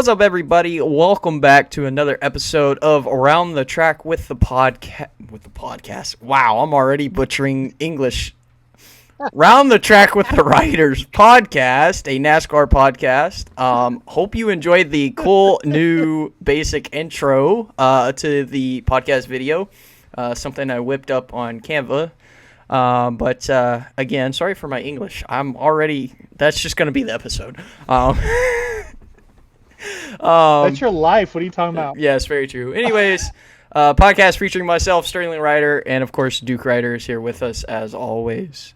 What's up, everybody? Welcome back to another episode of Around the Track with the podcast. Wow, I'm already butchering English. Round the Track with the Riders podcast, a NASCAR podcast. Hope you enjoyed the cool new basic intro to the podcast video. Something I whipped up on Canva. But again, sorry for my English. That's just going to be the episode. That's your life. What are you talking about? Yes, very true. Anyways, podcast featuring myself, SterlingRider, and of course Duke Rider is here with us as always.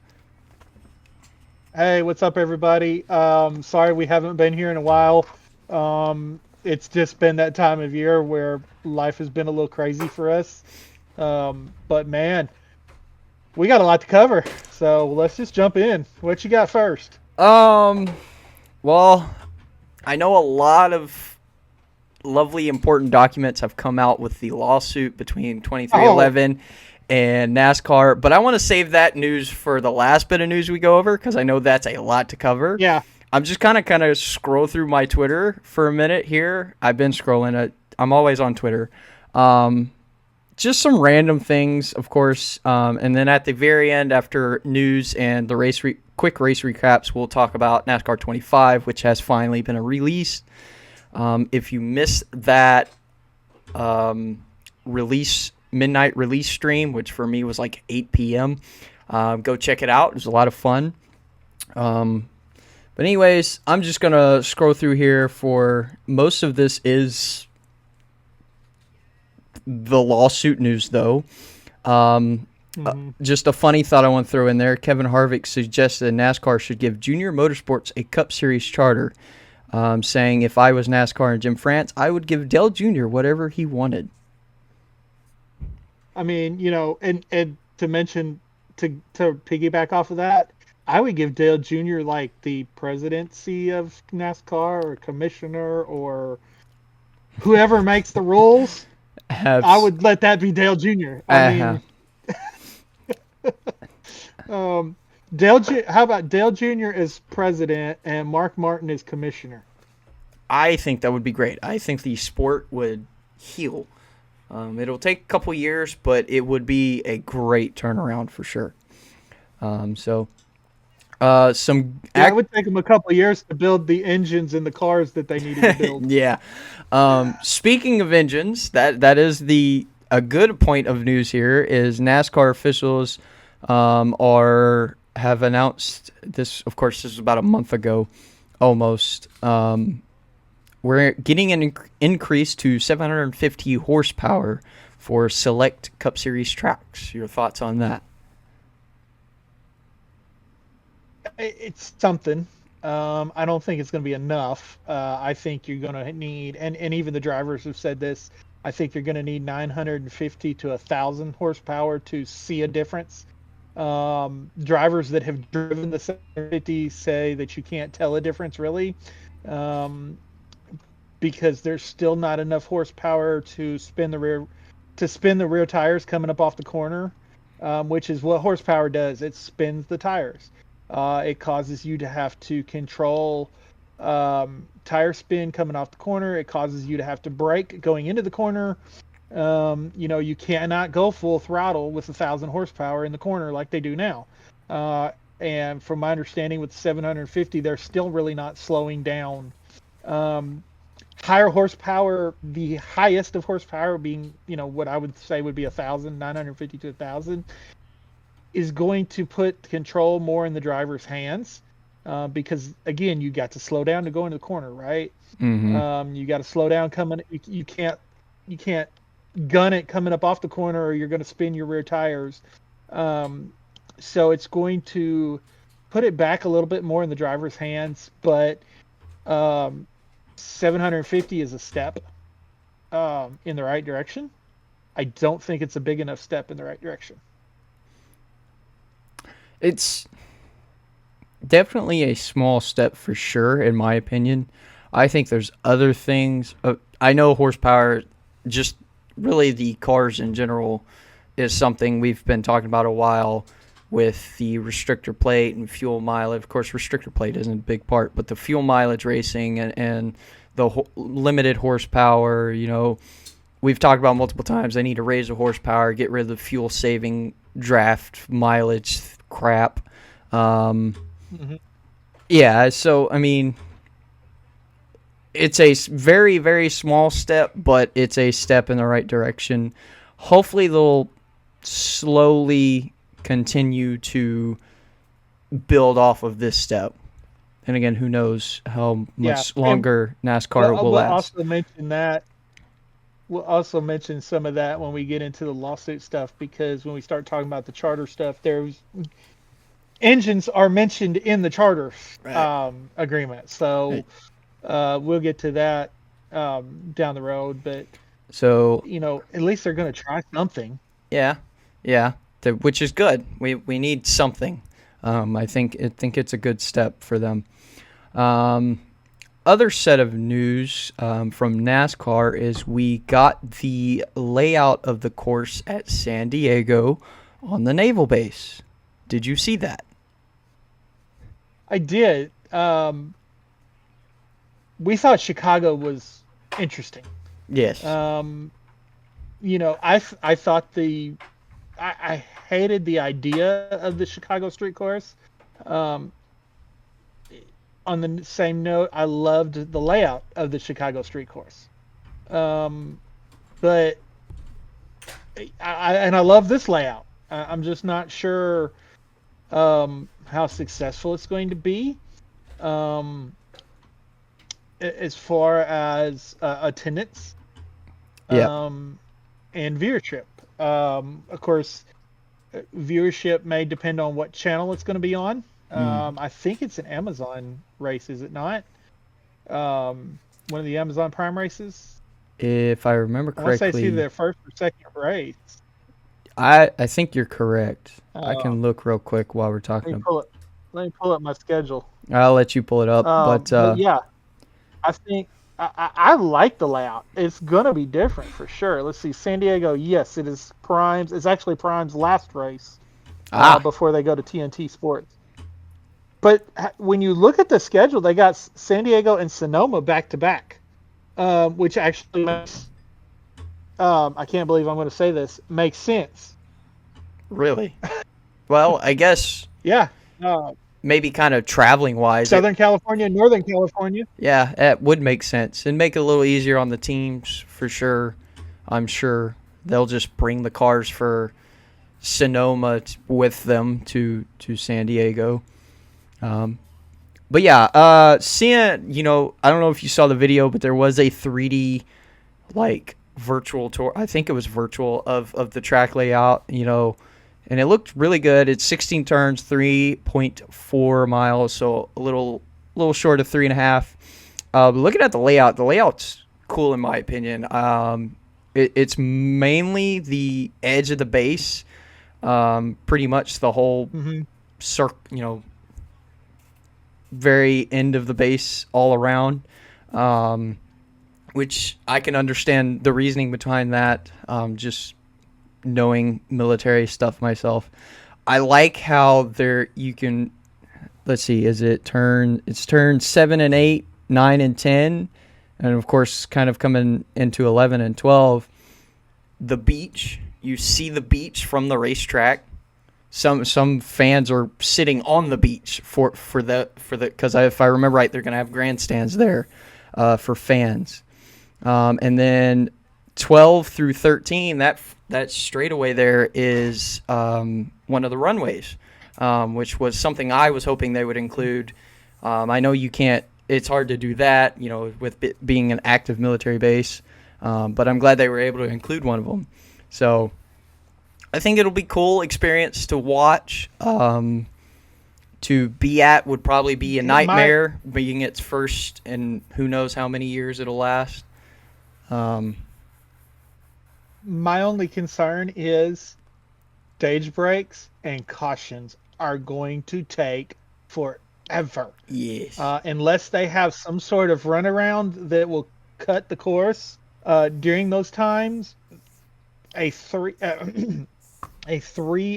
Hey, what's up, everybody? Sorry we haven't been here in a while. It's just been that time of year where life has been a little crazy for us. But man, we got a lot to cover. So let's just jump in. What you got first? Well, I know a lot of lovely, important documents have come out with the lawsuit between 2311 and NASCAR, but I want to save that news for the last bit of news we go over because I know that's a lot to cover. Yeah. I'm just kind of scroll through my Twitter for a minute here. I've been scrolling. I'm always on Twitter. Just some random things, of course, and then at the very end, after news and the quick race recaps, we'll talk about NASCAR 25, which has finally been released. If you missed that midnight release stream, which for me was like 8 p.m., go check it out. It was a lot of fun. But anyways, I'm just going to scroll through here for most of this is the lawsuit news, though. Just a funny thought I want to throw in there. Kevin Harvick suggested NASCAR should give Junior Motorsports a Cup Series charter, saying if I was NASCAR and Jim France, I would give Dale Jr. whatever he wanted. I mean, and to mention, to piggyback off of that, I would give Dale Jr. like the presidency of NASCAR or commissioner or whoever makes the rules. I would let that be Dale Jr. I mean, how about Dale Jr. as president and Mark Martin as commissioner? I think that would be great. I think the sport would heal. It'll take a couple years, but it would be a great turnaround for sure. It would take them a couple years to build the engines and the cars that they needed to build. Yeah. Speaking of engines, that is a good point of news here is NASCAR officials have announced this. Of course, this was about a month ago, almost. We're getting an increase to 750 horsepower for select Cup Series tracks. Your thoughts on that? It's something. I don't think it's going to be enough. I think you're going to need, and even the drivers have said this, I think you're going to need 950 to 1,000 horsepower to see a difference. Drivers that have driven the 750 say that you can't tell a difference really, because there's still not enough horsepower to spin the rear tires coming up off the corner, which is what horsepower does. It spins the tires. It causes you to have to control tire spin coming off the corner. It causes you to have to brake going into the corner. You cannot go full throttle with 1,000 horsepower in the corner like they do now. And from my understanding with 750, they're still really not slowing down. Higher horsepower, the highest of horsepower being, what I would say would be 1,000, 950 to 1,000. Is going to put control more in the driver's hands, because again, you got to slow down to go into the corner, right? Mm-hmm. You got to slow down coming. You can't gun it coming up off the corner, or you're going to spin your rear tires. So it's going to put it back a little bit more in the driver's hands, but 750 is a step in the right direction. I don't think it's a big enough step in the right direction. It's definitely a small step for sure, in my opinion. I think there's other things. I know horsepower, just really the cars in general, is something we've been talking about a while with the restrictor plate and fuel mileage. Of course, restrictor plate isn't a big part, but the fuel mileage racing and limited horsepower. We've talked about multiple times. They need to raise the horsepower, get rid of the fuel saving draft mileage crap. Yeah, so I mean, it's a very, very small step, but it's a step in the right direction. Hopefully they'll slowly continue to build off of this step. And again, who knows how much longer NASCAR will last. We'll also mention some of that when we get into the lawsuit stuff, because when we start talking about the charter stuff, engines are mentioned in the charter agreement. So we'll get to that down the road. But so at least they're going to try something. Yeah, which is good. We need something. I think it's a good step for them. Other set of news from NASCAR is we got the layout of the course at San Diego on the naval base. Did you see that? I did. We thought Chicago was interesting. Yes. I thought I hated the idea of the Chicago street course. On the same note, I loved the layout of the Chicago street course. But I love this layout. I'm just not sure how successful it's going to be as far as attendance and viewership. Of course, viewership may depend on what channel it's going to be on. I think it's an Amazon race, is it not? One of the Amazon Prime races? If I remember correctly. I want to say it's either their first or second race. I think you're correct. I can look real quick while we're talking. Let me pull up my schedule. I'll let you pull it up. But yeah, I think I like the layout. It's going to be different for sure. Let's see. San Diego, yes, it is Prime's. It's actually Prime's last race before they go to TNT Sports. But when you look at the schedule, they got San Diego and Sonoma back to back, which actually makes, I can't believe I'm going to say this, makes sense. Really? Well, I guess. Yeah. Maybe kind of traveling wise. Southern California, Northern California. Yeah, it would make sense and make it a little easier on the teams for sure. I'm sure they'll just bring the cars for Sonoma with them to San Diego. But yeah, seeing, I don't know if you saw the video, but there was a 3D virtual tour. I think it was virtual of the track layout, and it looked really good. It's 16 turns, 3.4 miles, so a little short of 3.5. Looking at the layout's cool in my opinion. It's mainly the edge of the base, pretty much the whole circle, very end of the base all around, which I can understand the reasoning behind that, just knowing military stuff myself. I like how you can, let's see, it's turn 7 and 8, 9 and 10, and of course kind of coming into 11 and 12. The beach, you see the beach from the racetrack. Some fans are sitting on the beach for the because if I remember right, they're going to have grandstands there for fans. And then 12 through 13, that straightaway there is one of the runways, which was something I was hoping they would include. I know you can't. It's hard to do that, with being an active military base. But I'm glad they were able to include one of them. So I think it'll be cool experience to watch. To be at would probably be a nightmare, being its first, and who knows how many years it'll last. My only concern is stage breaks and cautions are going to take forever. Yes. Unless they have some sort of runaround that will cut the course during those times. A 3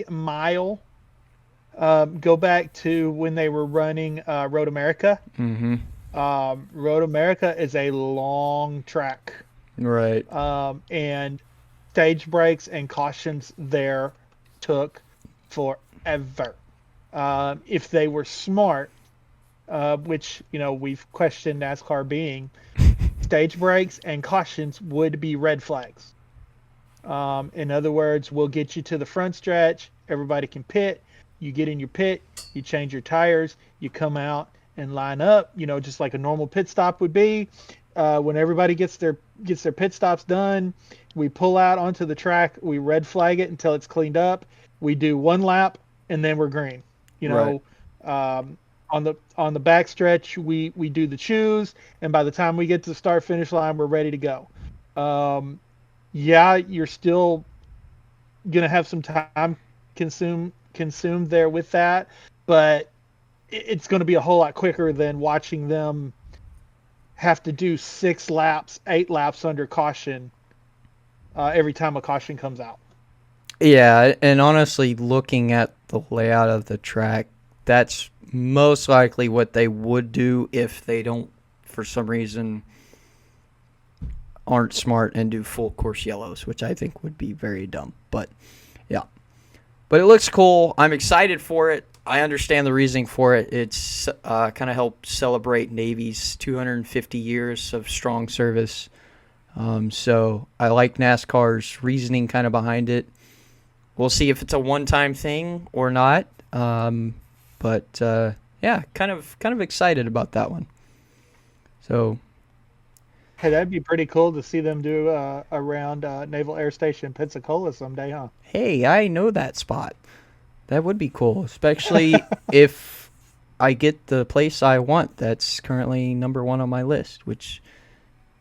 mile. Go back to when they were running Road America. Mm-hmm. Road America is a long track. Right. And stage breaks and cautions there took forever. If they were smart, which we've questioned NASCAR being, stage breaks and cautions would be red flags. In other words, we'll get you to the front stretch. Everybody can pit. You get in your pit. You change your tires. You come out and line up. Just like a normal pit stop would be. When everybody gets their pit stops done, we pull out onto the track. We red flag it until it's cleaned up. We do one lap and then we're green. Right. On the back stretch, we do the choose, and by the time we get to the start finish line, we're ready to go. Yeah, you're still gonna have some time consumed there with that, but it's going to be a whole lot quicker than watching them have to do 6 laps, 8 laps under caution every time a caution comes out. Yeah, and honestly, looking at the layout of the track, that's most likely what they would do if they don't, for some reason, aren't smart and do full course yellows, which I think would be very dumb. But yeah, but it looks cool. I'm excited for it. I understand the reasoning for it. It's kind of helped celebrate Navy's 250 years of strong service. So I like NASCAR's reasoning kind of behind it. We'll see if it's a one-time thing or not. But yeah, kind of excited about that one. So, hey, that'd be pretty cool to see them do around Naval Air Station Pensacola someday, huh? Hey, I know that spot. That would be cool, especially if I get the place I want. That's currently number 1 on my list, which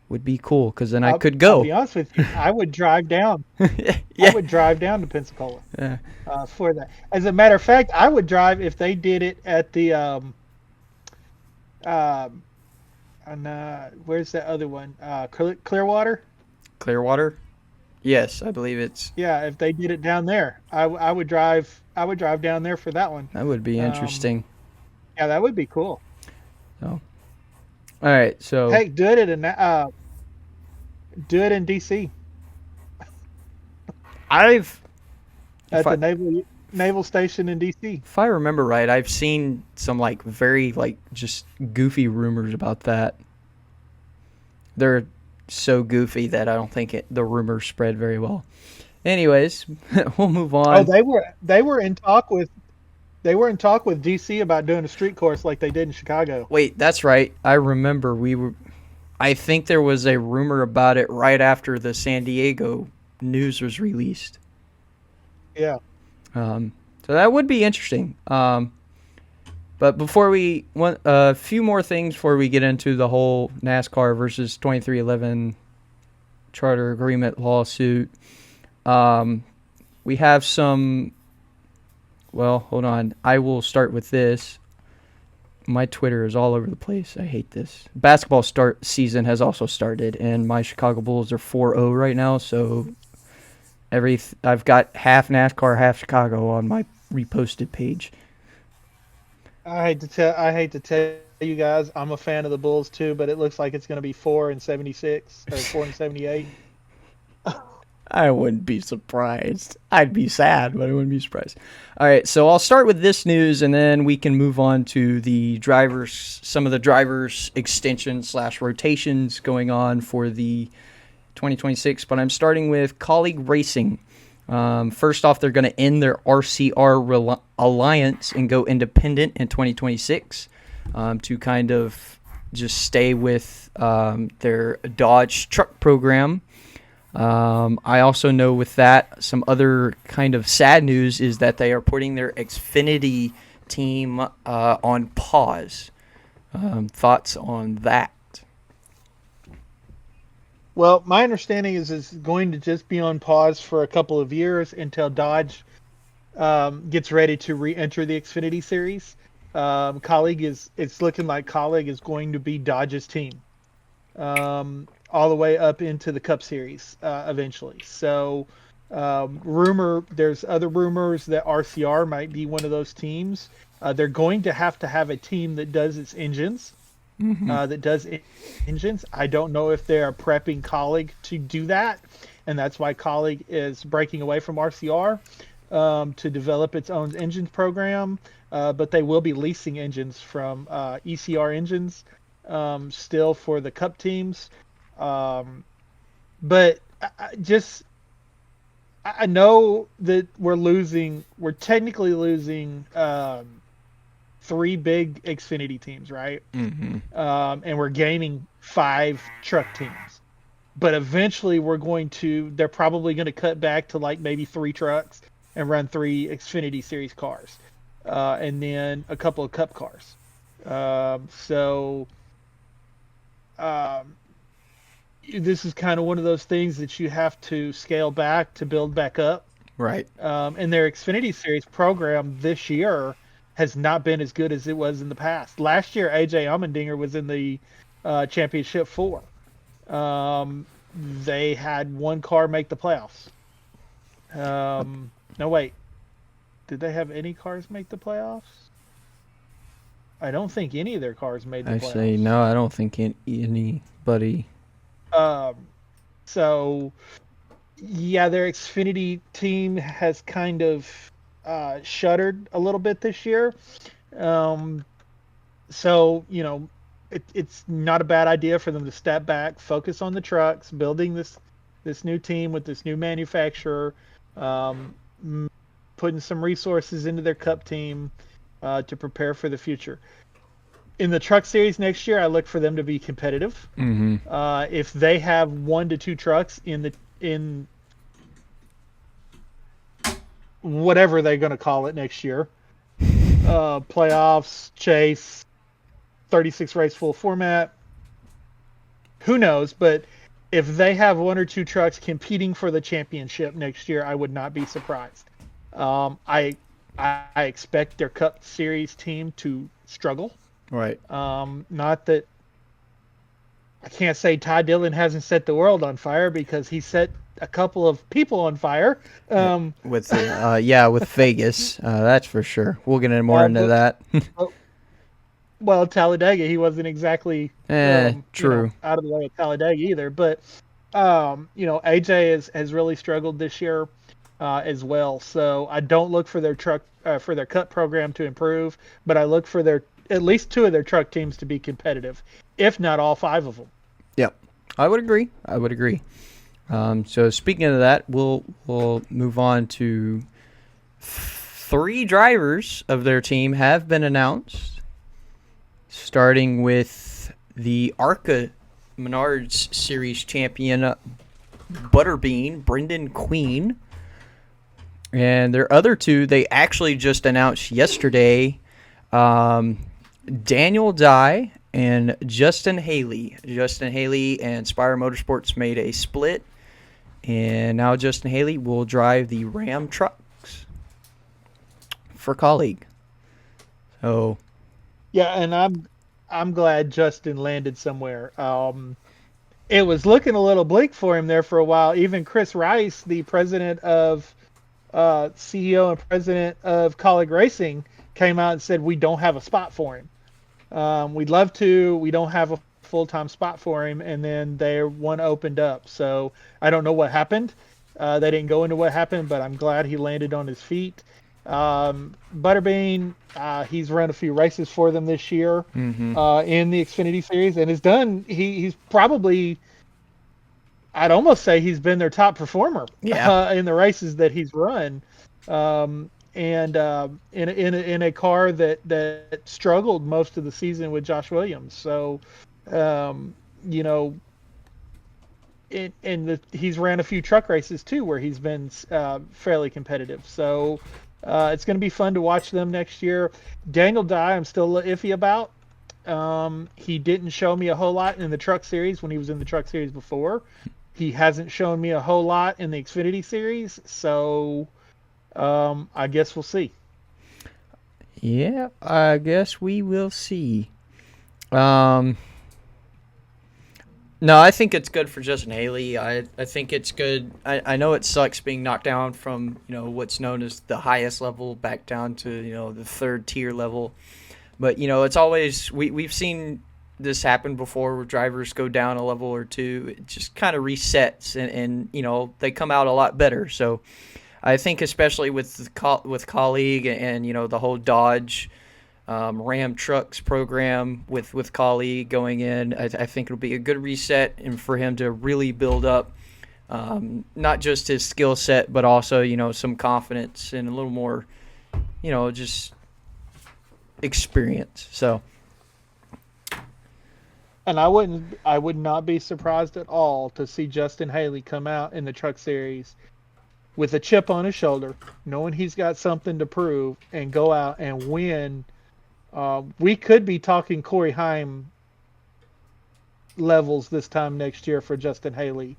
would be cool because then I could go. I'll be honest with you, I would drive down. Yeah. I would drive down to Pensacola for that. As a matter of fact, I would drive if they did it at the where's that other one? Clearwater. Clearwater. Yes, I believe it's. Yeah, if they did it down there, I would drive. I would drive down there for that one. That would be interesting. Yeah, that would be cool. So, all right. So, hey, do it in DC. I've at the naval station in DC. If I remember right, I've seen some very just goofy rumors about that. They're so goofy that I don't think the rumors spread very well. Anyways, we'll move on. Oh, they were in talk with DC about doing a street course like they did in Chicago. Wait, that's right. I remember I think there was a rumor about it right after the San Diego news was released. Yeah. So that would be interesting. But before we want a few more things before we get into the whole NASCAR versus 2311 charter agreement lawsuit, we have some. Well, hold on. I will start with this. My Twitter is all over the place. I hate this. Basketball season has also started, and my Chicago Bulls are 4-0 right now. So I've got half NASCAR, half Chicago on my reposted page. I hate to tell you guys, I'm a fan of the Bulls too, but it looks like it's going to be 4-76 or 4-78. I wouldn't be surprised. I'd be sad, but I wouldn't be surprised. All right, so I'll start with this news, and then we can move on to some of the drivers' extensions / rotations going on for the 2026. But I'm starting with Colleague Racing. First off, they're going to end their RCR alliance and go independent in 2026 to kind of just stay with their Dodge truck program. I also know with that, some other kind of sad news is that they are putting their Xfinity team on pause. Thoughts on that? Well, my understanding is it's going to just be on pause for a couple of years until Dodge gets ready to re-enter the Xfinity series. It's looking like Colleague is going to be Dodge's team. All the way up into the Cup Series eventually. So, there's other rumors that RCR might be one of those teams. They're going to have a team that does its engines. that does engines. I don't know if they are prepping Colleague to do that, and that's why Colleague is breaking away from RCR to develop its own engines program. But they will be leasing engines from ECR Engines still for the Cup teams. But I know that we're technically losing 3 big Xfinity teams, right? And we're gaining 5 truck teams. But eventually they're probably going to cut back to like maybe 3 trucks and run 3 Xfinity Series cars. And then a couple of Cup cars. This is kind of one of those things that you have to scale back to build back up. Right. And their Xfinity Series program this year has not been as good as it was in the past. Last year, AJ Allmendinger was in the Championship 4. They had 1 car make the playoffs. No, wait. Did they have any cars make the playoffs? I don't think any of their cars made the playoffs. Actually, no, I don't think anybody. So, yeah, their Xfinity team has kind of shuttered a little bit this year. So, it's not a bad idea for them to step back, focus on the trucks, building this new team with this new manufacturer, putting some resources into their Cup team to prepare for the future. In the Truck Series next year, I look for them to be competitive. If they have 1 to 2 trucks in whatever they're going to call it next year, playoffs, chase, 36 race full format, who knows? But if they have 1 or 2 trucks competing for the championship next year, I would not be surprised. I expect their Cup Series team to struggle. Right. Not that I can't say Ty Dillon hasn't set the world on fire, because he set a couple of people on fire. With Vegas, that's for sure. We'll get more into that. Well, Talladega, he wasn't exactly true out of the way of Talladega either. But AJ has really struggled this year as well. So I don't look for their Cup program to improve, but I look for at least 2 of their truck teams to be competitive, if not all 5 of them. Yeah, I would agree. So speaking of that, we'll move on to 3 drivers of their team have been announced, starting with the ARCA Menards Series champion Butterbean, Brendan Queen. And their other 2, they actually just announced yesterday, Daniel Dye and Justin Haley. Justin Haley and Spire Motorsports made a split, and now Justin Haley will drive the Ram trucks for Colleague. So, yeah, and I'm glad Justin landed somewhere. It was looking a little bleak for him there for a while. Even Chris Rice, the president of CEO and president of Colleague Racing, came out and said, we don't have a spot for him. We'd love to. We don't have a full-time spot for him. And then one opened up. So I don't know what happened. They didn't go into what happened, but I'm glad he landed on his feet. Butterbean, he's run a few races for them this year in the Xfinity Series, and has done. He's probably, I'd almost say he's been their top performer in the races that he's run. And in a car that struggled most of the season with Josh Williams. So, he's ran a few truck races too, where he's been fairly competitive. So it's going to be fun to watch them next year. Daniel Dye, I'm still iffy about. He didn't show me a whole lot in the Truck Series when he was in the Truck Series before. He hasn't shown me a whole lot in the Xfinity Series, so I guess we'll see. Yeah, I guess we will see. No, I think it's good for Justin Haley. I think it's good. I know it sucks being knocked down from, what's known as the highest level back down to, the 3rd tier level. But, it's always, we've seen this happened before where drivers go down a level or two. It just kind of resets and they come out a lot better. So I think especially with colleague and the whole Dodge Ram trucks program with colleague going in, I think it'll be a good reset and for him to really build up not just his skill set but also some confidence and a little more just experience. So. And I would not be surprised at all to see Justin Haley come out in the Truck Series with a chip on his shoulder, knowing he's got something to prove, and go out and win. We could be talking Corey Heim levels this time next year for Justin Haley,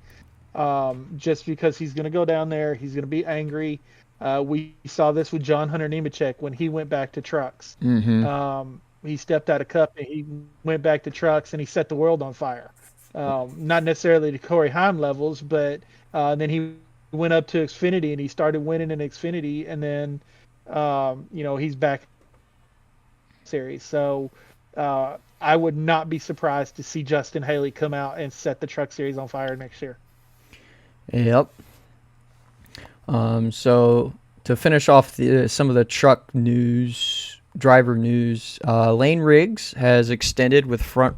just because he's going to go down there. He's going to be angry. We saw this with John Hunter Nemechek when he went back to trucks. Mm-hmm. He stepped out of Cup and he went back to trucks and he set the world on fire. Not necessarily to Corey Heim levels, but then he went up to Xfinity and he started winning in Xfinity, and then he's back series. So I would not be surprised to see Justin Haley come out and set the Truck Series on fire next year. Yep. So to finish off some of the truck news. Driver news, Lane Riggs has extended with front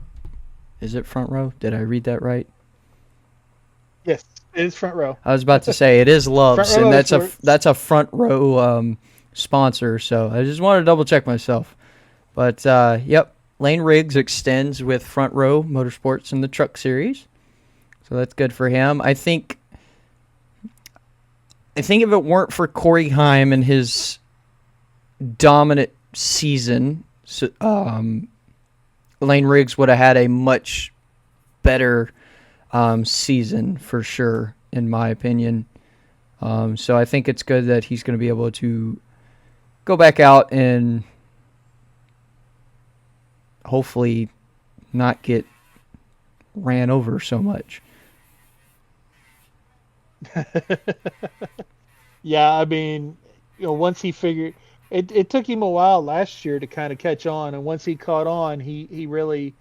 row? Did I read that right? Yes, it is front row. I was about to say it is Loves, and that's a front row sponsor, so I just wanted to double check myself. But yep, Lane Riggs extends with Front Row Motorsports in the Truck Series. So that's good for him. I think if it weren't for Corey Heim and his dominant season, Lane Riggs would have had a much better season for sure, in my opinion. So I think it's good that he's going to be able to go back out and hopefully not get ran over so much. Yeah, I mean, once he figured... It took him a while last year to kind of catch on, and once he caught on, he really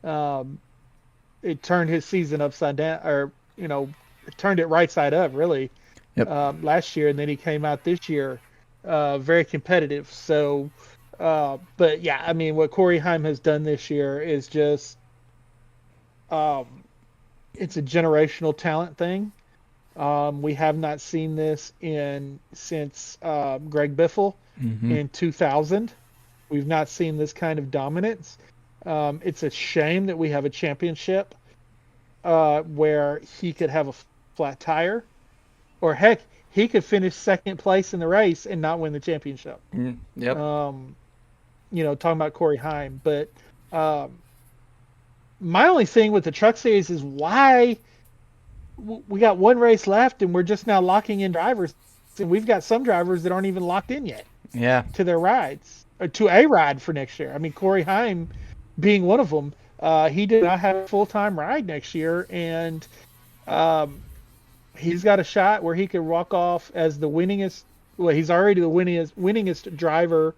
it turned his season upside down, or it turned it right side up really. Yep. Last year, and then he came out this year very competitive. So, but yeah, I mean, what Corey Heim has done this year is just it's a generational talent thing. We have not seen this since Greg Biffle. Mm-hmm. In 2000. We've not seen this kind of dominance. It's a shame that we have a championship where he could have a flat tire, or heck, he could finish second place in the race and not win the championship. Mm, yep. Talking about Corey Heim. But my only thing with the Truck Series is why we got one race left and we're just now locking in drivers, and we've got some drivers that aren't even locked in yet. Yeah. To their rides, or to a ride for next year. I mean, Corey Heim being one of them, he did not have a full-time ride next year, and he's got a shot where he could walk off as the winningest. Well, he's already the winningest driver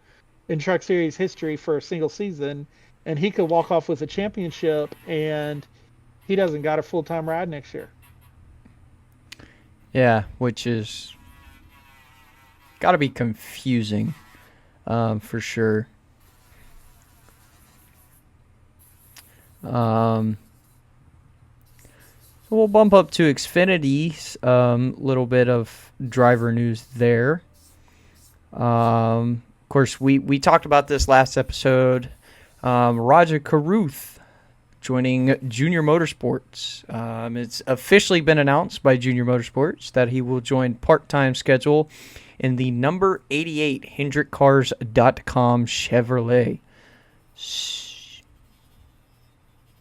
in Truck Series history for a single season, and he could walk off with a championship, and he doesn't got a full-time ride next year. Yeah, which is got to be confusing, for sure. So we'll bump up to Xfinity. Little bit of driver news there. Of course, we talked about this last episode. Roger Carruth joining Junior Motorsports. It's officially been announced by Junior Motorsports that he will join part-time schedule in the number 88 HendrickCars.com Chevrolet.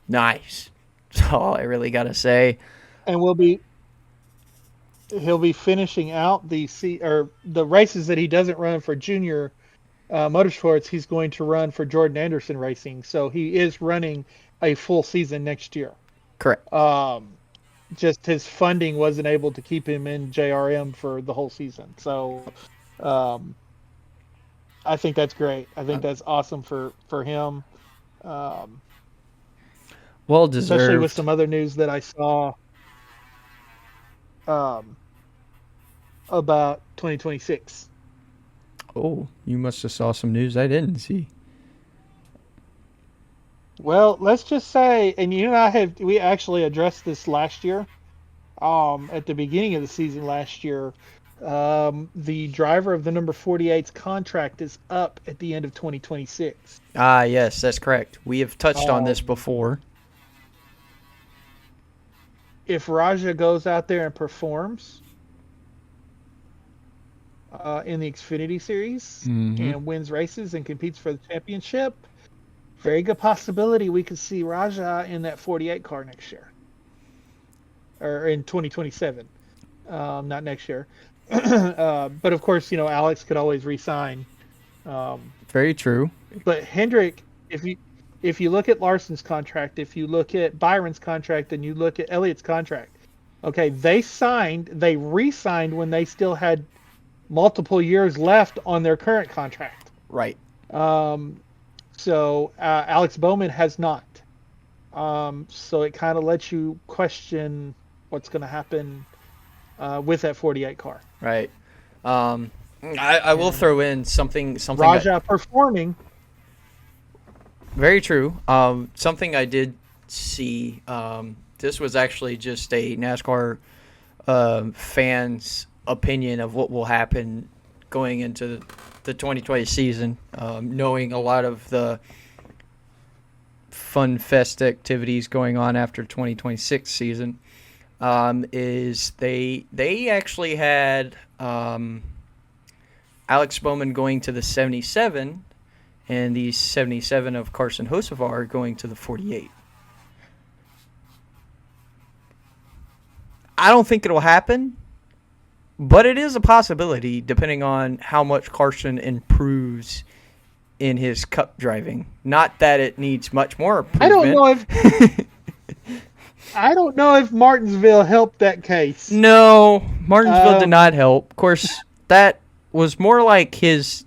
Nice. That's all I really got to say. And he'll be finishing out the races that he doesn't run for Junior Motorsports. He's going to run for Jordan Anderson Racing. So he is running a full season next year. Correct. Just his funding wasn't able to keep him in JRM for the whole season. So I think that's great. I think that's awesome for him. Well especially with deserved. some other news that I saw um, about 2026. Oh, you must have saw some news I didn't see. Well, let's just say, and you and I we actually addressed this last year. At the beginning of the season last year, the driver of the number 48's contract is up at the end of 2026. Ah, yes, that's correct. We have touched on this Um, before. if Raja goes out there and performs in the Xfinity Series Mm-hmm. and wins races and competes for the championship, very good possibility we could see Raja in that 48 car next year or in 2027. Not next year. But of course, Alex could always resign. Um, Very true. but Hendrick, if you look at Larson's contract, if you look at Byron's contract, and you look at Elliott's contract, okay, they re-signed when they still had multiple years left on their current contract. Right. Um, so Alex Bowman has not. So it kind of lets you question what's going to happen with that 48 car. Right. I will throw in something Raja performing. very true. Something I did see. This was actually just a NASCAR fan's opinion of what will happen going into the 2020 season. Knowing a lot of the fun fest activities going on after 2026 season, is they actually had Alex Bowman going to the 77, and the 77 of Carson Hocevar going to the 48. I don't think it'll happen, but it is a possibility depending on how much Carson improves in his cup driving. Not that it needs much more improvement. I don't know if Martinsville helped that case. No, Martinsville did not help. Of course, that was more like his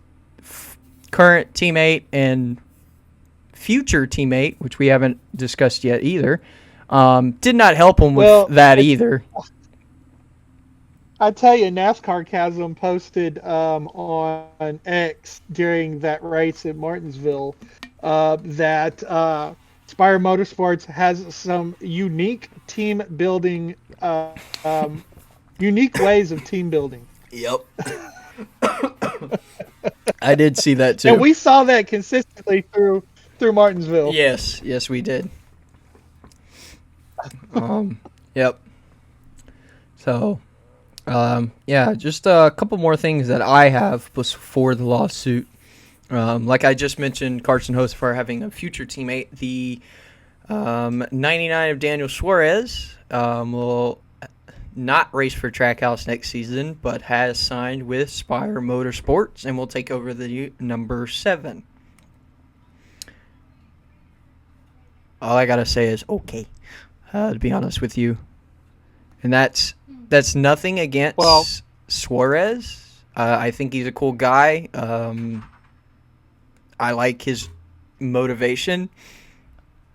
current teammate and future teammate, which we haven't discussed yet either. Did not help him with that either. I tell you, NASCAR Chasm posted on X during that race at Martinsville that Spire Motorsports has some unique team building, unique ways of team building. Yep. I did see that too. And we saw that consistently through Martinsville. Yes, we did. Yep. So, yeah, just a couple more things that I have before the lawsuit. Like I just mentioned, Carson Hocevar having a future teammate. The 99 of Daniel Suarez will not race for Trackhouse next season, but has signed with Spire Motorsports and will take over the number 7. All I gotta say is okay, to be honest with you, and that's nothing against Suarez. I think he's a cool guy. I like his motivation.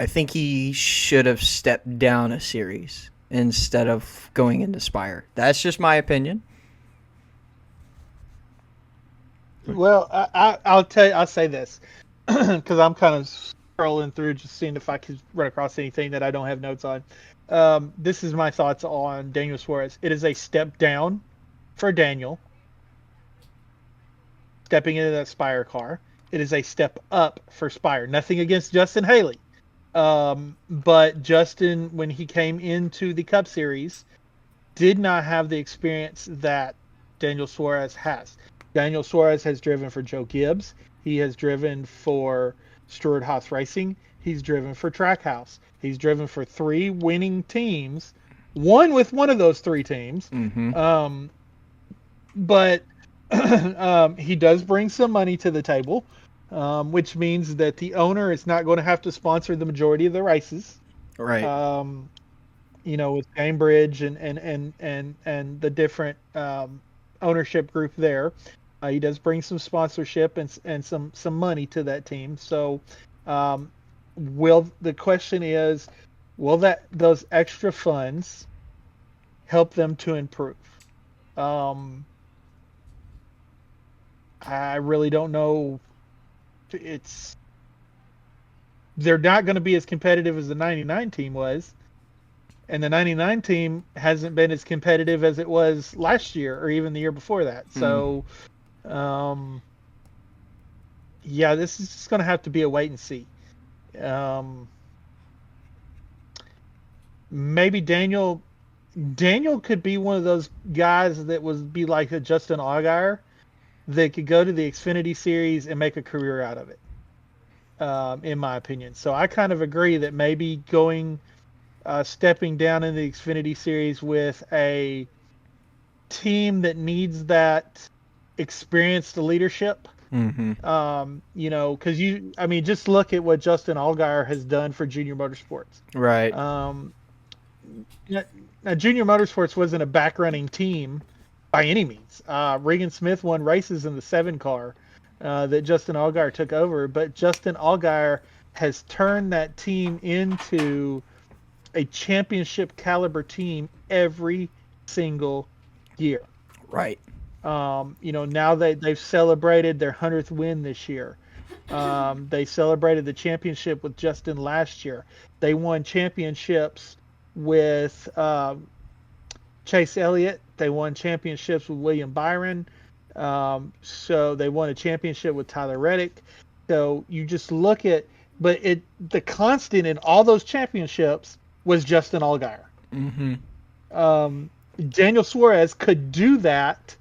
I think he should have stepped down a series instead of going into Spire. That's just my opinion. Well, I'll say this because I'm kind of scrolling through just seeing if I could run across anything that I don't have notes on. This is my thoughts on Daniel Suarez. It is a step down for Daniel stepping into that Spire car. It is a step up for Spire. Nothing against Justin Haley. But Justin, when he came into the Cup Series, did not have the experience that Daniel Suarez has. Daniel Suarez has driven for Joe Gibbs. He has driven for Stewart Haas Racing. He's driven for Trackhouse. He's driven for 3 winning teams, one with one of those 3 teams. Mm-hmm. But he does bring some money to the table. Which means that the owner is not going to have to sponsor the majority of the races, Right? With Cambridge and the different ownership group there. He does bring some sponsorship and some money to that team. So, the question is, will those extra funds help them to improve? Um, I really don't know. They're not going to be as competitive as the 99 team was, and the 99 team hasn't been as competitive as it was last year or even the year before that. So, yeah, this is just going to have to be a wait and see. Maybe Daniel could be one of those guys that would be like a Justin Allgaier that could go to the Xfinity Series and make a career out of it, in my opinion. So I kind of agree that maybe stepping down in the Xfinity Series with a team that needs that experienced leadership. Because just look at what Justin Allgaier has done for Junior Motorsports. Right. Now, Junior Motorsports wasn't a back running team by any means. Regan Smith won races in the 7 car that Justin Allgaier took over, but Justin Allgaier has turned that team into a championship caliber team every single year. Right. Now they've celebrated their 100th win this year. They celebrated the championship with Justin last year. They won championships with Chase Elliott. They won championships with William Byron. So they won a championship with Tyler Reddick. So you just look at, the constant in all those championships was Justin Allgaier. Daniel Suarez could do that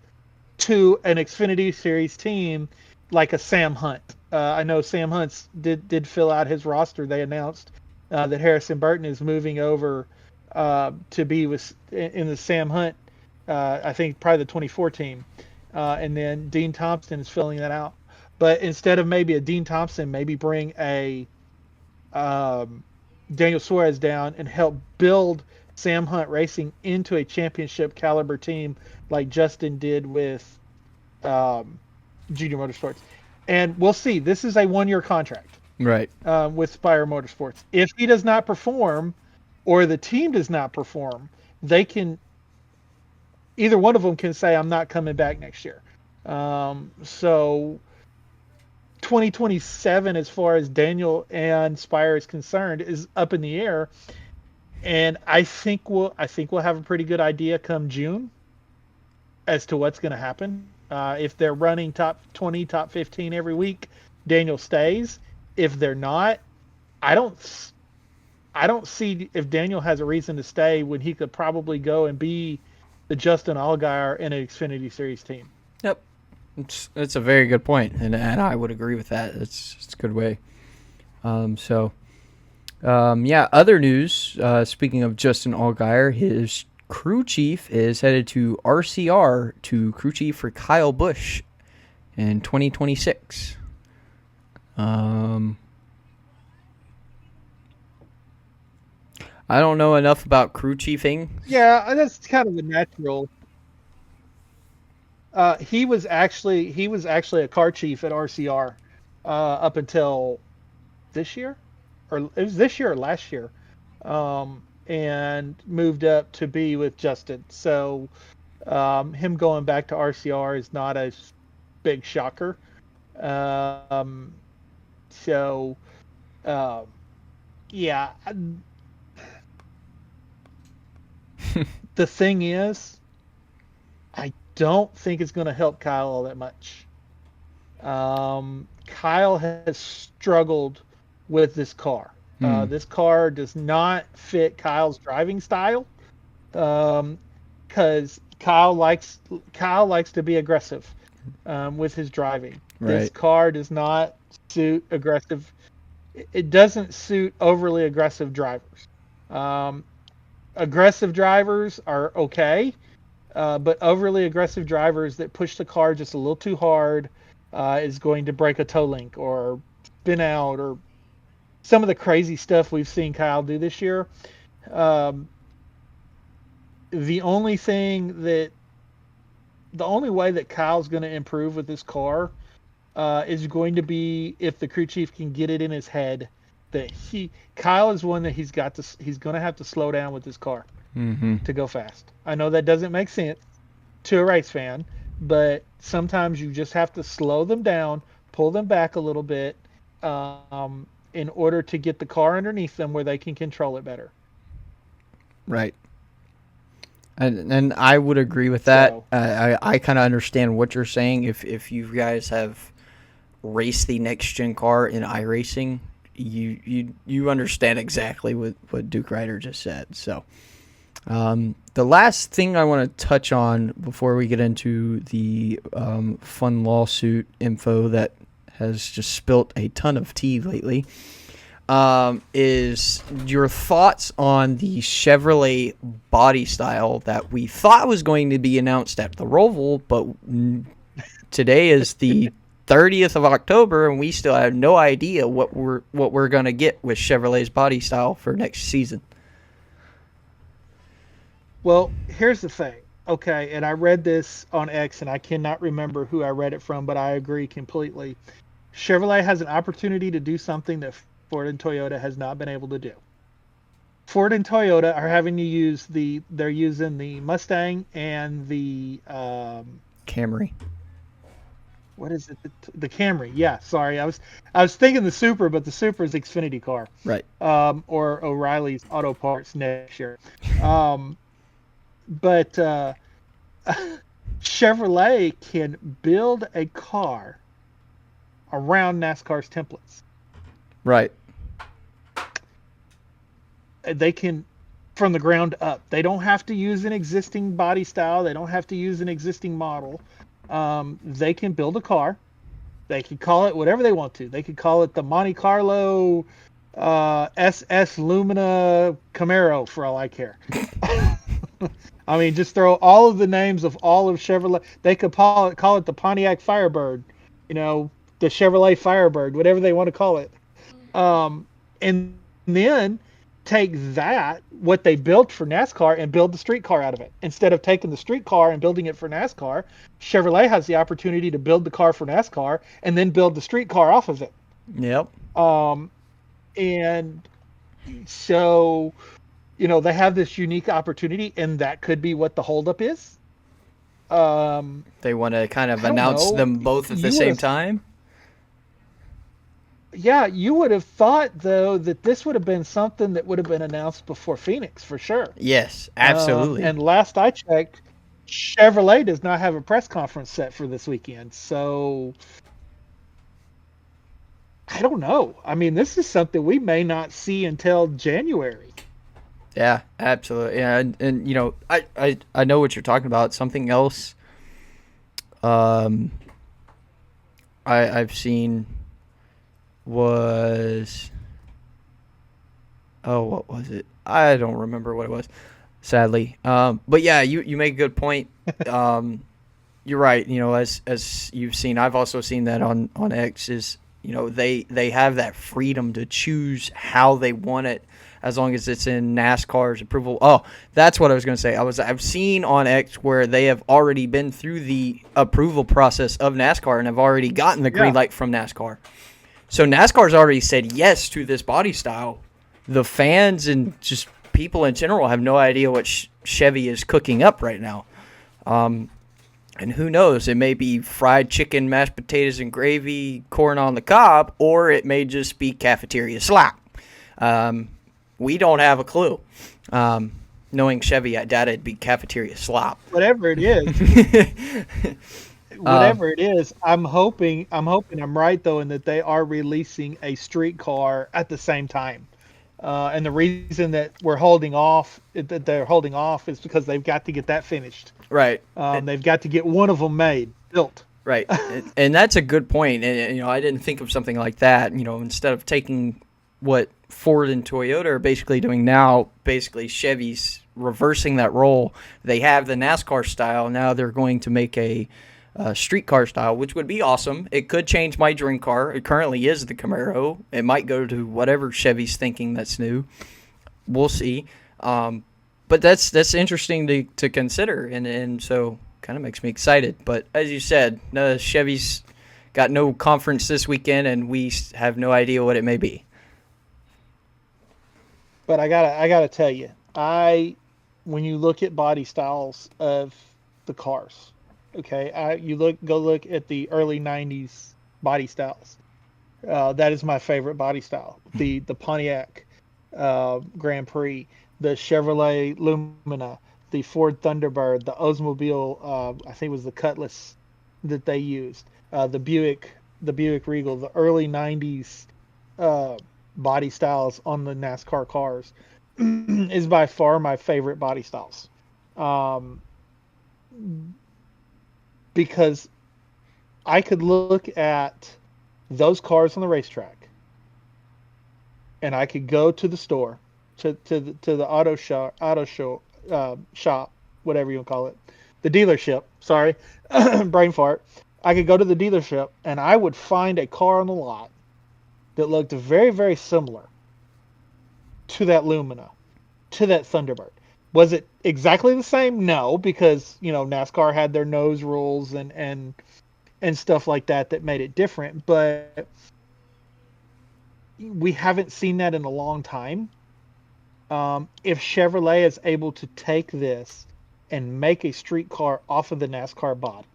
to an Xfinity Series team like a Sam Hunt. I know Sam Hunt did fill out his roster. They announced that Harrison Burton is moving over to be in the Sam Hunt, I think probably the 24 team. And then Dean Thompson is filling that out. But instead of maybe a Dean Thompson, maybe bring a Daniel Suarez down and help build Sam Hunt Racing into a championship caliber team like Justin did with Junior Motorsports. And we'll see. This is a 1-year contract. Right. With Spire Motorsports. If he does not perform or the team does not perform, either one of them can say, I'm not coming back next year. So 2027, as far as Daniel and Spire is concerned, is up in the air. And I think we'll have a pretty good idea come June as to what's going to happen. If they're running top 20, top 15 every week, Daniel stays. If they're not, I don't see if Daniel has a reason to stay when he could probably go and be the Justin Allgaier in an Xfinity Series team. Yep. It's a very good point, and I would agree with that. It's a good way. Other news, speaking of Justin Allgaier, his crew chief is headed to RCR to crew chief for Kyle Busch in 2026. I don't know enough about crew chiefing. Yeah, that's kind of the natural. He was actually a car chief at RCR up until this year, or it was this year or last year, and moved up to be with Justin. So him going back to RCR is not a big shocker. Yeah. The thing is, I don't think it's going to help Kyle all that much. Kyle has struggled with this car. This car does not fit Kyle's driving style, because Kyle likes to be aggressive with his driving. Right. This car does not suit aggressive. It doesn't suit overly aggressive drivers. Aggressive drivers are okay, but overly aggressive drivers that push the car just a little too hard is going to break a toe link or spin out, or some of the crazy stuff we've seen Kyle do this year. The only way that Kyle's going to improve with this car is going to be if the crew chief can get it in his head that Kyle is one that he's going to have to slow down with his car to go fast. I know that doesn't make sense to a race fan, but sometimes you just have to slow them down, pull them back a little bit, in order to get the car underneath them where they can control it better. Right. And I would agree with that. So, I kind of understand what you're saying. If you guys have raced the next gen car in iRacing, you understand exactly what Duke Ryder just said. So the last thing I want to touch on before we get into the fun lawsuit info that has just spilt a ton of tea lately, is your thoughts on the Chevrolet body style that we thought was going to be announced at the Roval, but today is the 30th of October, and we still have no idea what we're going to get with Chevrolet's body style for next season. well, here's the thing. Okay, and I read this on X, and I cannot remember who I read it from, but I agree completely. Chevrolet has an opportunity to do something that Ford and Toyota has not been able to do. Ford and Toyota are having to use they're using the Mustang and the Camry. What is it? The Camry. Yeah, sorry. I was thinking the Supra, but the Supra is Xfinity car. Right. Or O'Reilly's Auto Parts next year. But Chevrolet can build a car around NASCAR's templates. Right. They can, from the ground up. They don't have to use an existing body style. They don't have to use an existing model. They can build a car. They can call it whatever they want to. They could call it the Monte Carlo SS Lumina Camaro for all I care. I mean, just throw all of the names of all of Chevrolet. They could call it the Pontiac Firebird, the Chevrolet Firebird, whatever they want to call it. And then take what they built for NASCAR, and build the street car out of it. Instead of taking the street car and building it for NASCAR, Chevrolet has the opportunity to build the car for NASCAR and then build the street car off of it. Yep. And so, they have this unique opportunity, and that could be what the holdup is. They want to kind of announce them both at the same time. Yeah, you would have thought, though, that this would have been something that would have been announced before Phoenix, for sure. Yes, absolutely. And last I checked, Chevrolet does not have a press conference set for this weekend. So, I don't know. I mean, this is something we may not see until January. Yeah, absolutely. Yeah, and I know what you're talking about. Something else I've seen was, what was it? I don't remember what it was, sadly. But yeah, you make a good point. You're right. As you've seen, I've also seen that on X is, they have that freedom to choose how they want it, as long as it's in NASCAR's approval. Oh, that's what I was going to say. I've seen on X where they have already been through the approval process of NASCAR and have already gotten the green light from NASCAR. So NASCAR's already said yes to this body style. The fans and just people in general have no idea what Chevy is cooking up right now. And who knows? It may be fried chicken, mashed potatoes and gravy, corn on the cob, or it may just be cafeteria slop. We don't have a clue. Knowing Chevy, I doubt it'd be cafeteria slop. Whatever it is, I'm hoping I'm right, though, in that they are releasing a street car at the same time. And the reason that they're holding off is because they've got to get that finished. Right. They've got to get one of them built. Right. And that's a good point. And, I didn't think of something like that. Instead of taking what Ford and Toyota are basically doing now, basically Chevy's reversing that role. They have the NASCAR style. Now they're going to make a street car style, which would be awesome. It could change my dream car. It currently is the Camaro. It might go to whatever Chevy's thinking that's new. We'll see. But that's interesting to consider, and so kind of makes me excited. But as you said, Chevy's got no conference this weekend, and we have no idea what it may be. But I gotta tell you, when you look at body styles of the cars, okay, go look at the early '90s body styles. That is my favorite body style. The Pontiac Grand Prix, the Chevrolet Lumina, the Ford Thunderbird, the Oldsmobile, I think it was the Cutlass that they used, the Buick Regal, the early '90s uh, body styles on the NASCAR cars is by far my favorite body styles. Um, because I could look at those cars on the racetrack, and I could go to the store, to the shop, whatever you want to call it, the dealership. Sorry, brain fart. I could go to the dealership, and I would find a car on the lot that looked very, very similar to that Lumina, to that Thunderbird. Was it exactly the same? No, because NASCAR had their nose rules and stuff like that made it different. But we haven't seen that in a long time. If Chevrolet is able to take this and make a street car off of the NASCAR body,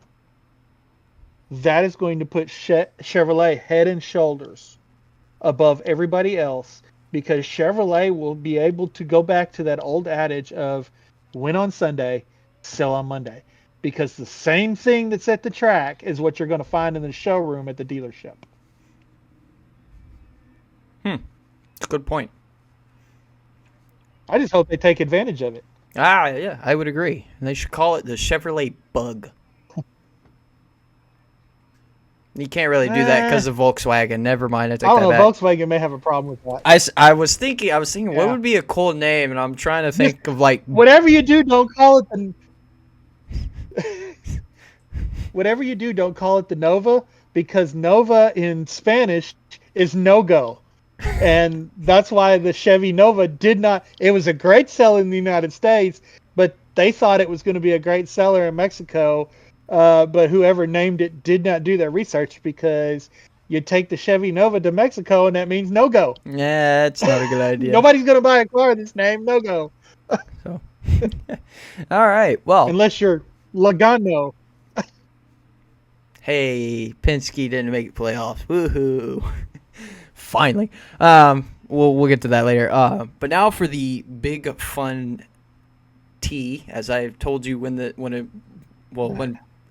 that is going to put Chevrolet head and shoulders above everybody else, because Chevrolet will be able to go back to that old adage of win on Sunday, sell on Monday. Because the same thing that's at the track is what you're going to find in the showroom at the dealership. It's a good point. I just hope they take advantage of it. Yeah, I would agree. And they should call it the Chevrolet Bug. You can't really do that because of Volkswagen. Never mind, I take that back. Volkswagen may have a problem with that. I was thinking, what would be a cool name, and I'm trying to think of like whatever you do, don't call it the. Whatever you do, don't call it the Nova, because Nova in Spanish is no go, and that's why the Chevy Nova did not. It was a great seller in the United States, but they thought it was going to be a great seller in Mexico. But whoever named it did not do their research, because you take the Chevy Nova to Mexico and that means no go. Yeah, that's not a good idea. Nobody's going to buy a car that's named no go. So, all right. Well, unless you're Logano. Hey, Penske didn't make playoffs. Woohoo! Finally. We'll get to that later. But now for the big fun tea, as I told you when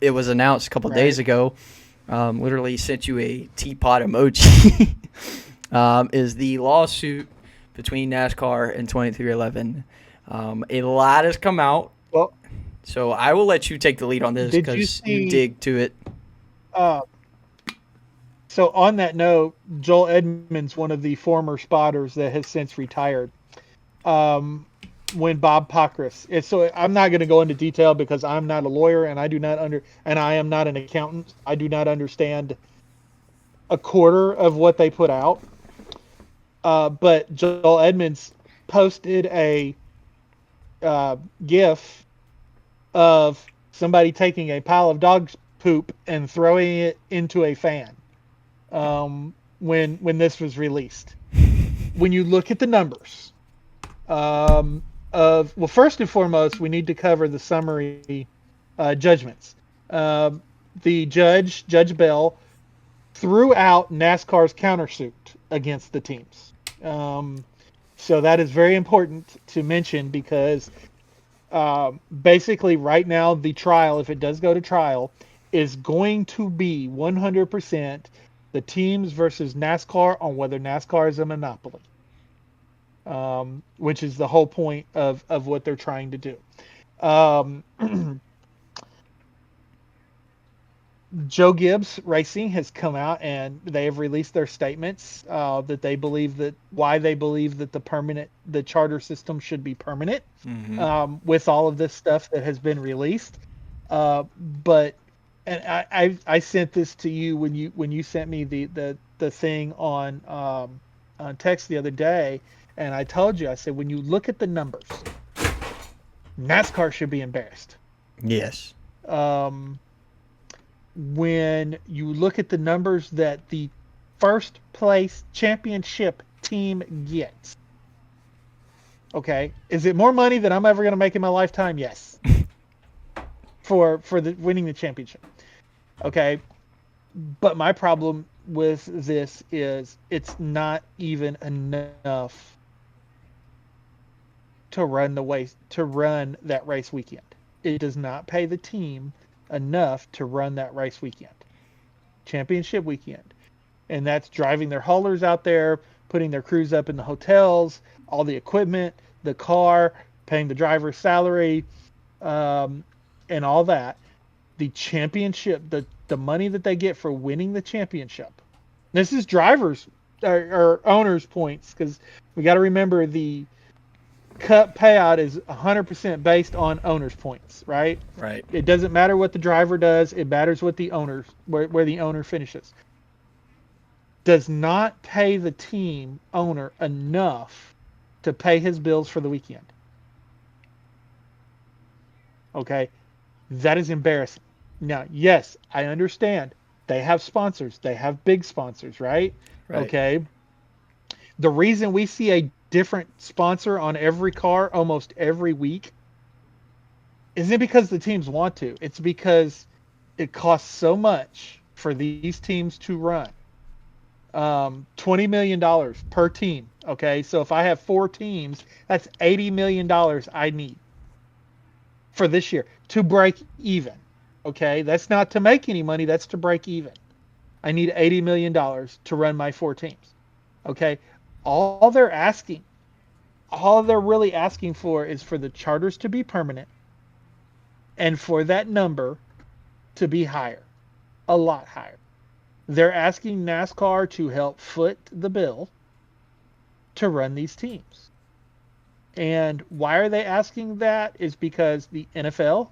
it was announced a couple days ago, literally sent you a teapot emoji, is the lawsuit between NASCAR and 2311. A lot has come out, so I will let you take the lead on this because you dig to it. So on that note, Joel Edmonds, one of the former spotters that has since retired, when Bob Pockrass. So I'm not going to go into detail because I'm not a lawyer and I am not an accountant. I do not understand a quarter of what they put out. But Joel Edmonds posted a GIF of somebody taking a pile of dog poop and throwing it into a fan when this was released. When you look at the numbers, first and foremost, we need to cover the summary judgments. The Judge Bell, threw out NASCAR's countersuit against the teams. So that is very important to mention, because basically right now the trial, if it does go to trial, is going to be 100% the teams versus NASCAR on whether NASCAR is a monopoly. Which is the whole point of what they're trying to do. Joe Gibbs Racing has come out and they have released their statements that they believe that the charter system should be permanent, with all of this stuff that has been released. But I sent this to you when you sent me the thing on text the other day. And I told you, I said, when you look at the numbers, NASCAR should be embarrassed. Yes. When you look at the numbers that the first place championship team gets, Okay. Is it more money than I'm ever going to make in my lifetime? Yes. For the winning the championship. Okay. But my problem with this is it's not even enough to run that race weekend. It does not pay the team enough to run that race weekend. Championship weekend. And that's driving their haulers out there, putting their crews up in the hotels, all the equipment, the car, paying the driver's salary, um, and all that. The championship, the money that they get for winning the championship. This is drivers or owners' points, because we got to remember the cup payout is 100% based on owners' points, right? Right. It doesn't matter what the driver does; it matters what the owners where the owner finishes. Does not pay the team owner enough to pay his bills for the weekend. Okay, that is embarrassing. Now, yes, I understand. They have sponsors. They have big sponsors, right? Right. Okay. The reason we see a different sponsor on every car almost every week isn't because the teams want to. It's because it costs so much for these teams to run. $20 million per team. Okay, so if I have 4 teams, that's $80 million I need for this year to break even. Okay, that's not to make any money, that's to break even. I need $80 million to run my 4 teams. Okay, all they're asking, all they're really asking for is for the charters to be permanent and for that number to be higher, a lot higher. They're asking NASCAR to help foot the bill to run these teams. And why are they asking that? Is because the NFL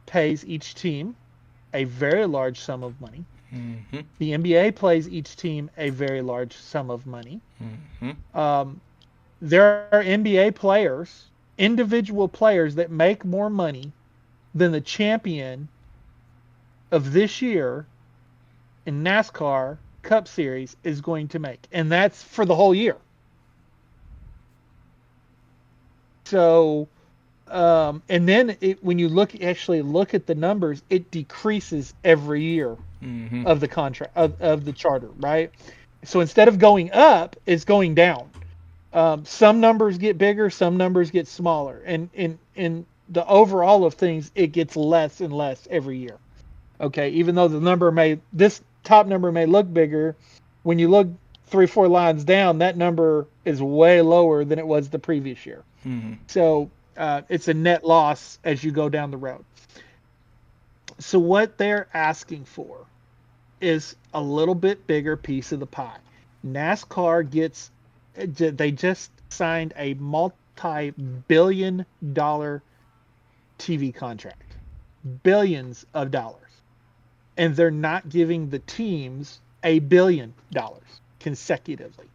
pays each team a very large sum of money. Mm-hmm. The NBA plays each team a very large sum of money. Mm-hmm. There are NBA players, individual players that make more money than the champion of this year in NASCAR Cup Series is going to make. And that's for the whole year. So, and then when you actually look at the numbers, it decreases every year Mm-hmm. of the contract of the charter, right? So instead of going up, it's going down. Some numbers get bigger, some numbers get smaller, and in the overall of things, it gets less and less every year. Okay, even though this top number may look bigger, when you look 3 4 lines down, that number is way lower than it was the previous year. Mm-hmm. So it's a net loss as you go down the road. So what they're asking for is a little bit bigger piece of the pie. NASCAR they just signed a multi-billion-dollar TV contract, billions of dollars, and they're not giving the teams $1 billion consecutively.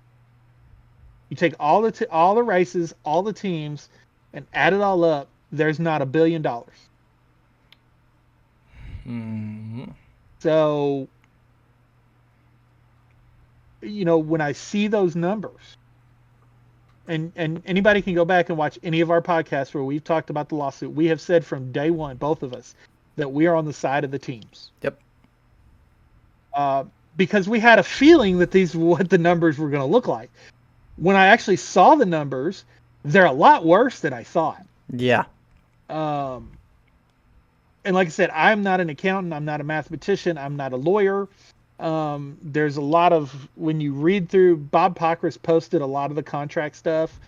You take all the races, all the teams, and add it all up. There's not $1 billion. Mm-hmm. So, when I see those numbers, and anybody can go back and watch any of our podcasts where we've talked about the lawsuit. We have said from day one, both of us, that we are on the side of the teams. Yep. Because we had a feeling that these were what the numbers were going to look like. When I actually saw the numbers, they're a lot worse than I thought. Yeah. And like I said, I'm not an accountant. I'm not a mathematician. I'm not a lawyer. There's a lot of, when you read through, Bob Pockrass posted a lot of the contract stuff.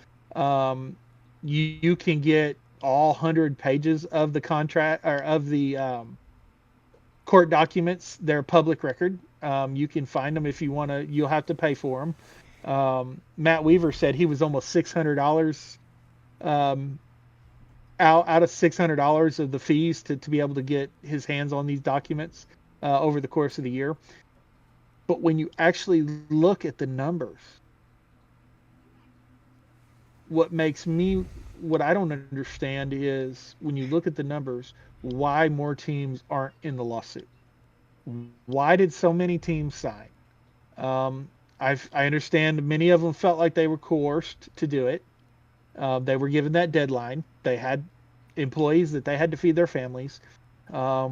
You can get all 100 pages of the contract or of the court documents. They're public record. You can find them if you want to. You'll have to pay for them. Matt Weaver said he was almost $600 out of $600 of the fees to be able to get his hands on these documents over the course of the year. But when you actually look at the numbers, what I don't understand is when you look at the numbers, why more teams aren't in the lawsuit. Why did so many teams sign? I understand many of them felt like they were coerced to do it. They were given that deadline. They had employees that they had to feed their families. I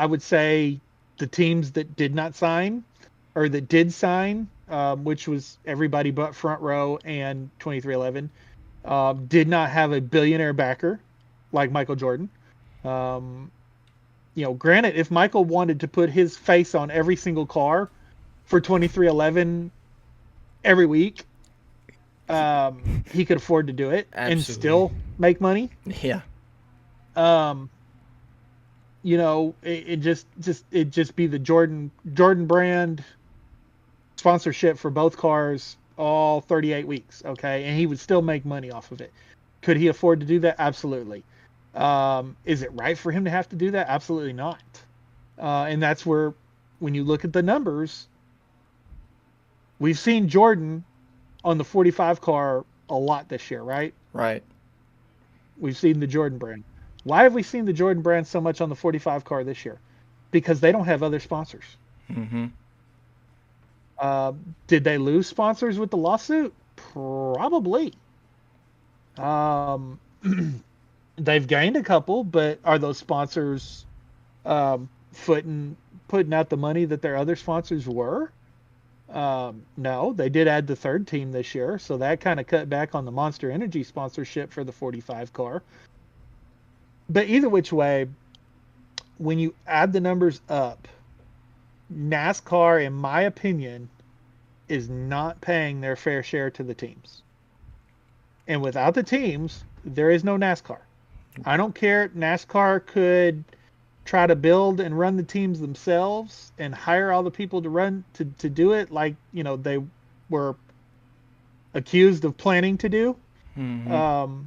would say the teams that did not sign or that did sign, which was everybody but Front Row and 2311, did not have a billionaire backer like Michael Jordan. Granted, if Michael wanted to put his face on every single car for 2311 every week, he could afford to do it and Absolutely. still make money. Yeah. It just be the Jordan brand sponsorship for both cars all 38 weeks, okay? And he would still make money off of it. Could he afford to do that? Absolutely. Is it right for him to have to do that? Absolutely not. And that's where, when you look at the numbers, we've seen Jordan on the 45 car a lot this year, right? Right. We've seen the Jordan brand. Why have we seen the Jordan brand so much on the 45 car this year? Because they don't have other sponsors. Mm-hmm. Did they lose sponsors with the lawsuit? Probably. They've gained a couple, but are those sponsors putting out the money that their other sponsors were? No, they did add the third team this year, so that kind of cut back on the Monster Energy sponsorship for the 45 car. But either which way, when you add the numbers up, NASCAR, in my opinion, is not paying their fair share to the teams. And without the teams, there is no NASCAR. I don't care. NASCAR could try to build and run the teams themselves and hire all the people to do it, like they were accused of planning to do. Mm-hmm.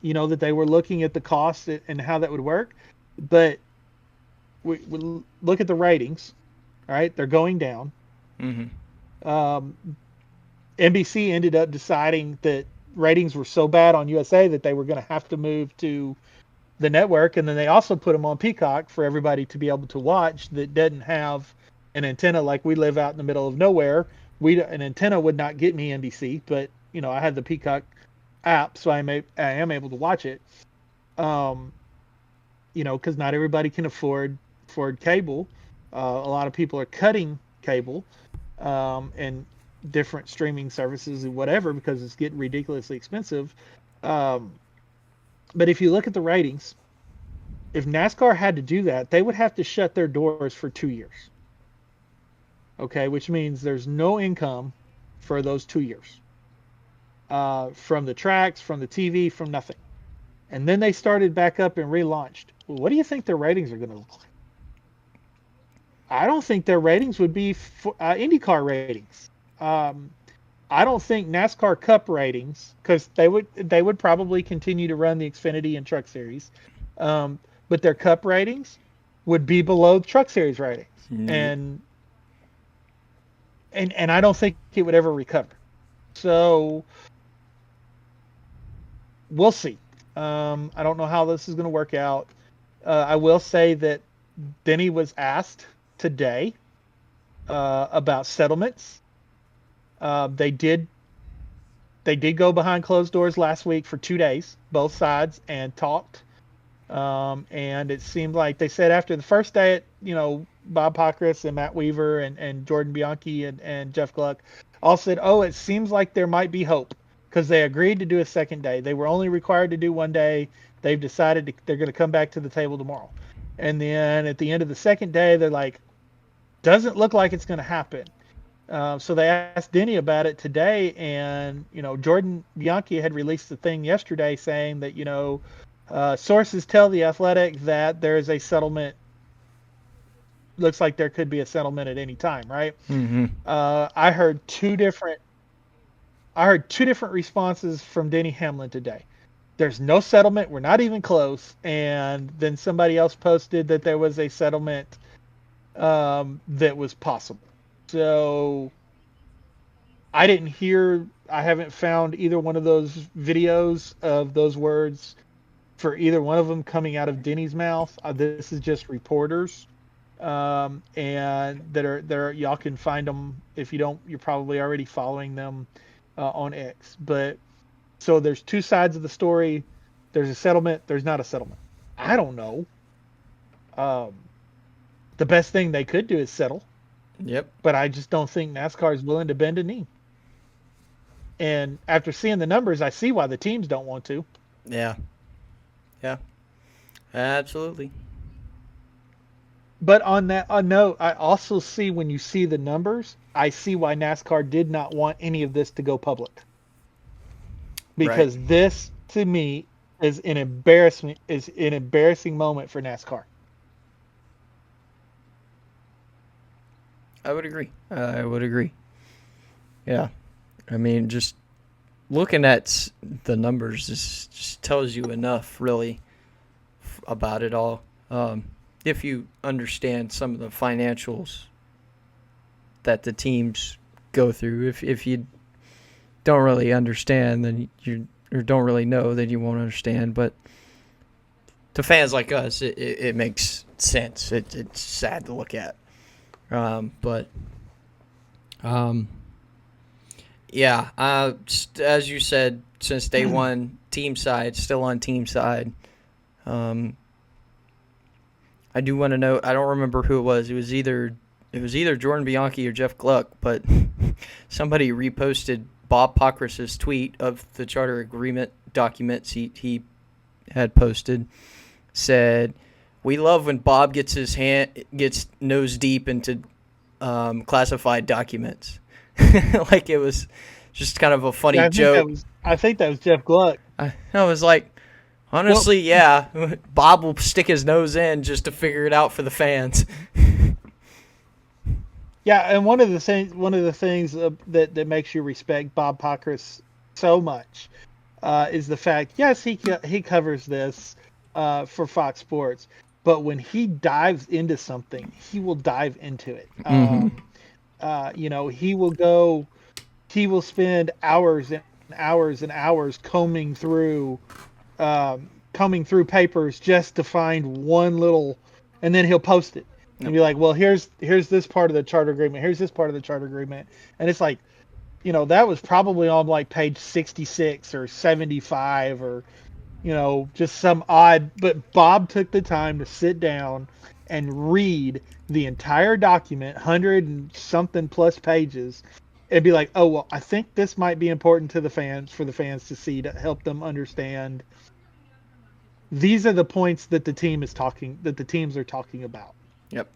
That they were looking at the cost and how that would work. But we look at the ratings. All right, they're going down. Mm-hmm. NBC ended up deciding that ratings were so bad on USA that they were going to have to move to the network, and then they also put them on Peacock for everybody to be able to watch that didn't have an antenna. Like, we live out in the middle of nowhere. An antenna would not get me NBC, but I had the Peacock app, so I am able to watch it. Because not everybody can afford cable. A lot of people are cutting cable and different streaming services and whatever because it's getting ridiculously expensive. But if you look at the ratings, if NASCAR had to do that, they would have to shut their doors for 2 years. Okay, which means there's no income for those 2 years. From the tracks, from the TV, from nothing. And then they started back up and relaunched. Well, what do you think their ratings are going to look like? I don't think their ratings would be IndyCar ratings. I don't think NASCAR Cup ratings, because they would probably continue to run the Xfinity and Truck Series, but their Cup ratings would be below the Truck Series ratings, and I don't think it would ever recover. So we'll see. I don't know how this is going to work out. I will say that Denny was asked today about settlements. They did go behind closed doors last week for 2 days, both sides, and talked. And it seemed like they said after the first day, Bob Pockrass and Matt Weaver and Jordan Bianchi and Jeff Gluck all said, it seems like there might be hope, because they agreed to do a second day. They were only required to do 1 day. They've decided they're going to come back to the table tomorrow. And then at the end of the second day, they're like, doesn't look like it's going to happen. So they asked Denny about it today, and Jordan Bianchi had released the thing yesterday saying that sources tell the Athletic that there is a settlement. Looks like there could be a settlement at any time, right? Mm-hmm. I heard two different responses from Denny Hamlin today. There's no settlement. We're not even close. And then somebody else posted that there was a settlement that was possible. So I haven't found either one of those videos of those words for either one of them coming out of Denny's mouth. This is just reporters, and that are y'all can find them if you don't. You're probably already following them. on X. But so there's two sides of the story. There's a settlement. There's not a settlement. I don't know. The best thing they could do is settle. Yep. But I just don't think NASCAR is willing to bend a knee. And after seeing the numbers, I see why the teams don't want to. Yeah. Yeah. Absolutely. But on that note, I also see when you see the numbers, I see why NASCAR did not want any of this to go public. Because this, to me, is an embarrassing moment for NASCAR. I would agree. Yeah. I mean, just looking at the numbers just tells you enough, really, about it all. If you understand some of the financials that the teams go through. If you don't really understand, then or don't really know, then you won't understand. But to fans like us, it makes sense. It's sad to look at. Yeah, as you said, since day one, team side, still on team side. I do want to note, I don't remember who it was. It was either Jordan Bianchi or Jeff Gluck, but somebody reposted Bob Pockrass's tweet of the charter agreement documents he had posted. Said, "We love when Bob gets nose deep into classified documents." Like it was just kind of a funny joke. I think that was Jeff Gluck. I was like, honestly, yeah, Bob will stick his nose in just to figure it out for the fans. Yeah, and one of the things that makes you respect Bob Pockrass so much is the fact, yes, he covers this for Fox Sports, but when he dives into something, he will dive into it. He will spend hours and hours and hours combing through papers just to find one little, and then he'll post it and be like, well, here's this part of the charter agreement. Here's this part of the charter agreement. And it's like, that was probably on like page 66 or 75 or, just some odd, but Bob took the time to sit down and read the entire document, 100 and something plus pages, and be like, oh, well, I think this might be important to the fans, for the fans to see, to help them understand. These are the points that the teams are talking about. Yep.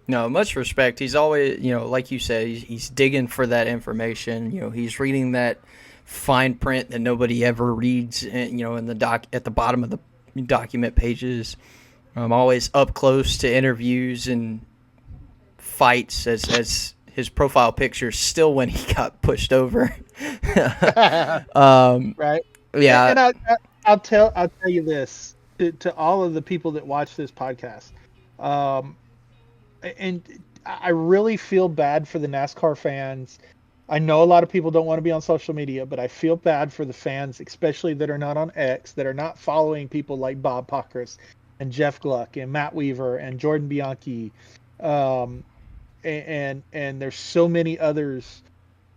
No, much respect. He's always, like you said, he's digging for that information. He's reading that fine print that nobody ever reads, in the at the bottom of the document pages. Always up close to interviews and fights, as his profile picture still when he got pushed over. Right. Yeah. And I'll tell you this to all of the people that watch this podcast. And I really feel bad for the NASCAR fans. I know a lot of people don't want to be on social media, but I feel bad for the fans, especially that are not on X, that are not following people like Bob Pockrass and Jeff Gluck and Matt Weaver and Jordan Bianchi. And there's so many others,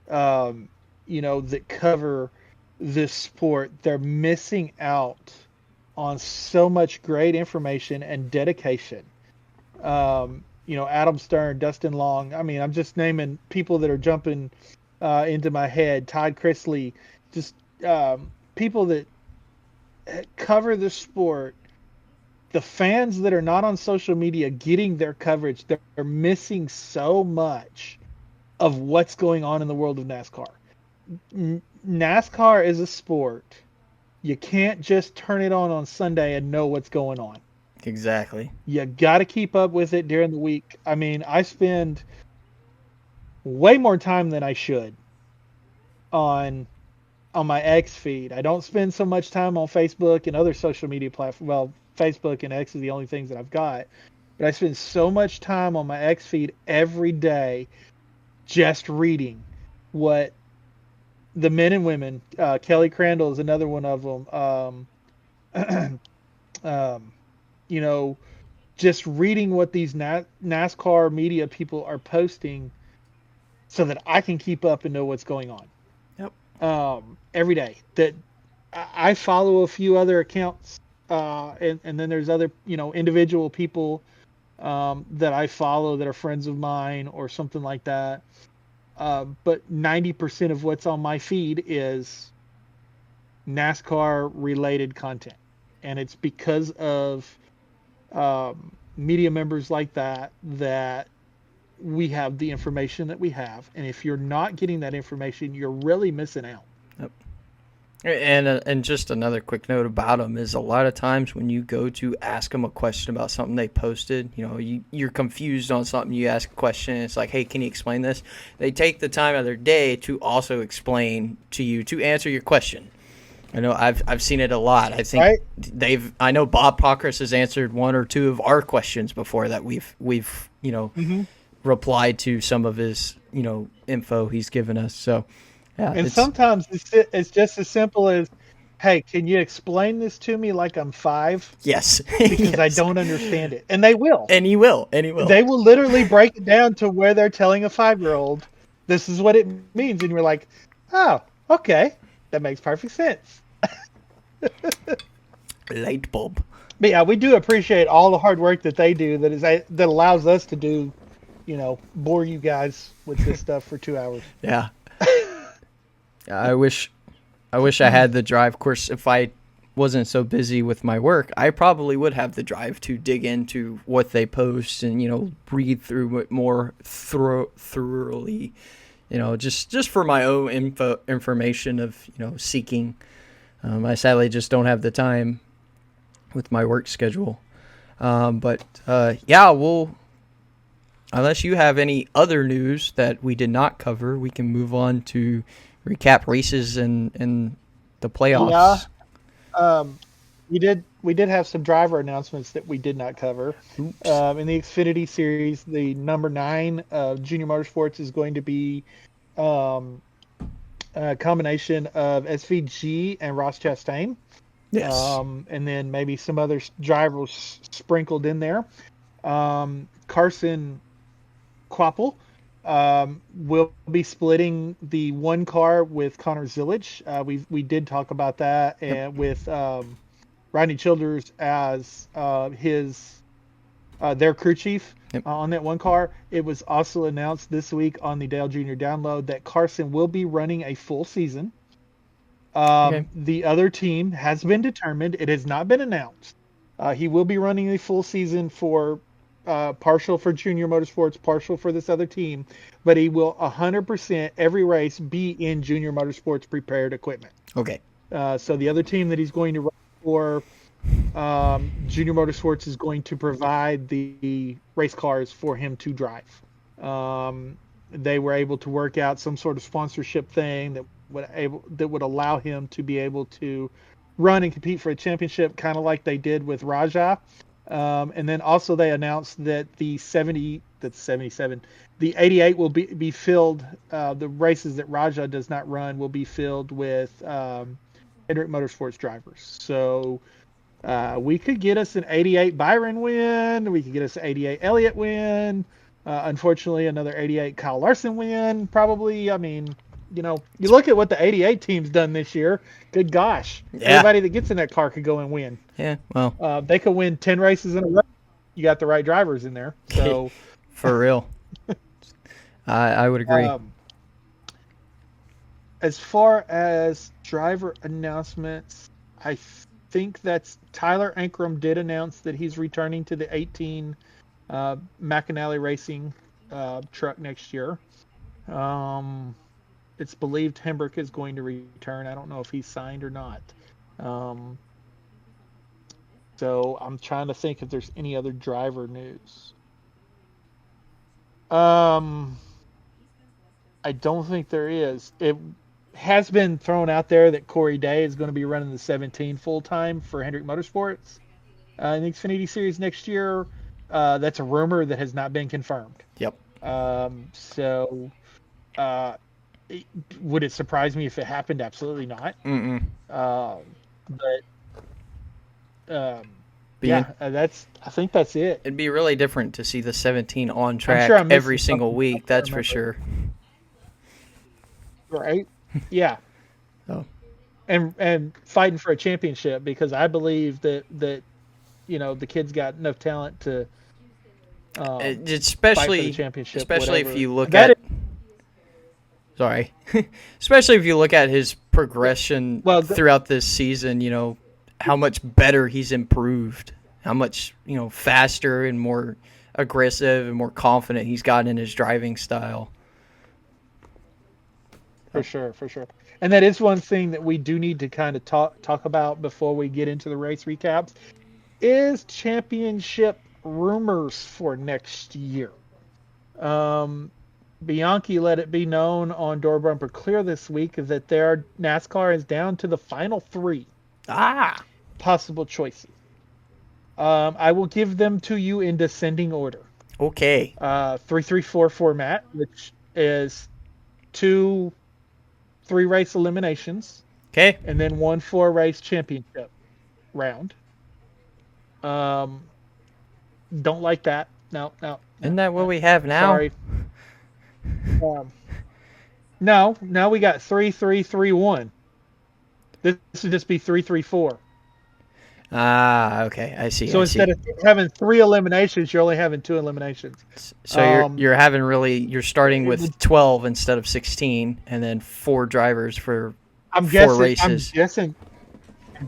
that cover this sport. They're missing out on so much great information and dedication. Adam Stern, Dustin Long. I mean, I'm just naming people that are jumping into my head. Todd Chrisley, just people that cover the sport. The fans that are not on social media getting their coverage, they're missing so much of what's going on in the world of NASCAR. NASCAR is a sport. You can't just turn it on Sunday and know what's going on. Exactly. You got to keep up with it during the week. I mean, I spend way more time than I should on my X feed. I don't spend so much time on Facebook and other social media platforms. Well, Facebook and X are the only things that I've got. But I spend so much time on my X feed every day just reading what the men and women, Kelly Crandall is another one of them, just reading what these NASCAR media people are posting so that I can keep up and know what's going on. Yep. every day. That I follow a few other accounts, and then there's other individual people that I follow that are friends of mine or something like that. But 90% of what's on my feed is NASCAR related content, and it's because of media members like that we have the information that we have. And if you're not getting that information, you're really missing out. Yep. And just another quick note about them is a lot of times when you go to ask them a question about something they posted, you're confused on something, you ask a question, and it's like, hey, can you explain this? They take the time of their day to also explain to you, to answer your question. I know I've seen it a lot. I think Right. I know Bob Pockrass has answered one or two of our questions before that we've Mm-hmm. replied to some of his info he's given us. So yeah, And sometimes it's just as simple as, hey, can you explain this to me like I'm 5? yes. Because I Yes. don't understand it. And they will. And he will. They will literally break it down to where they're telling a 5-year-old, this is what it means. And you're like, oh, okay. That makes perfect sense. Light bulb. But yeah, we do appreciate all the hard work that they do that allows us to do, bore you guys with this stuff for 2 hours. Yeah. I wish I had the drive. Of course, if I wasn't so busy with my work, I probably would have the drive to dig into what they post and read through it more thoroughly. Just for my own information of seeking. I sadly just don't have the time with my work schedule. But we'll. Unless you have any other news that we did not cover, we can move on to recap races and the playoffs. Yeah. We did have some driver announcements that we did not cover. In the Xfinity Series, the number 9 of Junior Motorsports is going to be a combination of SVG and Ross Chastain. Yes. And then maybe some other drivers sprinkled in there. Carson Kvapil will be splitting the one car with Connor Zilic. We did talk about that, and with Rodney Childers as their crew chief on that one car. It was also announced this week on the Dale Jr. Download that Carson will be running a full season. The other team has been determined. It has not been announced. He will be running a full season for partial for Junior Motorsports, partial for this other team, but he will 100% every race be in Junior Motorsports prepared equipment. Okay. So the other team that he's going to run for, Junior Motorsports is going to provide the race cars for him to drive. They were able to work out some sort of sponsorship thing that would allow him to be able to run and compete for a championship, kind of like they did with Raja. And then also they announced that the 88 will be filled. The races that Raja does not run will be filled with Hendrick Motorsports drivers. So we could get us an 88 Byron win. We could get us an 88 Elliott win. Unfortunately, another 88 Kyle Larson win. Probably, I mean, you look at what the 88 team's done this year. Good gosh. Yeah. Everybody that gets in that car could go and win. Yeah, well. They could win 10 races in a row. You got the right drivers in there. So for real. I would agree. As far as driver announcements, I think that's Tyler Ankrum did announce that he's returning to the 18 McAnally Racing truck next year. It's believed Hembrick is going to return. I don't know if he's signed or not. So I'm trying to think if there's any other driver news. I don't think there is. It has been thrown out there that Corey Day is going to be running the 17 full-time for Hendrick Motorsports in the Xfinity Series next year. That's a rumor that has not been confirmed. Yep. Would it surprise me if it happened? Absolutely not. I think that's it. It'd be really different to see the 17 on track every single week. That's for sure. Right? Yeah. Oh. and fighting for a championship, because I believe that the kid's got enough talent to fight for the Especially championship. especially if Whatever you look that at is. sorry. Especially if you look at his progression Well, throughout this season, how much better he's improved. How much, faster and more aggressive and more confident he's gotten in his driving style. for sure. And that is one thing that we do need to kind of talk about before we get into the race recaps, is championship rumors for next year. Bianchi let it be known on Door Bumper Clear this week that NASCAR is down to the final 3 possible choices. I will give them to you in descending order. Okay. 3-3-4 format, which is 2 3-race eliminations. Okay. And then 1 4-race championship round. Don't like that. No. Isn't that what we have now? Sorry. No, now we got 3-3-3-1. This would just be 3-3-4. Okay. I see. So instead of having 3 eliminations, you're only having 2 eliminations. So you're starting with 12 instead of 16, and then 4 drivers for 4 races. I'm guessing.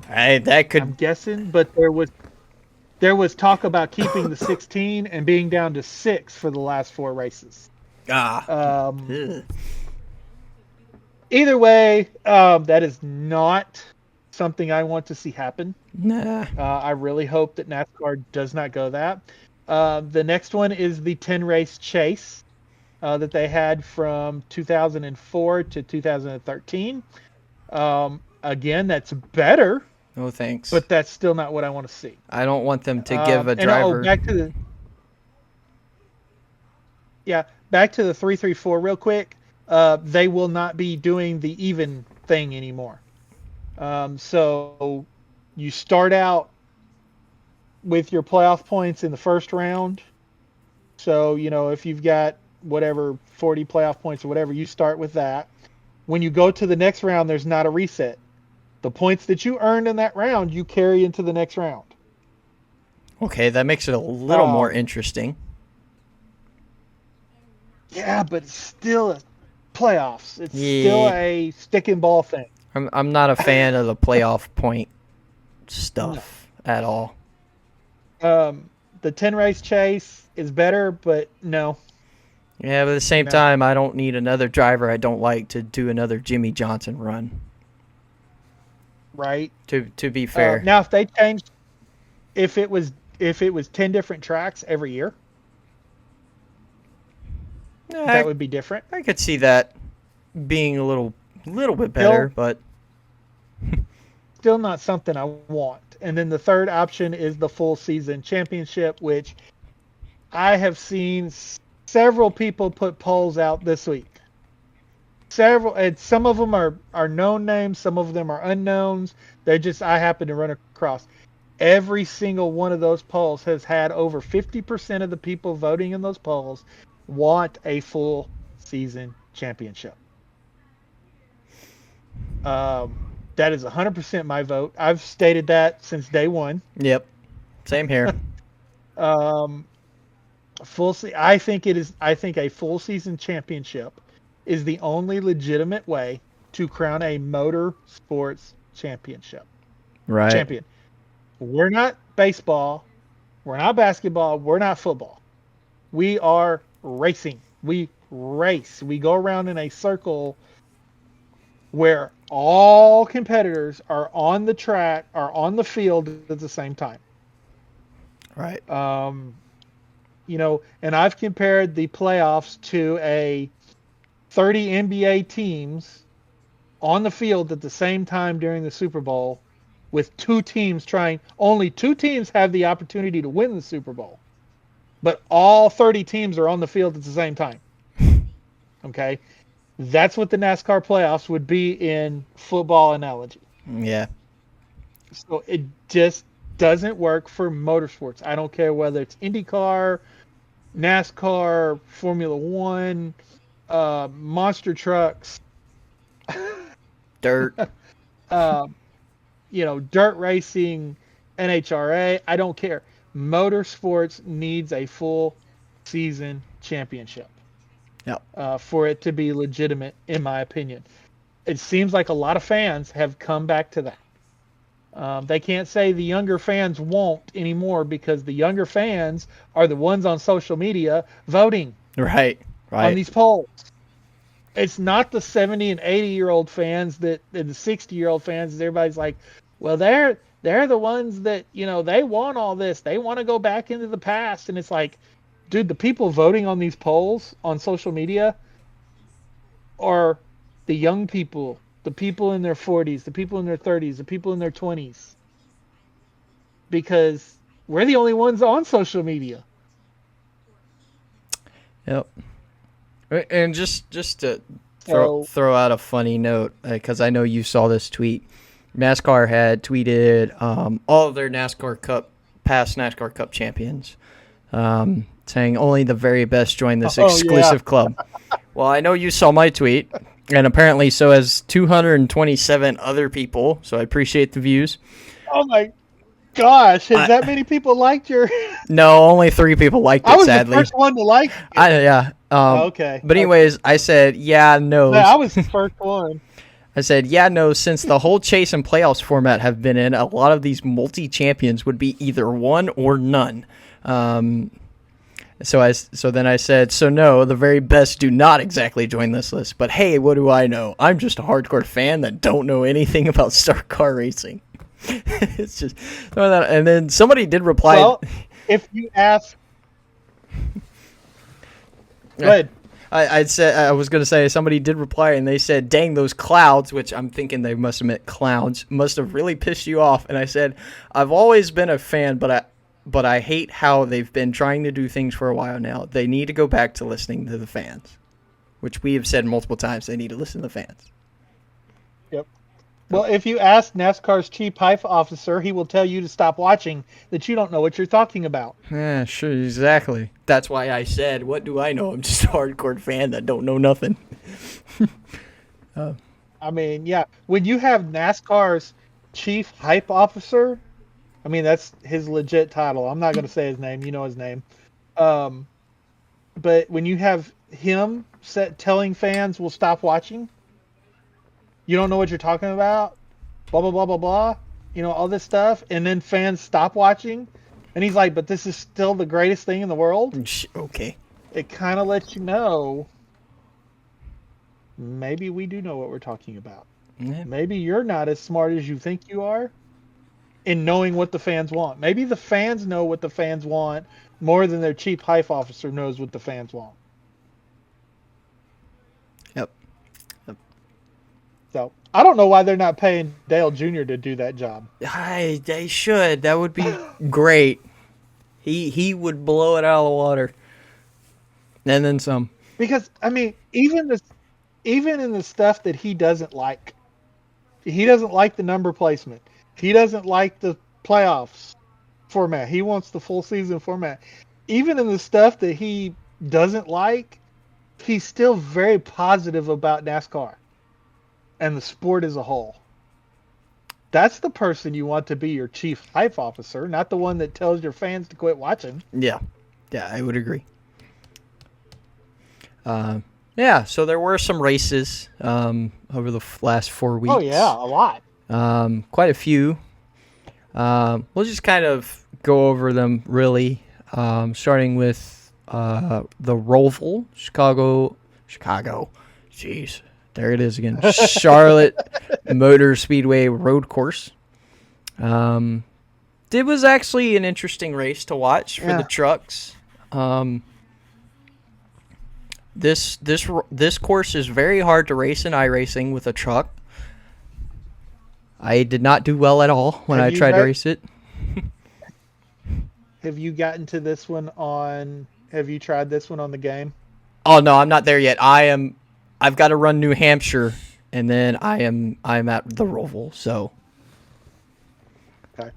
That could. I'm guessing, but there was talk about keeping the 16 and being down to 6 for the last 4 races. Either way, that is not something I want to see happen. Nah. I really hope that NASCAR does not go that. The next one is the 10-race chase that they had from 2004 to 2013. Again, that's better. No thanks. But that's still not what I want to see. I don't want them to give a driver. Back to the 3-3-4 real quick. They will not be doing the even thing anymore. So you start out with your playoff points in the first round. So, if you've got 40 playoff points or whatever, you start with that. When you go to the next round, there's not a reset. The points that you earned in that round, you carry into the next round. Okay, that makes it a little more interesting. Yeah, but it's still playoffs. It's still a stick and ball thing. I'm not a fan of the playoff point stuff at all. The 10-race chase is better, but no. Yeah, but at the same time, I don't need another driver I don't like to do another Jimmy Johnson run. Right. To be fair. Now, if they changed, if it was 10 different tracks every year, that would be different. I could see that being a little bit better, but still not something I want. And then the third option is the full season championship, which I have seen several people put polls out this week. And some of them are known names, some of them are unknowns. I happen to run across. Every single one of those polls has had over 50% of the people voting in those polls want a full season championship. That is 100% my vote. I've stated that since day one. Yep. Same here. I think a full season championship is the only legitimate way to crown a motor sports championship. Right. Champion. We're not baseball. We're not basketball. We're not football. We are racing. We race. We go around in a circle where all competitors are on the track, are on the field at the same time. Right. And I've compared the playoffs to a 30 NBA teams on the field at the same time during the Super Bowl, with only 2 teams have the opportunity to win the Super Bowl, but all 30 teams are on the field at the same time. Okay. That's what the NASCAR playoffs would be in football analogy. Yeah. So it just doesn't work for motorsports. I don't care whether it's IndyCar, NASCAR, Formula One, monster trucks, dirt. Dirt racing, NHRA, I don't care. Motorsports needs a full season championship. For it to be legitimate, in my opinion. It seems like a lot of fans have come back to that. They can't say the younger fans won't anymore because the younger fans are the ones on social media voting on these polls. It's not the 70 and 80-year-old fans and the 60-year-old fans. Everybody's like, well, they're the ones that, they want all this. They want to go back into the past. And it's like, dude, the people voting on these polls on social media are the young people, the people in their 40s, the people in their 30s, the people in their 20s. Because we're the only ones on social media. Yep. And just to throw out a funny note, because I know you saw this tweet. NASCAR had tweeted all of their past NASCAR Cup champions, saying only the very best join this exclusive club. Well, I know you saw my tweet, and apparently so has 227 other people, so I appreciate the views. Oh my gosh, has that many people liked your... No, only 3 people liked it, sadly. I was the first one to like it. Okay. But anyways, I said, no. I was the first one. I said, no, since the whole chase and playoffs format have been in, a lot of these multi-champions would be either one or none. So then I said, no, the very best do not exactly join this list. But hey, what do I know? I'm just a hardcore fan that don't know anything about stock car racing. It's just, and then somebody did reply. Well, if you ask, go ahead. I was going to say somebody did reply and they said, dang, those clouds, which I'm thinking they must have meant clowns, must have really pissed you off. And I said, I've always been a fan, but I hate how they've been trying to do things for a while now. They need to go back to listening to the fans, which we have said multiple times. They need to listen to the fans. Yep. Well, if you ask NASCAR's chief hype officer, he will tell you to stop watching, that you don't know what you're talking about. Yeah, sure, exactly. That's why I said, what do I know? I'm just a hardcore fan that don't know nothing. I mean, yeah. When you have NASCAR's chief hype officer, I mean, that's his legit title. I'm not going to say his name. You know his name. But when you have him telling fans, we'll stop watching, you don't know what you're talking about, blah, blah, blah, blah, blah, all this stuff. And then fans stop watching. And he's like, but this is still the greatest thing in the world. Okay. It kind of lets you know, maybe we do know what we're talking about. Yeah. Maybe you're not as smart as you think you are in knowing what the fans want. Maybe the fans know what the fans want more than their chief hype officer knows what the fans want. Yep. So I don't know why they're not paying Dale Jr. to do that job. They should. That would be great. He would blow it out of the water. And then some. Because I mean, even in the stuff that he doesn't like the number placement. He doesn't like the playoffs format. He wants the full season format. Even in the stuff that he doesn't like, he's still very positive about NASCAR and the sport as a whole. That's the person you want to be your chief hype officer, not the one that tells your fans to quit watching. Yeah, I would agree. So there were some races over the last 4 weeks. Oh, yeah, a lot. Quite a few. We'll just kind of go over them, really, starting with the Roval, Chicago. Jeez, there it is again. Charlotte Motor Speedway Road Course. It was actually an interesting race to watch for the trucks. This course is very hard to race in iRacing with a truck. I did not do well at all when I tried to race it. Have you gotten to this one on... Have you tried this one on the game? Oh, no, I'm not there yet. I've got to run New Hampshire, and then I'm at the Roval, so... Okay.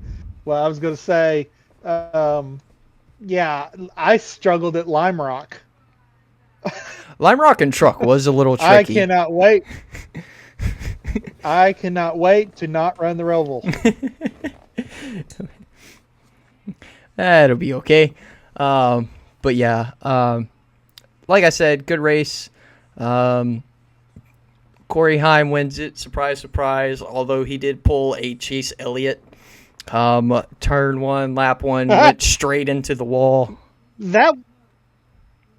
Well, I was going to say, I struggled at Lime Rock. Lime Rock and truck was a little tricky. I cannot wait. I cannot wait to not run the Roval. That'll be okay. But yeah, like I said, good race. Corey Heim wins it. Surprise, surprise. Although he did pull a Chase Elliott. Turn 1, lap 1, went straight into the wall.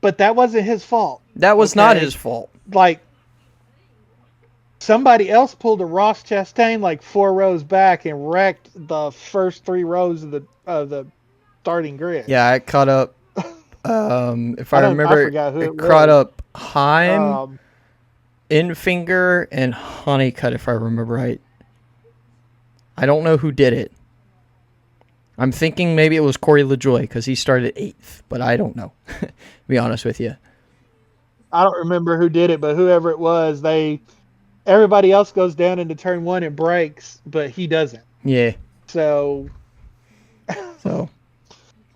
But that wasn't his fault. That was not his fault. Like, somebody else pulled a Ross Chastain like 4 rows back and wrecked the first 3 rows of the starting grid. Yeah, it caught up. If I remember, I forgot who it caught up Heim, Um, Infinger, and Honeycutt, if I remember right. I don't know who did it. I'm thinking maybe it was Corey LaJoie because he started 8th, but I don't know. To be honest with you. I don't remember who did it, but whoever it was, everybody else goes down into turn 1 and breaks, but he doesn't. Yeah. So, So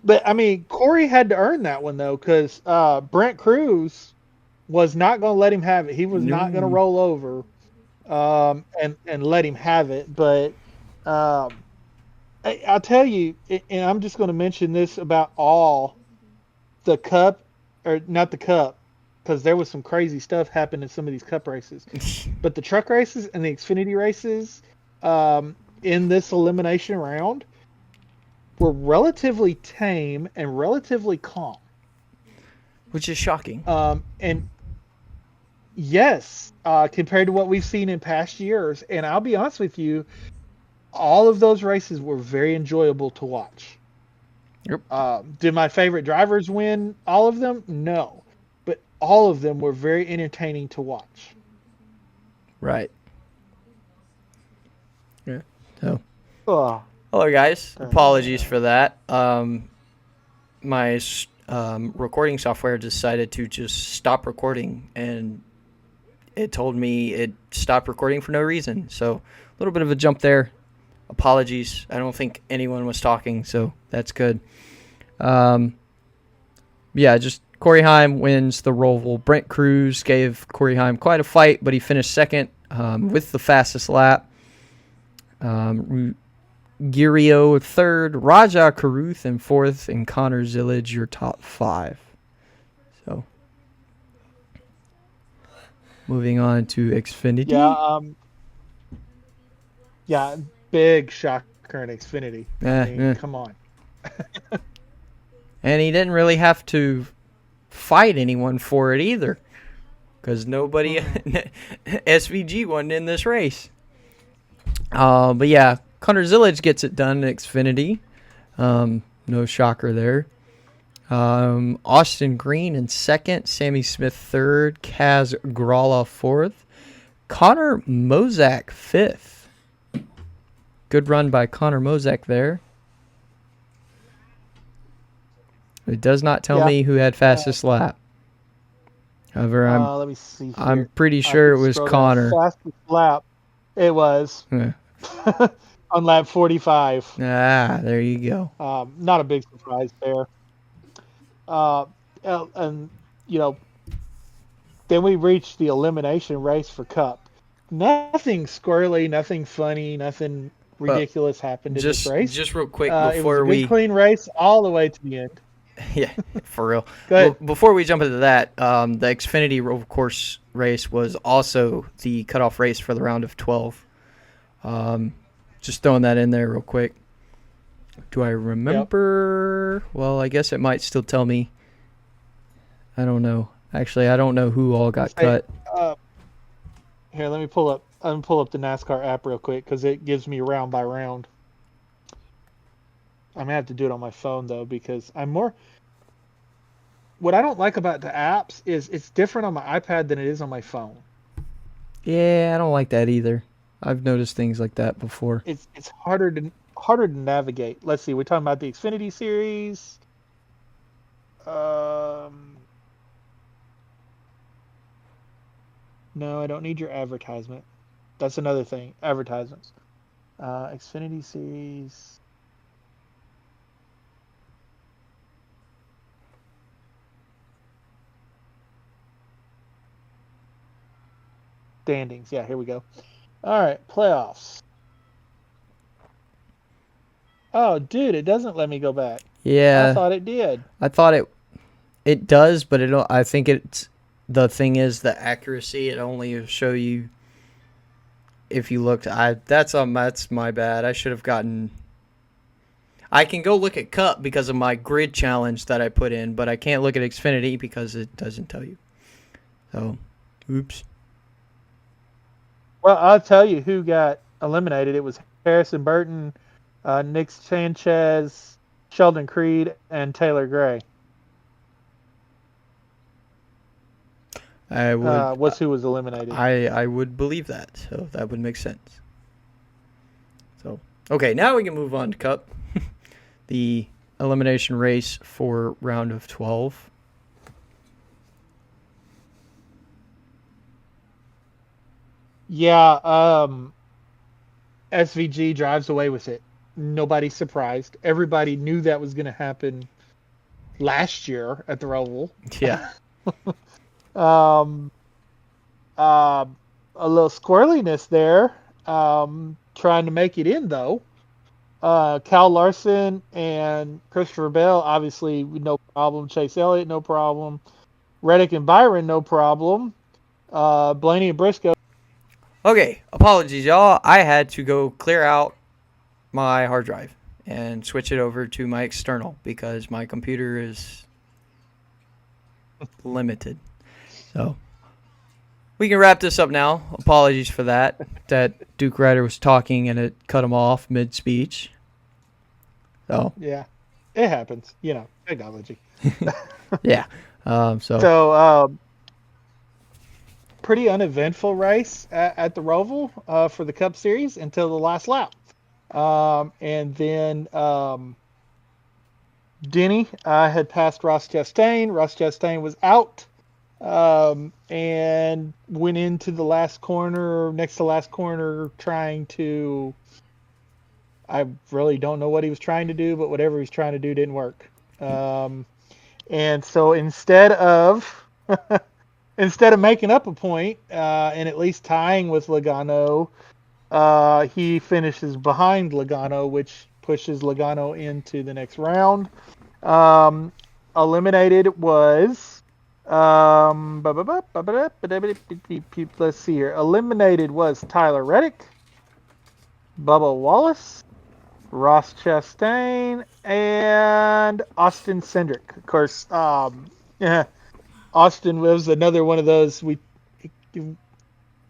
but I mean, Corey had to earn that one though, because Brent Cruz was not going to let him have it. He was not going to roll over and let him have it. But I'll tell you, and I'm just going to mention this about all the Cup, or not the Cup, because there was some crazy stuff happened in some of these Cup races. But the truck races and the Xfinity races in this elimination round were relatively tame and relatively calm. which is shocking. And yes, compared to what we've seen in past years. And I'll be honest with you, all of those races were very enjoyable to watch. Yep. Did my favorite drivers win all of them? No. But all of them were very entertaining to watch. Right. Yeah. So. Oh. Hello, guys. Apologies for that. My recording software decided to just stop recording, and it told me it stopped recording for no reason. So a little bit of a jump there. Apologies. I don't think anyone was talking, so that's good. Yeah, just Corey Heim wins the Roval. Brent Cruz gave Corey Heim quite a fight, but he finished second with the fastest lap. Girio third, Raja Caruth in fourth, and Connor Zillage your top 5. So, moving on to Xfinity. Yeah, big shocker in Xfinity. I mean, come on. And he didn't really have to fight anyone for it either, because nobody SVG won in this race. But yeah, Connor Zillage gets it done in Xfinity. No shocker there. Austin Green in second, Sammy Smith third, Kaz Gralla fourth, Connor Mozak fifth. Good run by Connor Mozak there. It does not tell me who had fastest lap. However, let me see here. I'm pretty sure it was Connor. Fastest lap. It was. Yeah. On lap 45. There you go. Not a big surprise there. And, then we reached the elimination race for Cup. Nothing squirrely, nothing funny, nothing ridiculous happened in this race. Just real quick it was a good, clean race all the way to the end. Yeah, for real. Go ahead. Well, before we jump into that, the Xfinity Roval Course race was also the cutoff race for the round of 12. Just throwing that in there real quick. Do I remember? Yep. Well, I guess it might still tell me. I don't know. Actually, I don't know who all got cut. Here, let me pull up the NASCAR app real quick because it gives me round by round. I'm gonna have to do it on my phone though, because what I don't like about the apps is it's different on my iPad than it is on my phone. Yeah, I don't like that either. I've noticed things like that before. It's harder to navigate. Let's see. We're talking about the Xfinity series. No, I don't need your advertisement. That's another thing. Advertisements. Xfinity series. Standings. Yeah, here we go. All right, playoffs. Oh, dude, it doesn't let me go back. I Yeah, thought it did. I thought it does, but I think it's the thing is the accuracy. It only will show you if you looked. That's my bad. I should have gotten. I can go look at Cup because of my grid challenge that I put in, but I can't look at Xfinity because it doesn't tell you. So, oops. Well, I'll tell you who got eliminated. It was Harrison Burton, Nick Sanchez, Sheldon Creed, and Taylor Gray. I would Was who was eliminated. I would believe that. So that would make sense. So okay, now we can move on to Cup. The elimination race for round of 12. Yeah, SVG drives away with it. Nobody's surprised. Everybody knew that was going to happen last year at the Roval. Yeah. Um, a little squirreliness there. Trying to make it in though. Cal Larson and Christopher Bell, obviously no problem. Chase Elliott, no problem. Reddick and Byron, no problem. Blaney and Briscoe. Okay, apologies, y'all. I had to go clear out my hard drive and switch it over to my external because my computer is limited. So we can wrap this up now. Apologies for that. That Duke Ryder was talking and it cut him off mid-speech. So Yeah, it happens. Technology. yeah. So pretty uneventful race at the Roval for the Cup Series until the last lap. And then Denny had passed Ross Chastain. Ross Chastain was out and went into the last corner, next to last corner, trying to. I really don't know what he was trying to do, but whatever he was trying to do didn't work. And so instead of making up a point and at least tying with Logano, he finishes behind Logano, which pushes Logano into the next round. Eliminated was let's see here. Eliminated was Tyler Reddick, Bubba Wallace, Ross Chastain, and Austin Cindric. Of course, Austin was another one of those.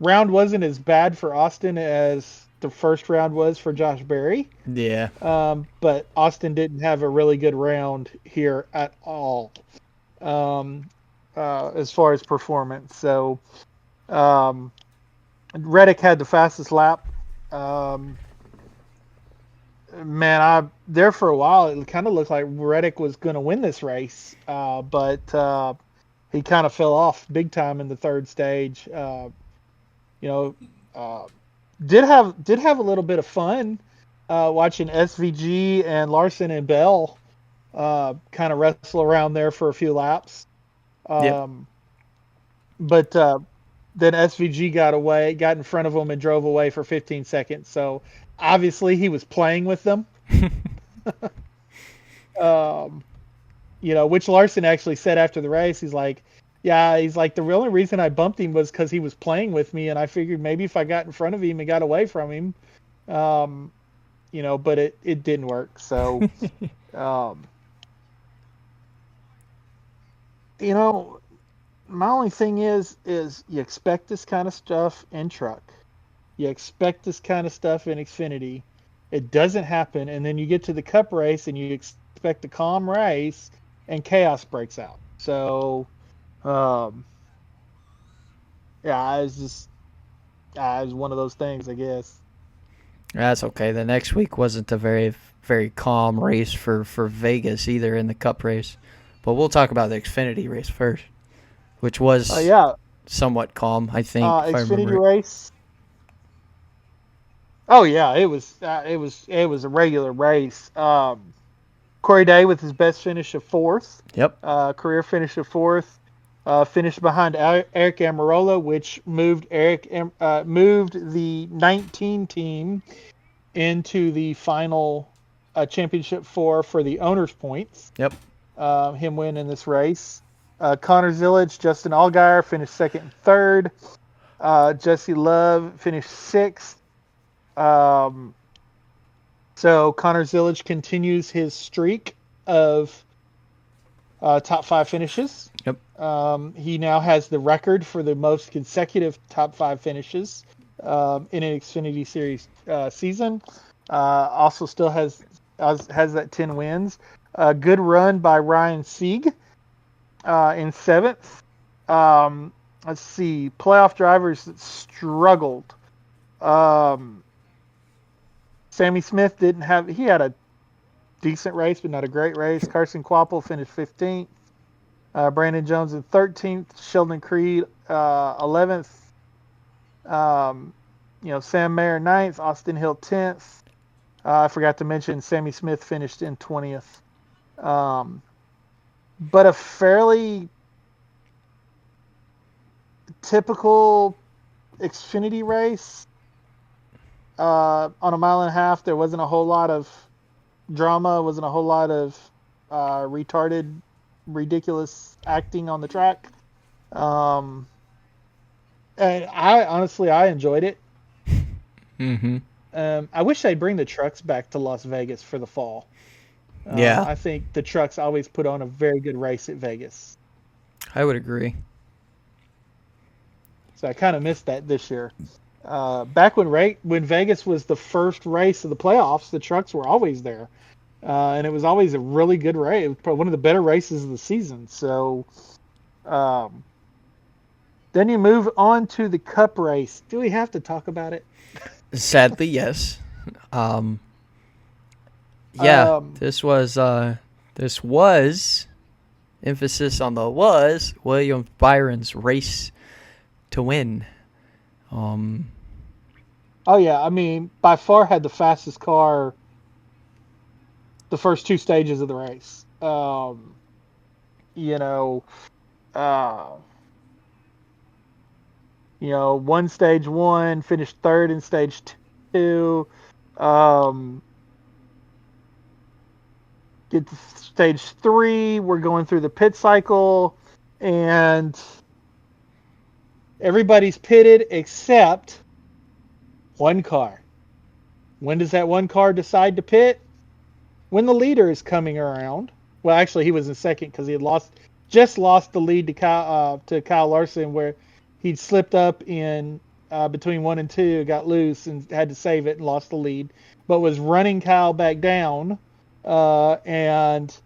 Round wasn't as bad for Austin as the first round was for Josh Berry. Yeah. But Austin didn't have a really good round here at all, as far as performance. So, Reddick had the fastest lap. Man, there for a while, it kind of looked like Reddick was going to win this race, but he kind of fell off big time in the third stage. Did have a little bit of fun watching SVG and Larson and Bell kind of wrestle around there for a few laps. Yep. But then SVG got in front of them and drove away for 15 seconds. So obviously he was playing with them. Which Larson actually said after the race. He's like, the only reason I bumped him was because he was playing with me, and I figured maybe if I got in front of him and got away from him, but it didn't work. So, my only thing is you expect this kind of stuff in truck. You expect this kind of stuff in Xfinity. It doesn't happen, and then you get to the Cup race and you expect a calm race, and chaos breaks out. So, it's one of those things, I guess. That's okay. The next week wasn't a very, very calm race for Vegas either in the Cup race. But we'll talk about the Xfinity race first, which was somewhat calm, I think. Xfinity race. Oh yeah, it was a regular race. Corey Day with his best finish of fourth. Yep. Career finish of fourth. Finished behind Eric Amarola, which moved moved the 19 team into the final championship for the owners' points. Yep. Him winning this race. Connor Zillage, Justin Allgaier finished second and third. Jesse Love finished sixth. So Connor Zillage continues his streak of top 5 finishes. Yep. He now has the record for the most consecutive top 5 finishes in an Xfinity Series season. Also still has that 10 wins. A good run by Ryan Sieg in 7th. Let's see. Playoff drivers that struggled. Sammy Smith he had a decent race, but not a great race. Carson Kvapil finished 15th. Brandon Jones in 13th. Sheldon Creed 11th. Sam Mayer 9th. Austin Hill 10th. I forgot to mention Sammy Smith finished in 20th. But a fairly typical Xfinity race. On a mile and a half, there wasn't a whole lot of drama, wasn't a whole lot of retarded, ridiculous acting on the track. And I enjoyed it. Mm-hmm. I wish they'd bring the trucks back to Las Vegas for the fall. Yeah. I think the trucks always put on a very good race at Vegas. I would agree. So I kind of missed that this year. Back when Vegas was the first race of the playoffs, the trucks were always there. And it was always a really good race. It was probably one of the better races of the season. So then you move on to the Cup race. Do we have to talk about it? Sadly, yes. This was emphasis on the was William Byron's race to win. Oh yeah, I mean, by far had the fastest car the first 2 stages of the race. Stage 1 finished third in stage 2. Get to stage 3, we're going through the pit cycle, and everybody's pitted except one car. When does that one car decide to pit? When the leader is coming around. Well, actually, he was in second because he had just lost the lead to Kyle Larson, where he'd slipped up in between 1 and 2, got loose and had to save it and lost the lead, but was running Kyle back down, and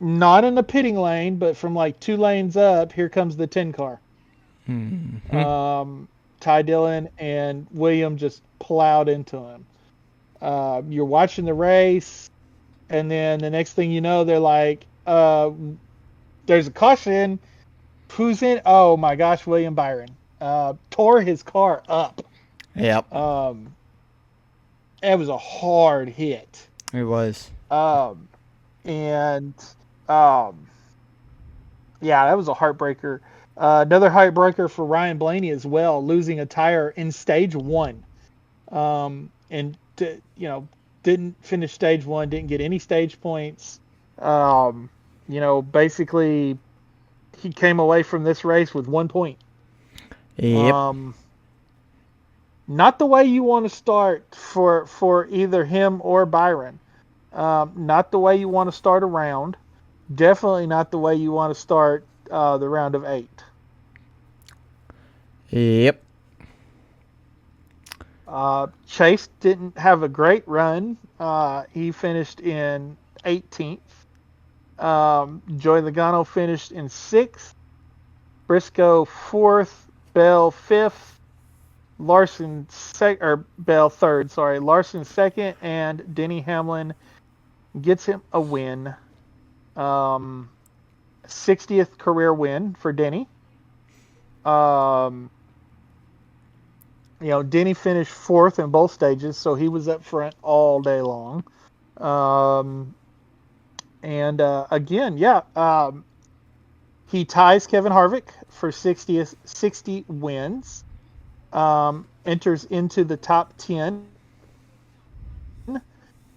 not in the pitting lane, but from like 2 lanes up, here comes the 10 car. Mm-hmm. Ty Dillon and William just plowed into him. You're watching the race, and then the next thing you know, they're like, there's a caution. Who's in? Oh my gosh, William Byron tore his car up. Yep. It was a hard hit. It was. Yeah, that was a heartbreaker. Another heartbreaker for Ryan Blaney as well, losing a tire in stage 1. And didn't finish stage 1, didn't get any stage points. Basically he came away from this race with 1 point. Yep. Not the way you want to start for either him or Byron. Not the way you want to start a round. Definitely not the way you want to start the round of 8. Yep. Chase didn't have a great run. He finished in 18th. Joey Logano finished in 6th. Briscoe 4th. Bell 5th. Bell 3rd. Sorry, Larson 2nd, and Denny Hamlin gets him a win. 60th career win for Denny. Denny finished 4th in both stages, so he was up front all day long. He ties Kevin Harvick for 60 wins. Enters into the top 10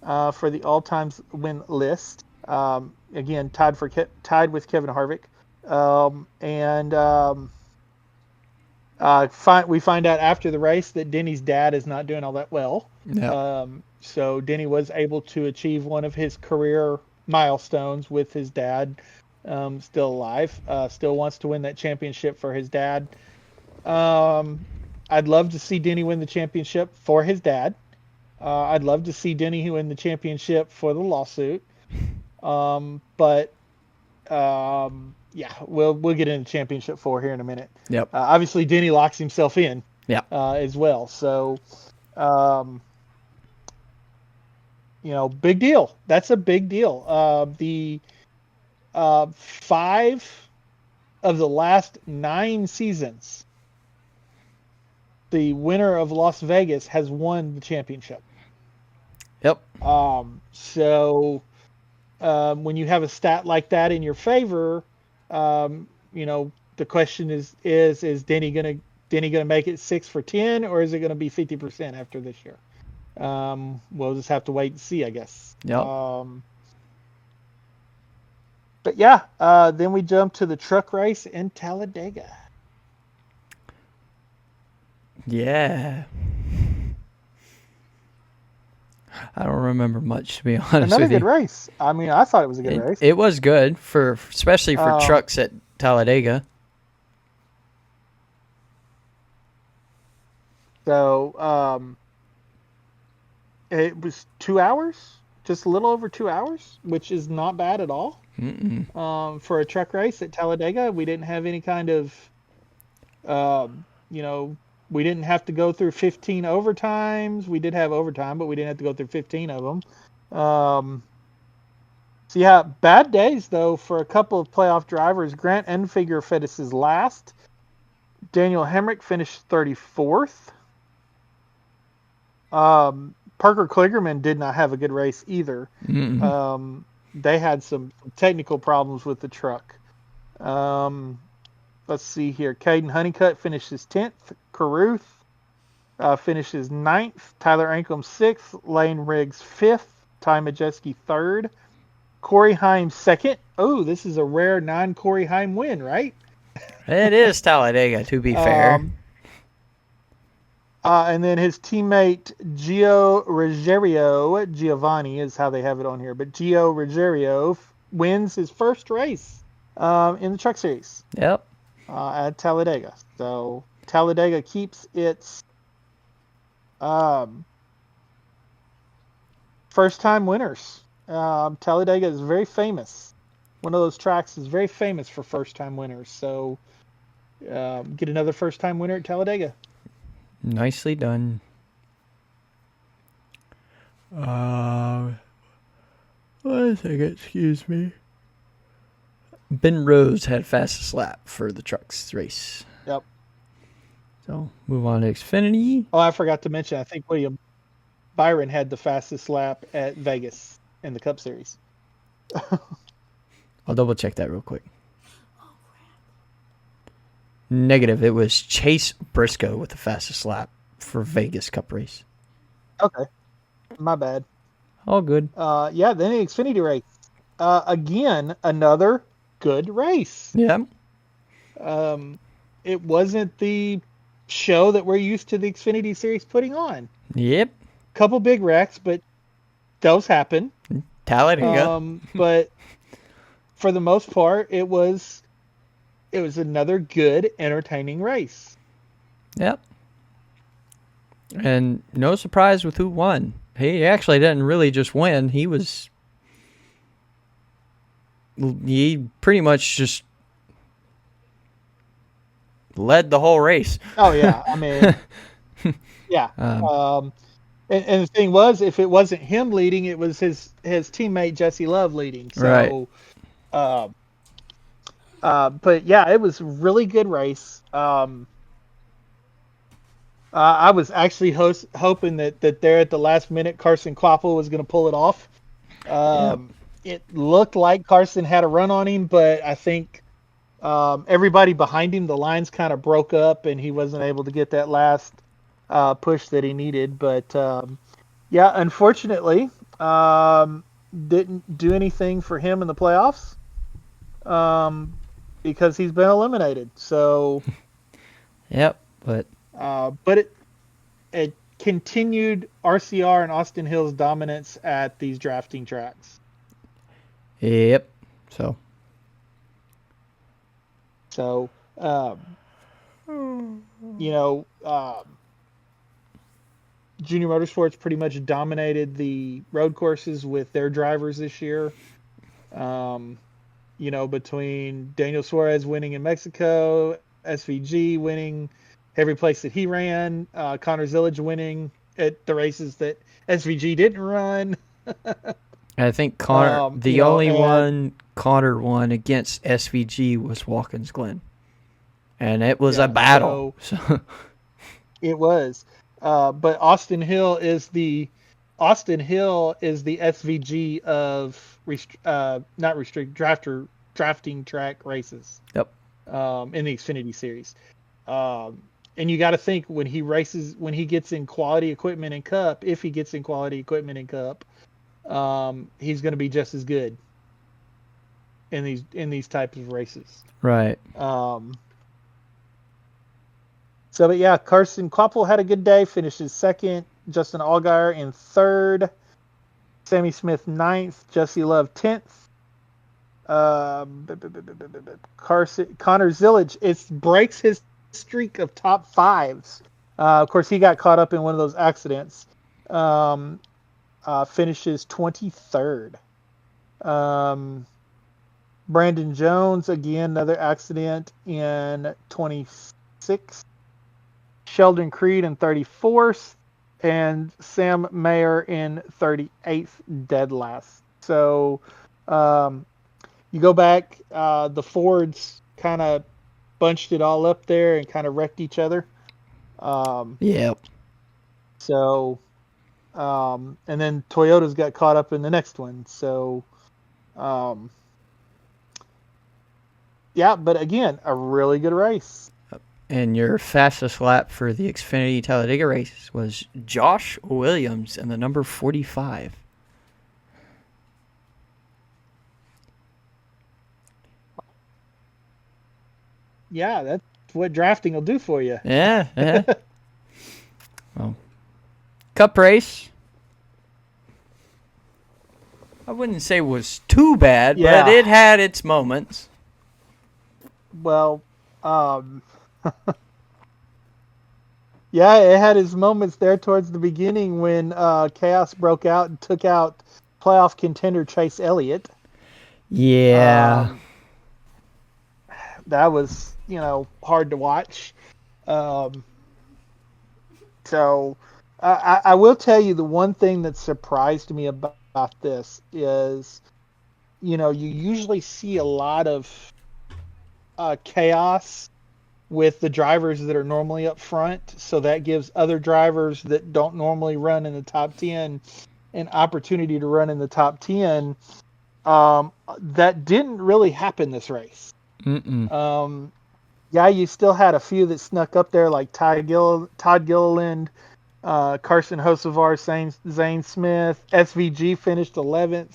for the all-time win list. Again, tied with Kevin Harvick. We find out after the race that Denny's dad is not doing all that well. Yeah. So Denny was able to achieve one of his career milestones with his dad still alive. Still wants to win that championship for his dad. I'd love to see Denny win the championship for his dad. I'd love to see Denny win the championship for the lawsuit. Yeah, we'll get into championship 4 here in a minute. Yep. Obviously, Denny locks himself in. Yeah. As well. So, big deal. That's a big deal. The 5 of the last 9 seasons, the winner of Las Vegas has won the championship. Yep. So when you have a stat like that in your favor, the question is Denny gonna make it 6 for 10, or is it gonna be 50% after this year? We'll just have to wait and see, I guess. Yep. But yeah, then we jump to the truck race in Talladega. Yeah. I don't remember much, to be honest Another with you. good race. I mean, I thought it was a good race. It was good, especially for trucks at Talladega. So it was 2 hours, just a little over 2 hours, which is not bad at all. For a truck race at Talladega. We didn't have any kind of, we didn't have to go through 15 overtimes. We did have overtime, but we didn't have to go through 15 of them. So yeah, bad days though for a couple of playoff drivers. Grant Enfinger finishes last. Daniel Hemrick finished 34th. Parker Kligerman did not have a good race either. They had some technical problems with the truck. Let's see here. Caden Honeycutt finishes 10th. Carruth finishes 9th. Tyler Ankrum 6th. Lane Riggs 5th. Ty Majeski 3rd. Corey Heim 2nd. Oh, this is a rare non-Corey Heim win, right? It is Talladega, to be fair. And then his teammate Gio Ruggiero, Giovanni is how they have it on here, but Gio Ruggiero wins his first race in the Truck Series. Yep. At Talladega. So Talladega keeps its first-time winners. Talladega is very famous. One of those tracks is very famous for first-time winners. So get another first-time winner at Talladega. Nicely done. One second, excuse me. Ben Rose had fastest lap for the trucks race. Yep. So move on to Xfinity. Oh, I forgot to mention, I think William Byron had the fastest lap at Vegas in the Cup Series. I'll double check that real quick. Negative. It was Chase Briscoe with the fastest lap for Vegas Cup race. Okay. My bad. All good. Yeah, then the Xfinity race. Again, another good race. Yeah. It wasn't the show that we're used to the Xfinity series putting on. Yep. Couple big wrecks, but those happen. Talladega. But for the most part, it was another good, entertaining race. Yep. And no surprise with who won. He actually didn't really just win. He pretty much just led the whole race. Oh, yeah. I mean, yeah. And the thing was, if it wasn't him leading, it was his teammate Jesse Love leading. So, right. But yeah, it was a really good race. I was actually hoping that there at the last minute, Carson Kvapil was going to pull it off. It looked like Carson had a run on him, but I think everybody behind him, the lines kind of broke up, and he wasn't able to get that last push that he needed. But yeah, unfortunately, didn't do anything for him in the playoffs because he's been eliminated. So, Yep, but but it continued RCR and Austin Hill's dominance at these drafting tracks. yep. So you know, Junior Motorsports pretty much dominated the road courses with their drivers this year. You know, between Daniel Suarez winning in Mexico, SVG winning every place that he ran, Connor Zillage winning at the races that SVG didn't run. I think Connor, the you know, only and- one Connor won against SVG was Watkins Glen, and it was Yeah, a battle. So, It was, but Austin Hill is the SVG of drafting track races. yep. In the Xfinity Series, and you got to think when he gets in quality equipment in Cup, if he gets in quality equipment in Cup, he's going to be just as good in these types of races. Right. So, but yeah, Carson Koppel had a good day, finishes second. Justin Allgaier in third. Sammy Smith ninth. Jesse Love 10th. Connor Zillage, breaks his streak of top fives. Of course, he got caught up in one of those accidents. Finishes 23rd. Brandon Jones, again, another accident in 26th. Sheldon Creed in 34th, and Sam Mayer in 38th, dead last. So you go back, the Fords kind of bunched it all up there and kind of wrecked each other. Yep. So, and then Toyota's got caught up in the next one. So, yeah, but again, a really good race. And your fastest lap for the Xfinity Talladega race was Josh Williams in the number 45. Yeah, that's what drafting will do for you. Yeah, yeah. Well, Cup race, I wouldn't say was too bad, Yeah. but it had its moments. Well, yeah, it had its moments there towards the beginning when chaos broke out and took out playoff contender Chase Elliott. Yeah. That was, hard to watch. So I will tell you the one thing that surprised me about this is, you usually see a lot of chaos with the drivers that are normally up front. So that gives other drivers that don't normally run in the top 10 an opportunity to run in the top 10. That didn't really happen this race. Mm-mm. Yeah, you still had a few that snuck up there, like Todd Gilliland, Carson Hocevar, Zane Smith. SVG finished 11th.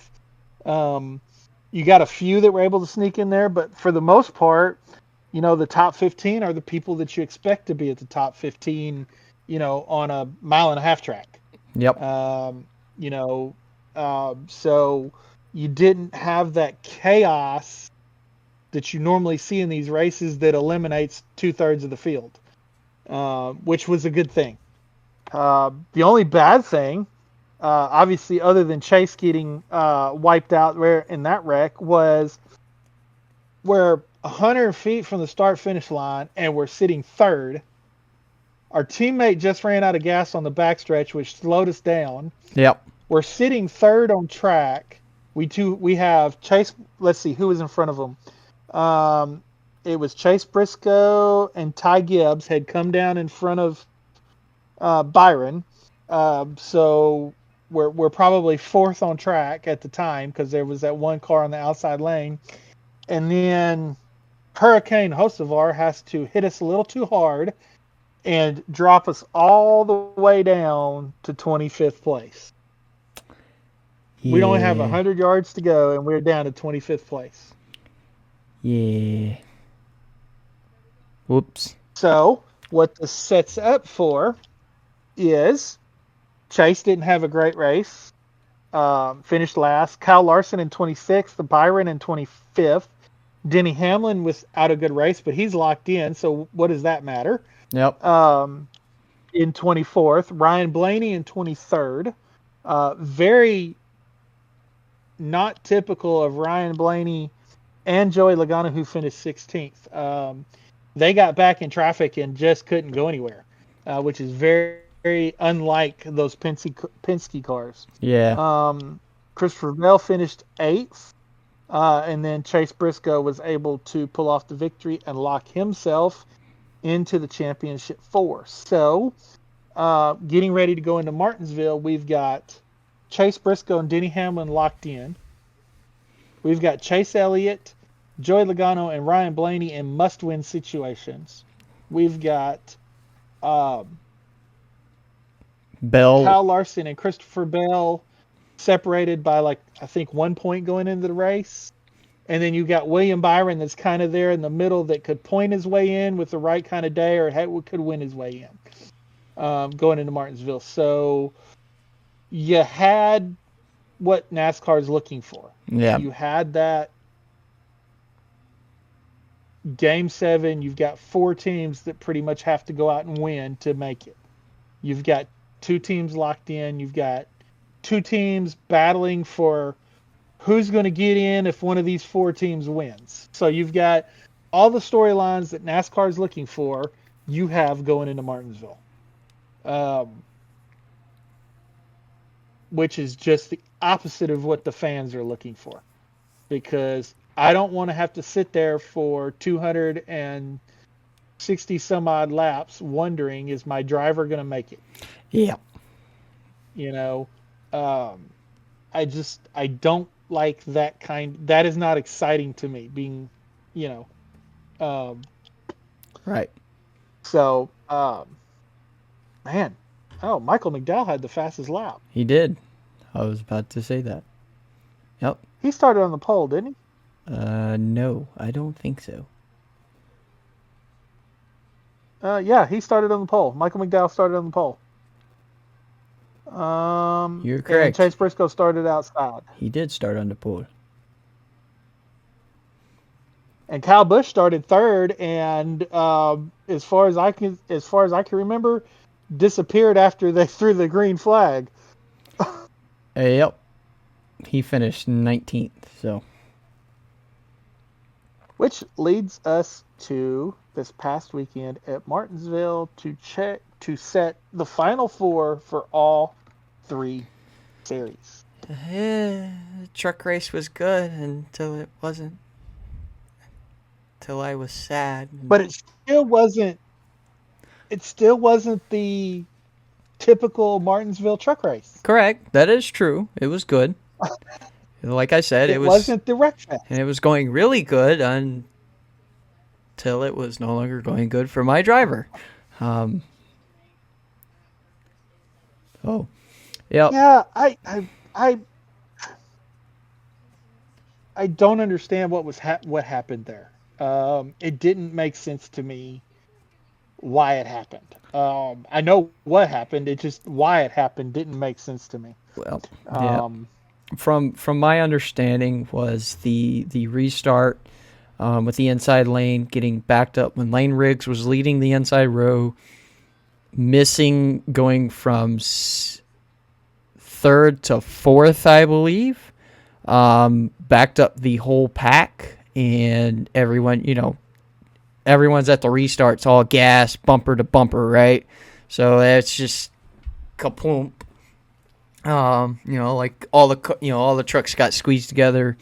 You got a few that were able to sneak in there, but for the most part, the top 15 are the people that you expect to be at the top 15, on a mile-and-a-half track. Yep. So you didn't have that chaos that you normally see in these races that eliminates 2/3 of the field, which was a good thing. The only bad thing, obviously, other than Chase getting wiped out in that wreck, was we're 100 feet from the start-finish line and we're sitting third. Our teammate just ran out of gas on the backstretch, which slowed us down. Yep. We're sitting third on track. We have Chase. Let's see who was in front of them. It was Chase Briscoe and Ty Gibbs had come down in front of Byron. So we're probably fourth on track at the time because there was that one car on the outside lane. And then Hurricane Hocevar has to hit us a little too hard and drop us all the way down to 25th place. Yeah. We only have 100 yards to go, and we're down to 25th place. Yeah. Whoops. So what this sets up for is Chase didn't have a great race. Finished last. Kyle Larson in 26th. Byron in 25th. Denny Hamlin was out a good race, but he's locked in. So what does that matter? Yep. In 24th. Ryan Blaney in 23rd. Very not typical of Ryan Blaney and Joey Logano, who finished 16th. They got back in traffic and just couldn't go anywhere, which is very, very unlike those Penske cars. Yeah. Christopher Bell finished 8th, and then Chase Briscoe was able to pull off the victory and lock himself into the championship 4. So, getting ready to go into Martinsville, we've got Chase Briscoe and Denny Hamlin locked in. We've got Chase Elliott, Joey Logano, and Ryan Blaney in must-win situations. We've got Bell. Kyle Larson and Christopher Bell separated by, I think 1 point going into the race. And then you've got William Byron that's kind of there in the middle that could point his way in with the right kind of day, or could win his way in going into Martinsville. So you had what NASCAR is looking for. Yeah. You had that Game 7. You've got 4 teams that pretty much have to go out and win to make it. You've got 2 teams locked in. You've got 2 teams battling for who's going to get in if one of these 4 teams wins. So you've got all the storylines that NASCAR is looking for, you have going into Martinsville. Which is just the opposite of what the fans are looking for. Because I don't want to have to sit there for 260 some odd laps wondering, is my driver going to make it? Yeah. I don't like that that is not exciting to me, being, Right. So, man, Michael McDowell had the fastest lap. He did. I was about to say that. Yep. He started on the pole, didn't he? No, I don't think so. Yeah, he started on the pole. Michael McDowell started on the pole. You're correct. And Chase Briscoe started outside. He did start on the pole. And Kyle Busch started third, and as far as I can remember, disappeared after they threw the green flag. Yep. He finished 19th, so. Which leads us to this past weekend at Martinsville to set the final 4 for all 3 series. The truck race was good until it wasn't. Until I was sad. But it still wasn't the typical Martinsville truck race. Correct. That is true. It was good. Like I said, it wasn't the wreck fest. And it was going really good until it was no longer going good for my driver. Oh. Yep. Yeah, I don't understand what happened there. It didn't make sense to me why it happened. I know what happened. It just why it happened didn't make sense to me. Well, yeah. From my understanding was the restart with the inside lane getting backed up when Lane Riggs was leading the inside row, missing going from 3rd to 4th, I believe, backed up the whole pack, and everyone's at the restarts, all gas, bumper to bumper, right? So it's just kapoom. Like all the trucks got squeezed together,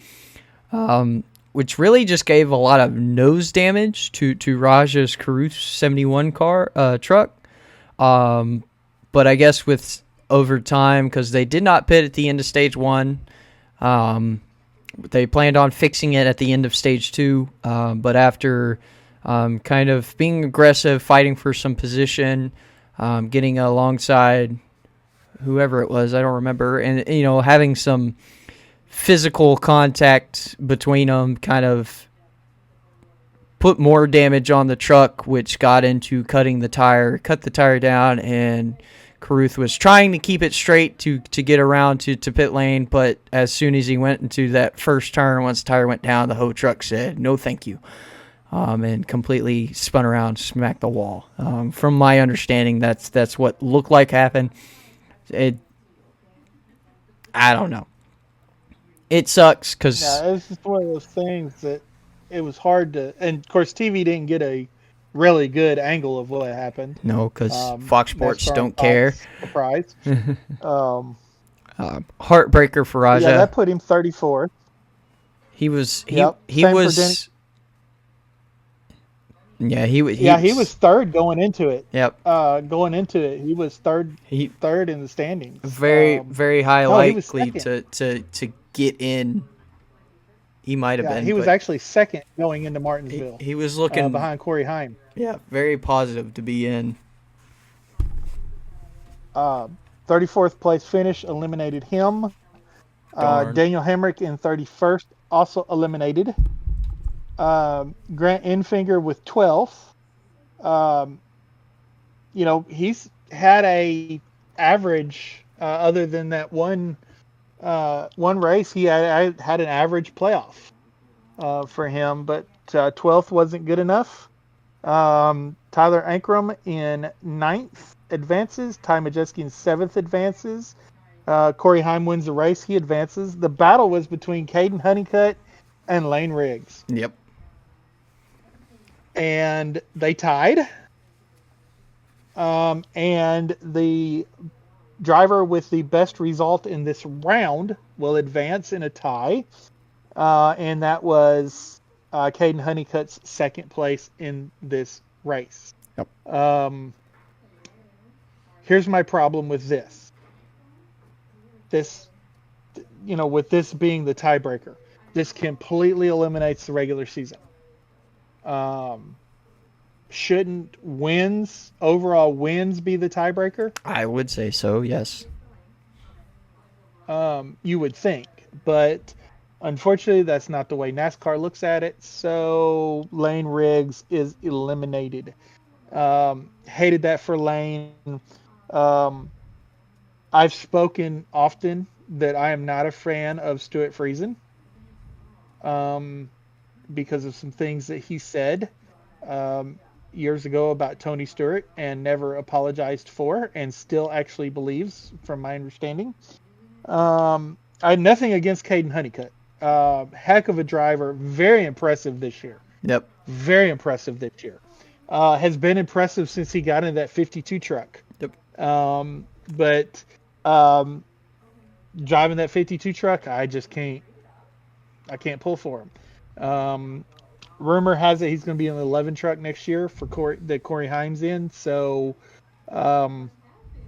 which really just gave a lot of nose damage to Raja's Caruth 71 truck. But I guess with over time, because they did not pit at the end of stage 1, they planned on fixing it at the end of stage 2, but after kind of being aggressive, fighting for some position, getting alongside whoever it was, I don't remember, and having some physical contact between them, kind of put more damage on the truck, which got into cut the tire down, and Carruth was trying to keep it straight to get around to pit lane, but as soon as he went into that first turn, once the tire went down, the whole truck said, no thank you, and completely spun around, smacked the wall. From my understanding, that's what looked like happened. I don't know. It sucks because... Yeah, it's just one of those things that it was hard to... And, of course, TV didn't get a really good angle of what happened. No, because Fox Sports don't care. Surprise. Heartbreaker for Raja. Yeah, that put him 34th. He was... He Same was... Yeah, he was third going into it. Yep. Going into it, he was third in the standings. Very, very high likely he to get in. He might have been. He was actually second going into Martinsville. He was looking behind Corey Heim. Yeah, very positive to be in. 34th place finish eliminated him. Daniel Hemrick in 31st also eliminated. Grant Enfinger with 12th. He's had a average other than that one race. He had an average playoff for him, but 12th wasn't good enough. Tyler Ankrum in 9th advances. Ty Majeski in 7th advances. Corey Heim wins the race. He advances. The battle was between Caden Honeycutt and Lane Riggs. Yep. And they tied. And the driver with the best result in this round will advance in a tie. And that was Caden Honeycutt's second place in this race. Yep. Here's my problem with this. With this being the tiebreaker, this completely eliminates the regular season. Shouldn't overall wins be the tiebreaker? I would say so, yes. You would think, but unfortunately that's not the way NASCAR looks at it, so Lane Riggs is eliminated. Hated that for Lane. I've spoken often that I am not a fan of Stuart Friesen. Because of some things that he said years ago about Tony Stewart and never apologized for, and still actually believes, from my understanding. I had nothing against Caden Honeycutt. Heck of a driver. Very impressive this year. Yep. Very impressive this year. Has been impressive since he got in that 52 truck. Yep. But driving that 52 truck, I can't pull for him. Rumor has it he's going to be in the 11 truck next year for Corey Heim's in. So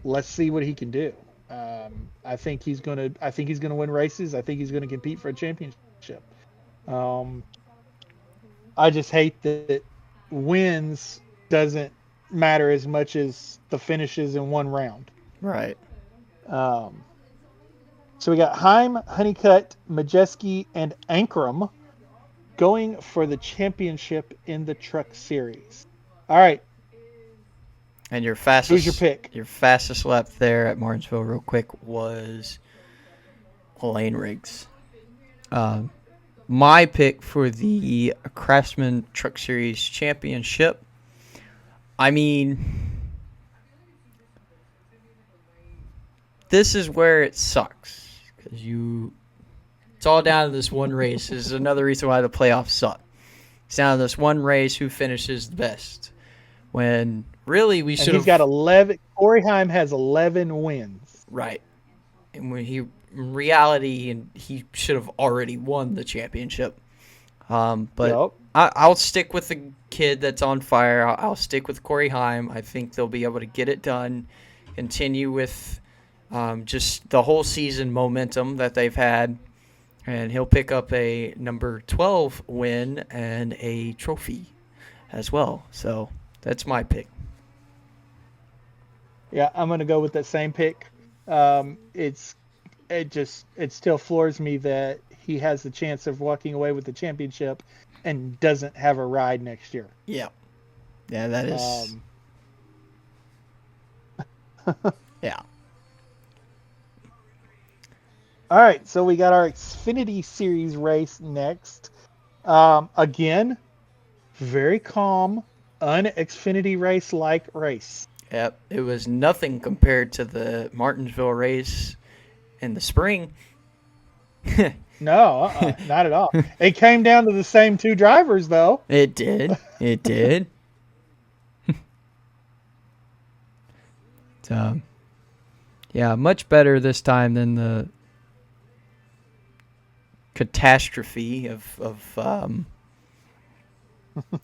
let's see what he can do. I think he's going to win races. I think he's going to compete for a championship. I just hate that wins doesn't matter as much as the finishes in one round. Right. So we got Heim, Honeycutt, Majeski, and Ankrum going for the championship in the Truck Series. All right. And your fastest... Who's your pick? Your fastest lap there at Martinsville, real quick, was Lane Riggs. My pick for the Craftsman Truck Series championship, I mean... This is where it sucks, because it's all down to this one race. This is another reason why the playoffs suck. It's down to this one race who finishes the best. When really we should have... He's got 11. Corey Heim has 11 wins. Right. And when in reality, he should have already won the championship. But Yep. I'll stick with the kid that's on fire. I'll stick with Corey Heim. I think they'll be able to get it done. Continue with... just the whole season momentum that they've had. And he'll pick up a number 12 win and a trophy as well. So that's my pick. Yeah, I'm gonna go with that same pick. It still floors me that he has the chance of walking away with the championship and doesn't have a ride next year. Yeah. Yeah, that is. Yeah. All right, so we got our Xfinity Series race next. Again, very calm, un-Xfinity race like race. Yep. It was nothing compared to the Martinsville race in the spring. No, not at all. It came down to the same two drivers, though. It did. It did. So, yeah, much better this time than the catastrophe of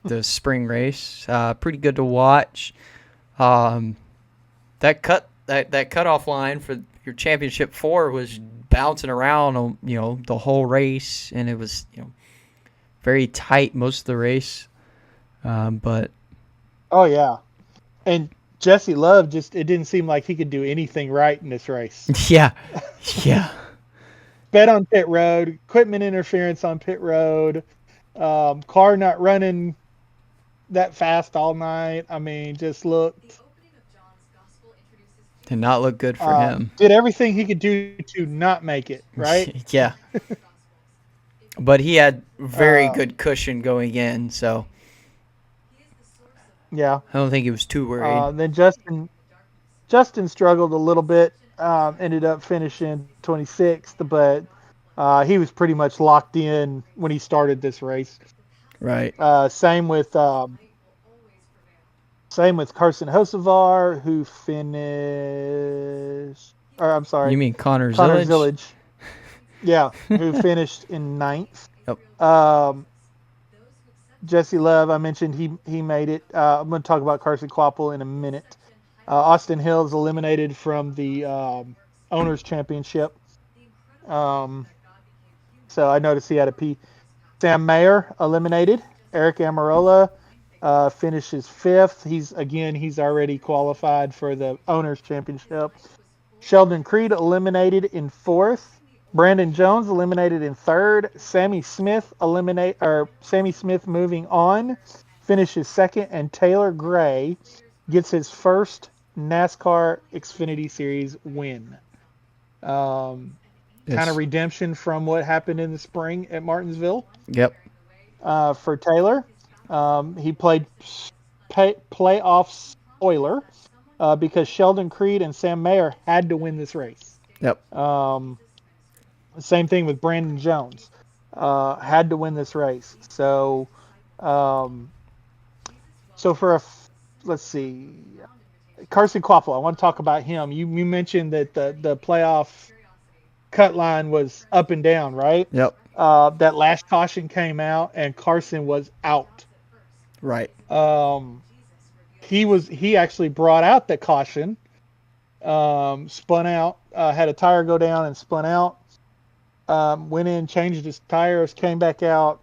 the spring race. Pretty good to watch. That cutoff line for your championship 4 was bouncing around, the whole race, and it was, very tight most of the race. But oh yeah, and Jesse Love it didn't seem like he could do anything right in this race. yeah. Bet on pit road, equipment interference on pit road, car not running that fast all night. I mean, just looked. Did not look good for him. Did everything he could do to not make it, right? Yeah. But he had very good cushion going in, so yeah. I don't think he was too worried. Then Justin struggled a little bit, ended up finishing 26th, but he was pretty much locked in when he started this race. Right. Same with Carson Hocevar, who finished. Or I'm sorry. You mean Connor Zillage? Yeah, who finished in 9th. Yep. Jesse Love, I mentioned he made it. I'm going to talk about Carson Kvapil in a minute. Austin Hill's eliminated from the Owners Championship. So I noticed he had a P. Sam Mayer eliminated. Eric Amarola finishes 5th. He's already qualified for the Owners Championship. Sheldon Creed eliminated in 4th. Brandon Jones eliminated in 3rd. Sammy Smith moving on, finishes 2nd, and Taylor Gray gets his first NASCAR Xfinity Series win. Kind of redemption from what happened in the spring at Martinsville. Yep. For Taylor, he played playoff spoiler because Sheldon Creed and Sam Mayer had to win this race. Yep. Same thing with Brandon Jones. Had to win this race. So let's see. Carson Kvapil, I want to talk about him. You mentioned that the playoff cut line was up and down, right? Yep. That last caution came out and Carson was out. Right. He actually brought out the caution, spun out, had a tire go down and spun out. Went in, changed his tires, came back out,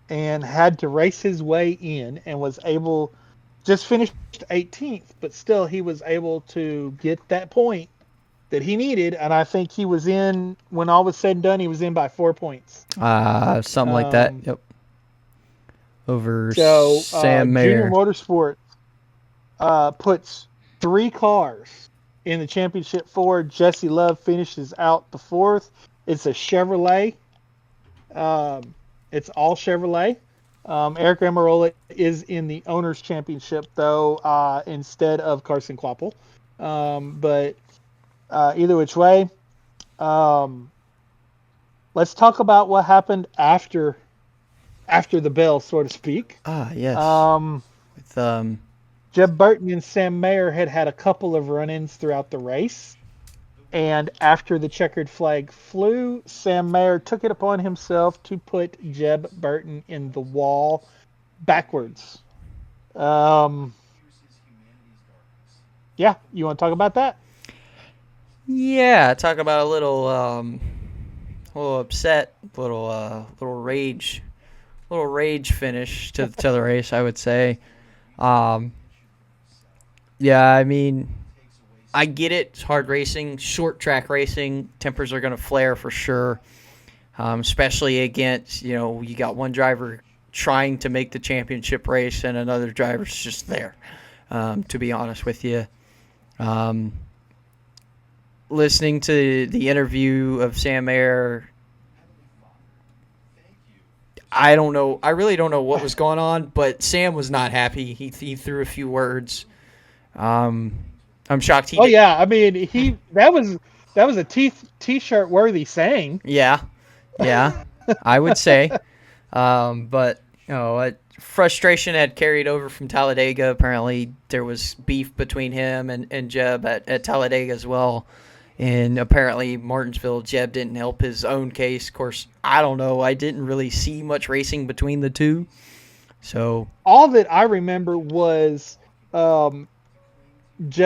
and had to race his way in, and was able, just finished 18th, but still he was able to get that point that he needed, and I think he was in, when all was said and done, he was in by 4 points. Something like that. Yep. Over Junior Sam Mayer. Motorsport puts 3 cars in the championship 4. Jesse Love finishes out the 4th. It's a Chevrolet. It's all Chevrolet. Eric Amarola is in the Owners Championship, though, instead of Carson Kvapil. But either which way, let's talk about what happened after the bell, so to speak. Yes. With Jeb Burton and Sam Mayer had a couple of run-ins throughout the race. And after the checkered flag flew, Sam Mayer took it upon himself to put Jeb Burton in the wall backwards. Yeah, you want to talk about that? Yeah, talk about a little A little upset, little rage finish to the race, I would say. Yeah, I mean, I get it. It's hard racing, short track racing. Tempers are going to flare for sure, especially against, you got one driver trying to make the championship race and another driver's just there, to be honest with you. Listening to the interview of Sam Mayer, I don't know. I really don't know what was going on, but Sam was not happy. He threw a few words. I'm shocked he. Yeah, I mean that was a t-shirt worthy saying. Yeah, I would say. But frustration had carried over from Talladega. Apparently, there was beef between him and Jeb at Talladega as well. And apparently, Martinsville, Jeb didn't help his own case. Of course, I don't know. I didn't really see much racing between the two. So all that I remember was Jeb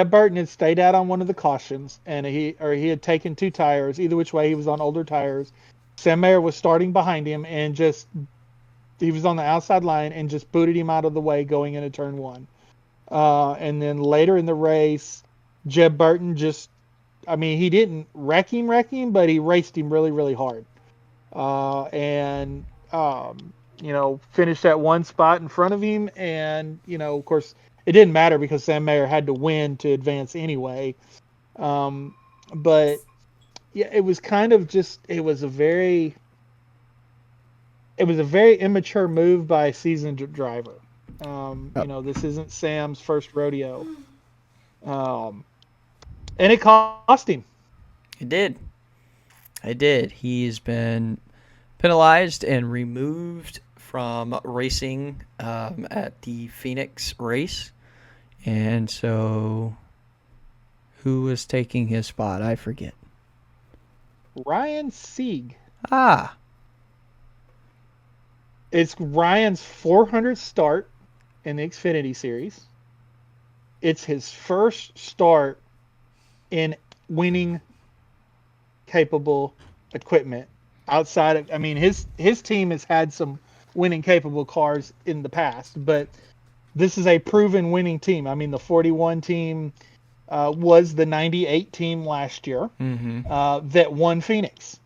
Burton had stayed out on one of the cautions, and he had taken 2 tires. Either which way, he was on older tires. Sam Mayer was starting behind him, and he was on the outside line and just booted him out of the way going into turn 1. And then later in the race, Jeb Burton he didn't wreck him, but he raced him really, really hard. Finished at one spot in front of him. And, of course, it didn't matter because Sam Mayer had to win to advance anyway. But, yeah, it was kind of it was a very immature move by a seasoned driver. This isn't Sam's first rodeo. And it cost him. It did. He's been penalized and removed from racing at the Phoenix race. And so, who was taking his spot? I forget. Ryan Sieg. Ah. It's Ryan's 400th start in the Xfinity Series. It's his first start in winning capable equipment outside of, his team has had some winning capable cars in the past, but this is a proven winning team. The 41 team was the 98 team last year that won Phoenix.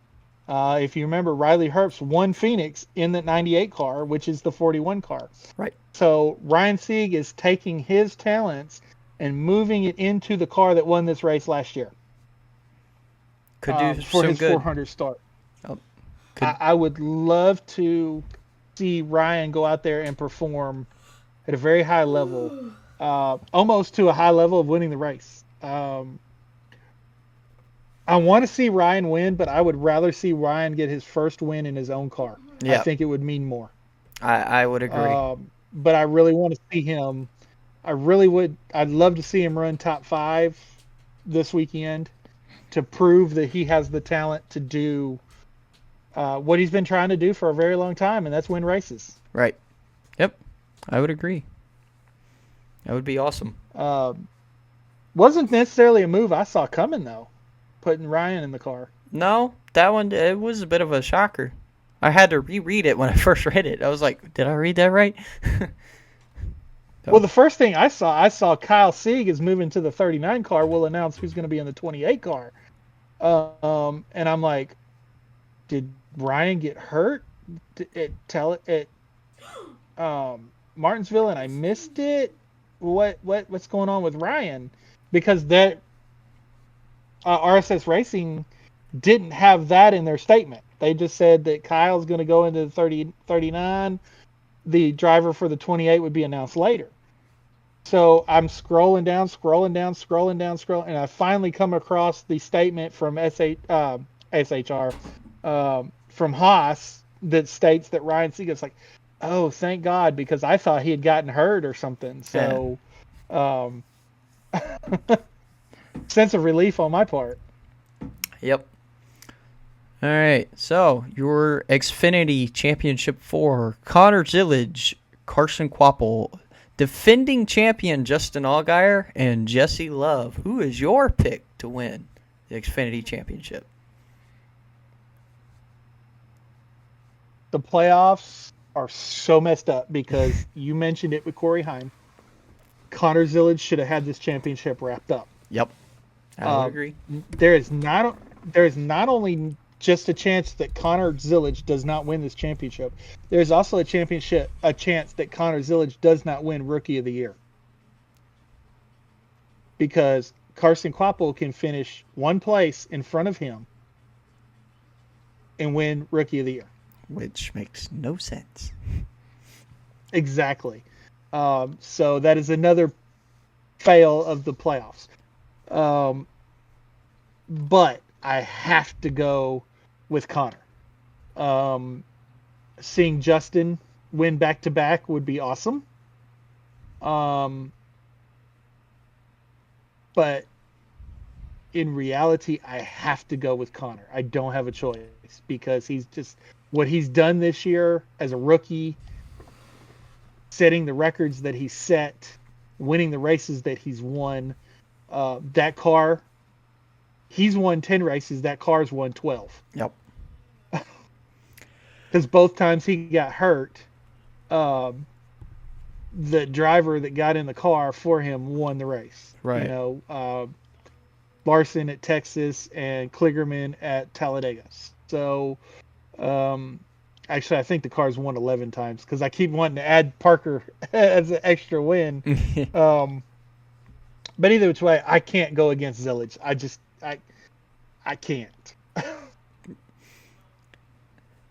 If you remember, Riley Herbst won Phoenix in the 98 car, which is the 41 car. Right. So Ryan Sieg is taking his talents and moving it into the car that won this race last year. Could do for some his good. 400 start. I would love to see Ryan go out there and perform at a very high level, almost to a high level of winning the race. I want to see Ryan win, but I would rather see Ryan get his first win in his own car. Yeah. I think it would mean more. I would agree. But I really want to see him. I really would. I'd love to see him run top 5 this weekend to prove that he has the talent to do what he's been trying to do for a very long time, and that's win races. Right. Yep. I would agree. That would be awesome. Wasn't necessarily a move I saw coming, though, putting Ryan in the car. No, that one, it was a bit of a shocker. I had to reread it when I first read it. I was like, did I read that right? Well, the first thing I saw Kyle Sieg is moving to the 39 car. We'll announce who's going to be in the 28 car. And I'm like, did Ryan get hurt at Martinsville and I missed it? What's going on with Ryan? Because that RSS Racing didn't have that in their statement. They just said that Kyle's going to go into the 39. The driver for the 28 would be announced later. So I'm scrolling down, and I finally come across the statement from SHR, from Haas, that states that Ryan Sieg is like, oh, thank God, because I thought he had gotten hurt or something. So, sense of relief on my part. Yep. All right, so your Xfinity Championship 4, Connor Zillage, Carson Quapple, defending champion Justin Allgaier, and Jesse Love. Who is your pick to win the Xfinity Championship? the playoffs are so messed up because you mentioned it with Corey Heim. Connor Zillage should have had this championship wrapped up. Yep, I would agree. There is not only just a chance that Connor Zillage does not win this championship. There's also a chance that Connor Zillage does not win Rookie of the Year. Because Carson Kvapil can finish one place in front of him and win Rookie of the Year. Which makes no sense. Exactly. So that is another fail of the playoffs. But I have to go with Connor. Seeing Justin win back-to-back would be awesome. But in reality, I have to go with Connor. I don't have a choice because he's just what he's done this year as a rookie, setting the records that he's set, winning the races that he's won. That car, he's won 10 races. That car's won 12. Yep. Because both times he got hurt, the driver that got in the car for him won the race. Right. You know, Larson at Texas and Kligerman at Talladega. So, actually, I think the car's won 11 times because I keep wanting to add Parker as an extra win. But either which way, I can't go against Zillage. I can't.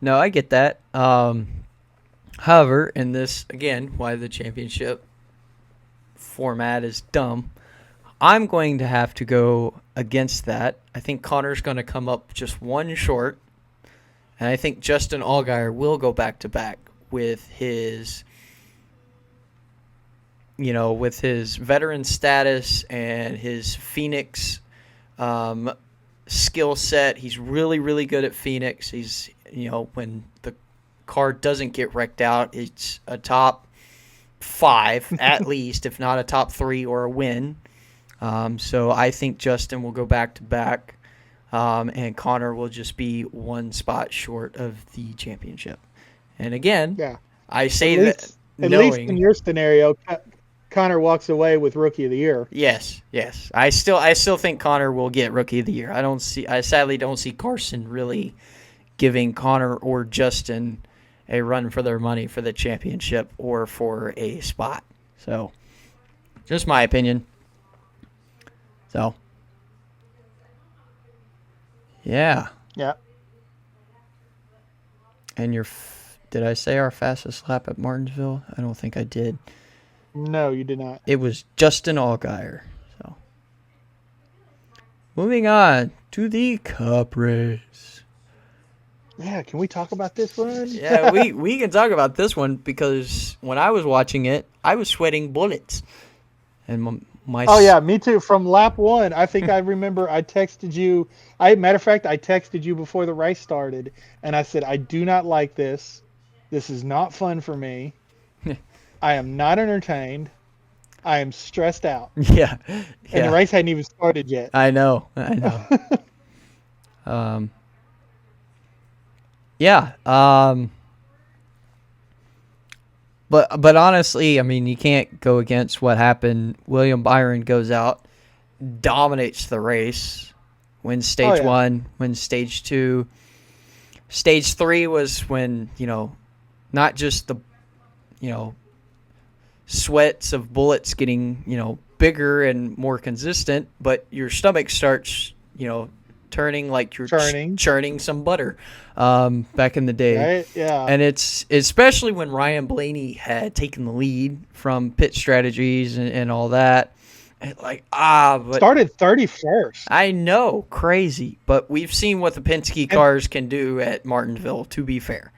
No, I get that. However, in this, again, why the championship format is dumb, I'm going to have to go against that. I think Connor's going to come up just one short. And I think Justin Allgaier will go back-to-back with his, with his veteran status and his Phoenix skill set. He's really, really good at Phoenix. He's, when the car doesn't get wrecked out, it's a top 5 at least, if not a top 3 or a win. So I think Justin will go back-to-back. And Connor will just be one spot short of the championship. And again, I say that at least in your scenario, Connor walks away with Rookie of the Year. Yes. I still think Connor will get Rookie of the Year. I sadly don't see Carson really giving Connor or Justin a run for their money for the championship or for a spot. So, just my opinion. So. Yeah. And did I say our fastest lap at Martinsville? I don't think I did. No, you did not. It was Justin Allgaier. So, moving on to the Cup race. Yeah, can we talk about this one? Yeah, we can talk about this one because when I was watching it, I was sweating bullets. And oh yeah, me too. From lap 1, I think I remember I texted you. Matter of fact, I texted you before the race started, and I said I do not like this. This is not fun for me. I am not entertained. I am stressed out. Yeah. And the race hadn't even started yet. I know. Yeah. But honestly, I mean, you can't go against what happened. William Byron goes out, dominates the race, wins stage 1, wins stage 2. Stage 3 was when, not just the, sweats of bullets getting, bigger and more consistent, but your stomach starts, turning like you're churning some butter back in the day. Right? Yeah. And it's especially when Ryan Blaney had taken the lead from pit strategies and all that. And but started 31st. I know, crazy. But we've seen what the Penske cars can do at Martinsville, to be fair.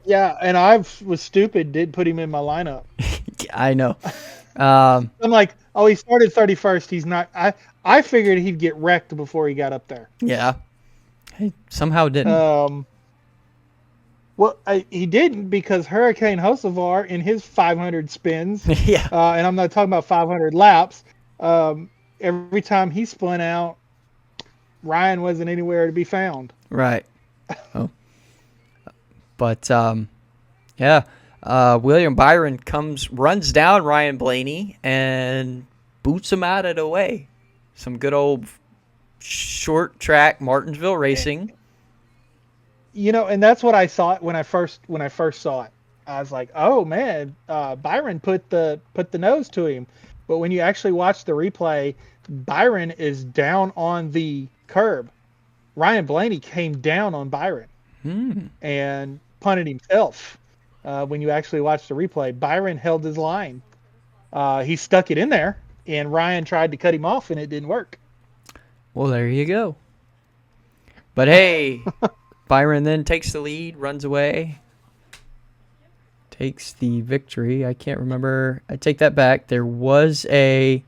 Yeah, and I was stupid, did put him in my lineup. I know. I'm like, oh, he started 31st. He's not. I figured he'd get wrecked before he got up there. Yeah. He somehow didn't. He didn't because Hurricane Hocevar in his 500 spins, yeah. And I'm not talking about 500 laps, every time he spun out, Ryan wasn't anywhere to be found. Right. Oh. But yeah, William Byron runs down Ryan Blaney and boots him out of the way. Some good old short track Martinsville racing. And that's what I saw when I first saw it. I was like, oh man, Byron put the nose to him. But when you actually watch the replay, Byron is down on the curb. Ryan Blaney came down on Byron and punted himself. When you actually watch the replay, Byron held his line. He stuck it in there, and Ryan tried to cut him off, and it didn't work. Well, there you go. But hey, Byron then takes the lead, runs away, takes the victory. I can't remember. I take that back. There was a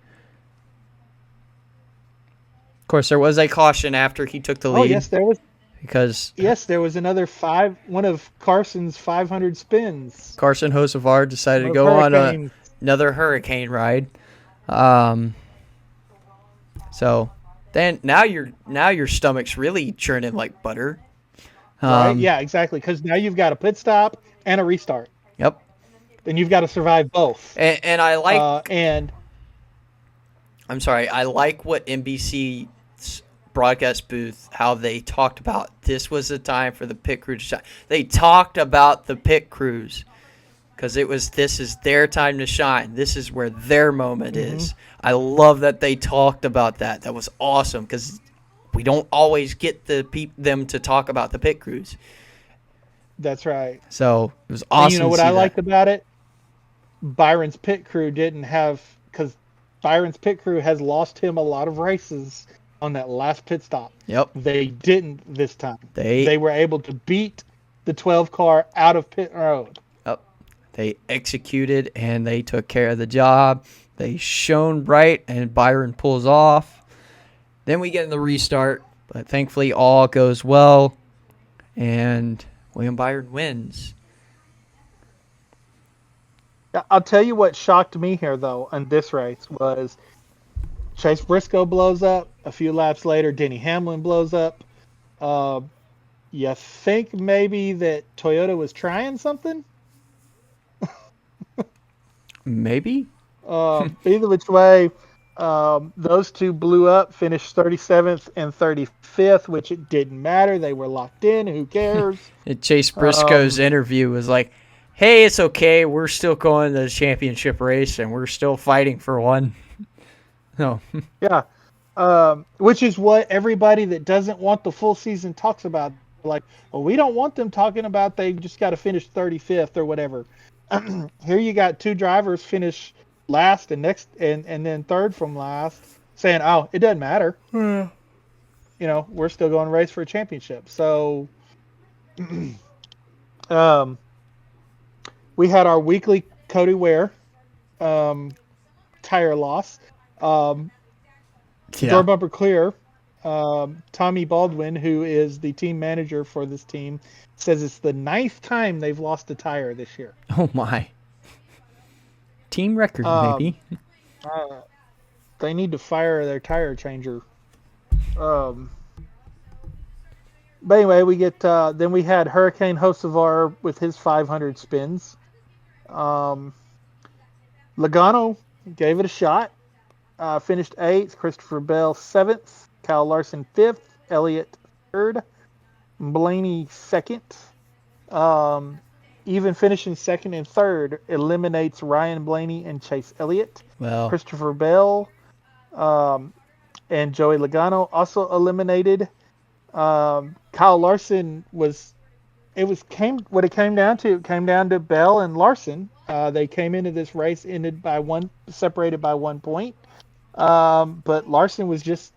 caution after he took the lead. Oh, yes, there was. Because there was one of Carson's 500 spins. Carson Hocevar decided to go on another hurricane ride. So then now your stomach's really churning like butter. Right? Yeah, exactly. Because now you've got a pit stop and a restart. Yep. Then you've got to survive both. And I like I'm sorry. I like what NBC's broadcast booth, how they talked about this was the time for the pit crew to shine. They talked about the pit crews because this is their time to shine. This is where their moment is. I love that they talked about that. That was awesome because we don't always get them to talk about the pit crews. That's right. So it was awesome. And you know what I liked about it? Byron's pit crew didn't have, because Byron's pit crew has lost him a lot of races on that last pit stop. Yep. They didn't this time. They were able to beat the 12 car out of pit road. Yep. They executed and they took care of the job. They shone bright and Byron pulls off. Then we get in the restart, but thankfully all goes well and William Byron wins. I'll tell you what shocked me here, though, on this race was Chase Briscoe blows up. A few laps later, Denny Hamlin blows up. You think maybe that Toyota was trying something? Maybe. Either which way, those two blew up, finished 37th and 35th, which it didn't matter. They were locked in. Who cares? Chase Briscoe's interview was like, hey, it's okay. We're still going to the championship race, and we're still fighting for one. No. Yeah. Which is what everybody that doesn't want the full season talks about. Like, well, we don't want them talking about they just got to finish 35th or whatever. Here you got two drivers finish last and then third from last, saying, oh, it doesn't matter. You know, we're still going to race for a championship. So we had our weekly Cody Ware tire loss. Door bumper clear. Tommy Baldwin, who is the team manager for this team, says it's the 9th time they've lost a tire this year. Oh my. Team record, maybe. They need to fire their tire changer. But anyway, we get then we had Hurricane Hocevar with his 500 spins. Logano gave it a shot. Finished 8th. Christopher Bell 7th. Kyle Larson 5th. Elliott 3rd. Blaney 2nd. Even finishing 2nd and 3rd eliminates Ryan Blaney and Chase Elliott. Well, Christopher Bell and Joey Logano also eliminated. Kyle Larson it came down to Bell and Larson. They came into this race separated by 1 point. But Larson was just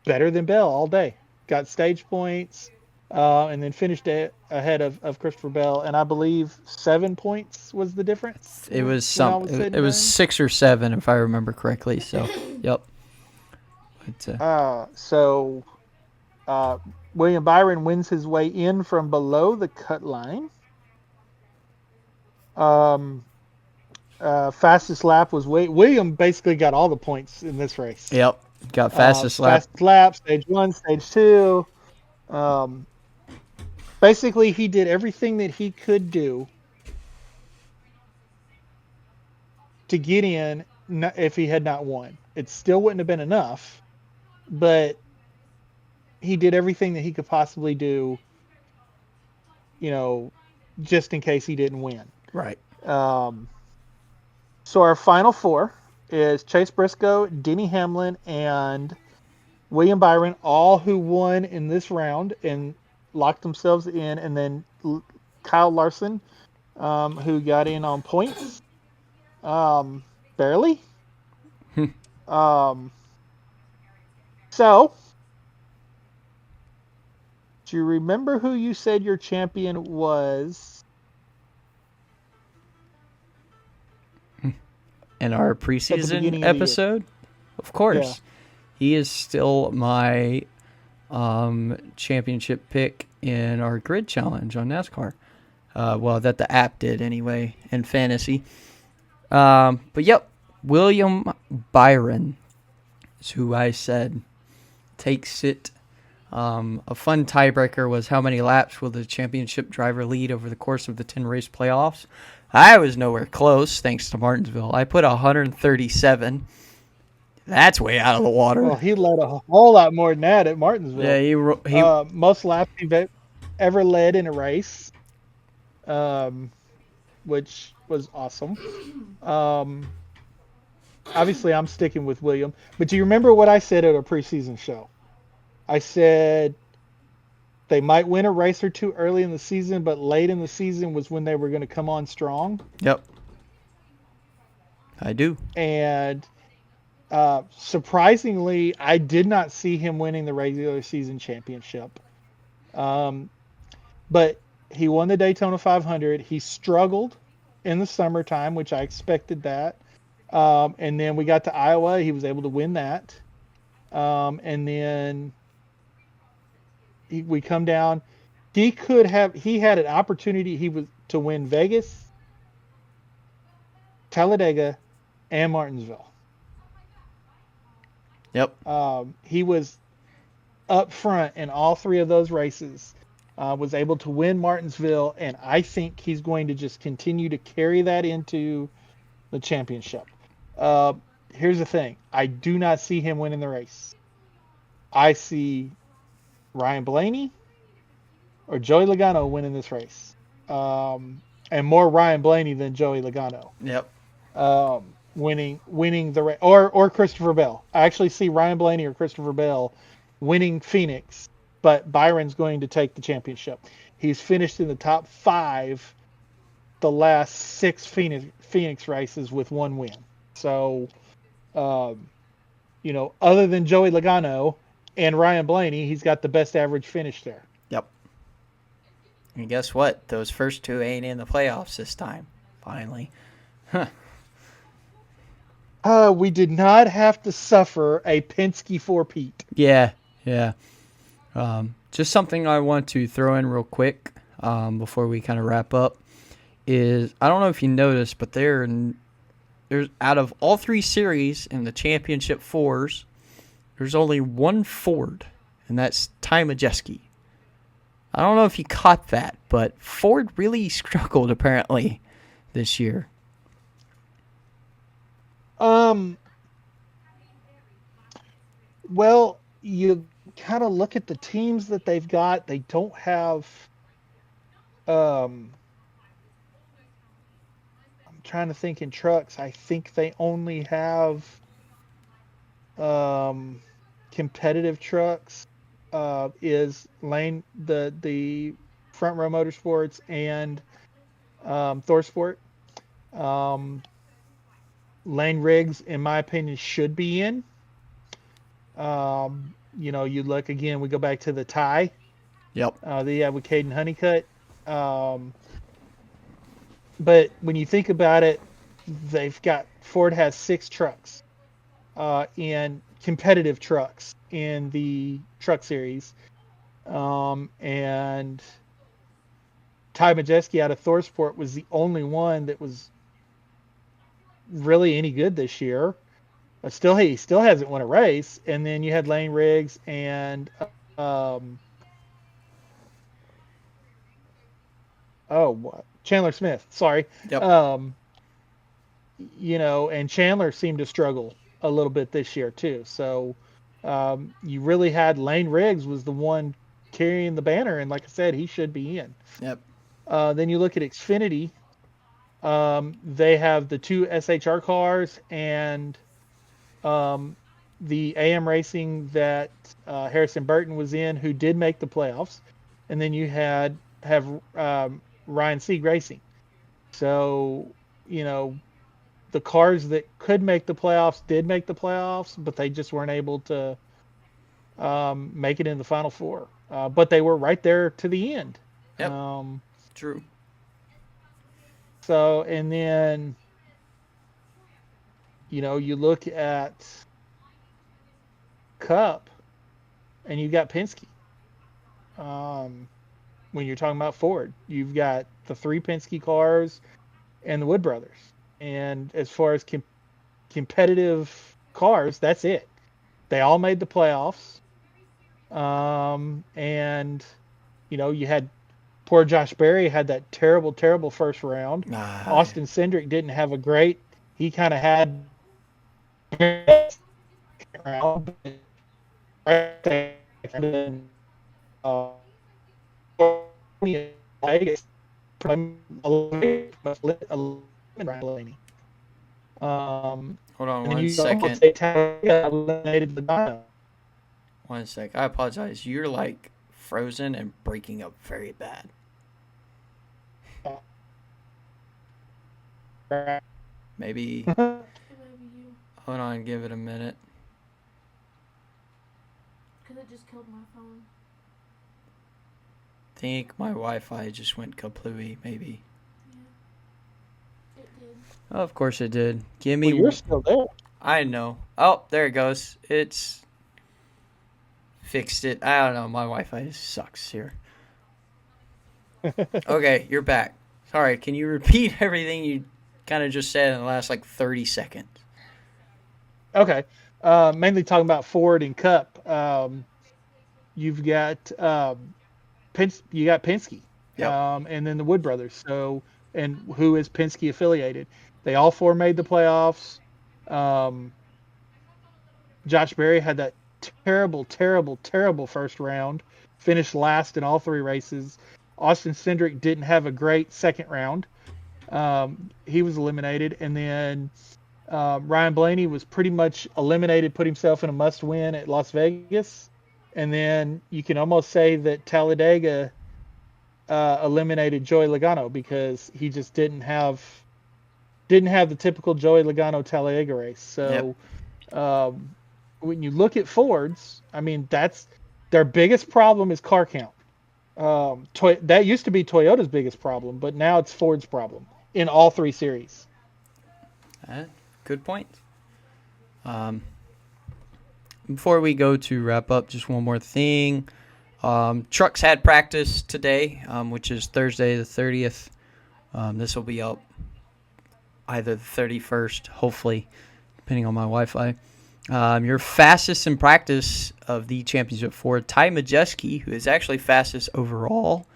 better than Bell all day. Got stage points, and then finished ahead of Christopher Bell. And I believe 7 points was the difference. It was it was 6 or 7 if I remember correctly. So, yep. So William Byron wins his way in from below the cut line. Fastest lap was William basically got all the points in this race. Yep. Got fastest lap. Fastest lap, stage 1, stage 2. Basically, he did everything that he could do to get in if he had not won. It still wouldn't have been enough, but he did everything that he could possibly do, just in case he didn't win. Right. So our final four is Chase Briscoe, Denny Hamlin, and William Byron, all who won in this round and locked themselves in, and then Kyle Larson, who got in on points, barely. So, do you remember who you said your champion was? In our preseason episode? Of course. Yeah. He is still my championship pick in our grid challenge on NASCAR. That the app did anyway in fantasy. But yep, William Byron is who I said takes it. A fun tiebreaker was how many laps will the championship driver lead over the course of the 10 race playoffs. I was nowhere close thanks to Martinsville. I put 137. That's way out of the water. Well, he led a whole lot more than that at Martinsville. Yeah, he most laps he's ever led in a race, which was awesome. Obviously, I'm sticking with William. But do you remember what I said at a preseason show? I said they might win a race or two early in the season, but late in the season was when they were going to come on strong. Yep. I do. And surprisingly, I did not see him winning the regular season championship. But he won the Daytona 500. He struggled in the summertime, which I expected that. And then we got to Iowa. He was able to win that. And then we come down. He had an opportunity to win Vegas, Talladega, and Martinsville. Yep. He was up front in all three of those races, was able to win Martinsville, and I think he's going to just continue to carry that into the championship. Here's the thing. I do not see him winning the race. I see Ryan Blaney or Joey Logano winning this race. And more Ryan Blaney than Joey Logano. Yep. Winning the race. Or Christopher Bell. I actually see Ryan Blaney or Christopher Bell winning Phoenix, but Byron's going to take the championship. He's finished in the top 5 the last 6 Phoenix races with 1 win. So, other than Joey Logano and Ryan Blaney, he's got the best average finish there. Yep. And guess what? Those first 2 ain't in the playoffs this time. Finally. Huh. We did not have to suffer a Penske 4-peat. Yeah. Just something I want to throw in real quick before we kind of wrap up is, I don't know if you noticed, but there's out of all 3 series in the championship 4s, there's only 1 Ford, and that's Jayski. I don't know if you caught that, but Ford really struggled apparently this year. Well, you kind of look at the teams that they've got. They don't have. I'm trying to think in trucks. I think they only have competitive trucks. Is Lane the Front Row Motorsports and Thorsport. Lane Riggs, in my opinion, should be in. You look again. We go back to the tie. Yep. They have with Caden Honeycutt. But when you think about it, Ford has 6 trucks, in competitive trucks in the truck series, and Jayski out of Thorsport was the only one that was really any good this year. But he still hasn't won a race. And then you had Lane Riggs and Chandler Smith. Sorry. Yep. And Chandler seemed to struggle a little bit this year too. So you really had Lane Riggs was the one carrying the banner, and like I said, he should be in. Yep. Then you look at Xfinity. They have the 2 SHR cars and the AM Racing that Harrison Burton was in, who did make the playoffs, and then you have Ryan Sieg Racing. So the cars that could make the playoffs did make the playoffs, but they just weren't able to make it in the final four. But they were right there to the end. Yep. True. So, and then, you look at Cup, and you've got Penske. When you're talking about Ford, you've got the 3 Penske cars and the Wood Brothers. And as far as competitive cars, that's it. They all made the playoffs. And, you had poor Josh Berry had that terrible, terrible first round. Austin Cindric didn't have a great. He kind of had round. Hold on 1 second. 1 sec. I apologize. You're like frozen and breaking up very bad. Maybe. Hold on. Give it a minute. Because it just killed my phone. Think my Wi-Fi just went kaplooey, maybe. Yeah. It did. Oh, of course it did. Give me. Well, you're still there. I know. Oh, there it goes. It's fixed it. I don't know. My Wi-Fi sucks here. Okay, you're back. Sorry, can you repeat everything you kind of just said in the last 30 seconds? Okay. Mainly talking about Ford and Cup. You've got Penske. Yep. And then the Wood Brothers. So, and who is Penske affiliated? They all 4 made the playoffs. Josh Berry had that terrible, terrible, terrible first round. Finished last in all 3 races. Austin Cindric didn't have a great second round. He was eliminated. And then Ryan Blaney was pretty much eliminated, put himself in a must-win at Las Vegas. And then you can almost say that Talladega eliminated Joey Logano because he just didn't have the typical Joey Logano Talladega race. So when you look at Fords, I mean, that's their biggest problem is car count. That used to be Toyota's biggest problem, but now it's Ford's problem in all 3 series. Good point. Before we go to wrap up, just one more thing. Trucks had practice today, which is Thursday the 30th. This will be up either the 31st, hopefully, depending on my Wi-Fi. Your fastest in practice of the championship for Ty Majeski, who is actually fastest overall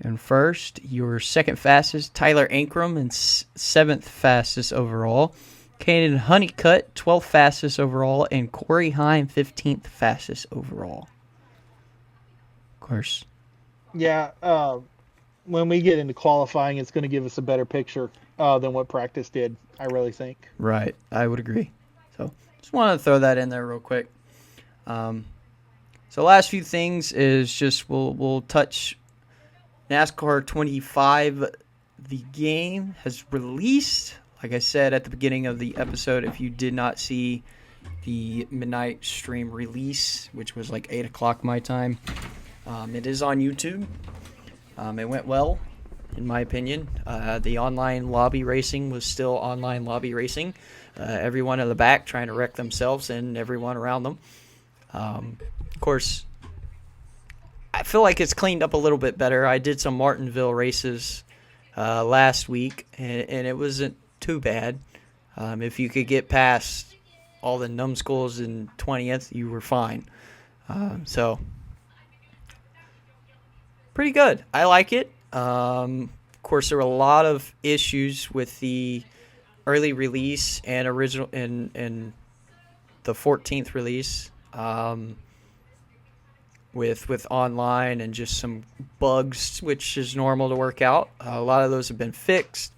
and first. Your second fastest, Tyler Ankrum, and 7th fastest overall. Caden Honeycutt, 12th fastest overall, and Corey Heim, 15th fastest overall. Of course. Yeah, when we get into qualifying, it's going to give us a better picture than what practice did, I really think. Right, I would agree. So just wanted to throw that in there real quick. So last few things is just we'll touch NASCAR 25. The game has released. Like I said at the beginning of the episode, if you did not see the midnight stream release, which was 8 o'clock my time, it is on YouTube. It went well, in my opinion. The online lobby racing was still online lobby racing. Everyone in the back trying to wreck themselves and everyone around them. Of course, I feel like it's cleaned up a little bit better. I did some Martinsville races last week, and it wasn't too bad. If you could get past all the numbskulls in 20th, you were fine. So, pretty good. I like it. course, there were a lot of issues with the early release and original and the 14th release, with online and just some bugs, which is normal to work out. A lot of those have been fixed.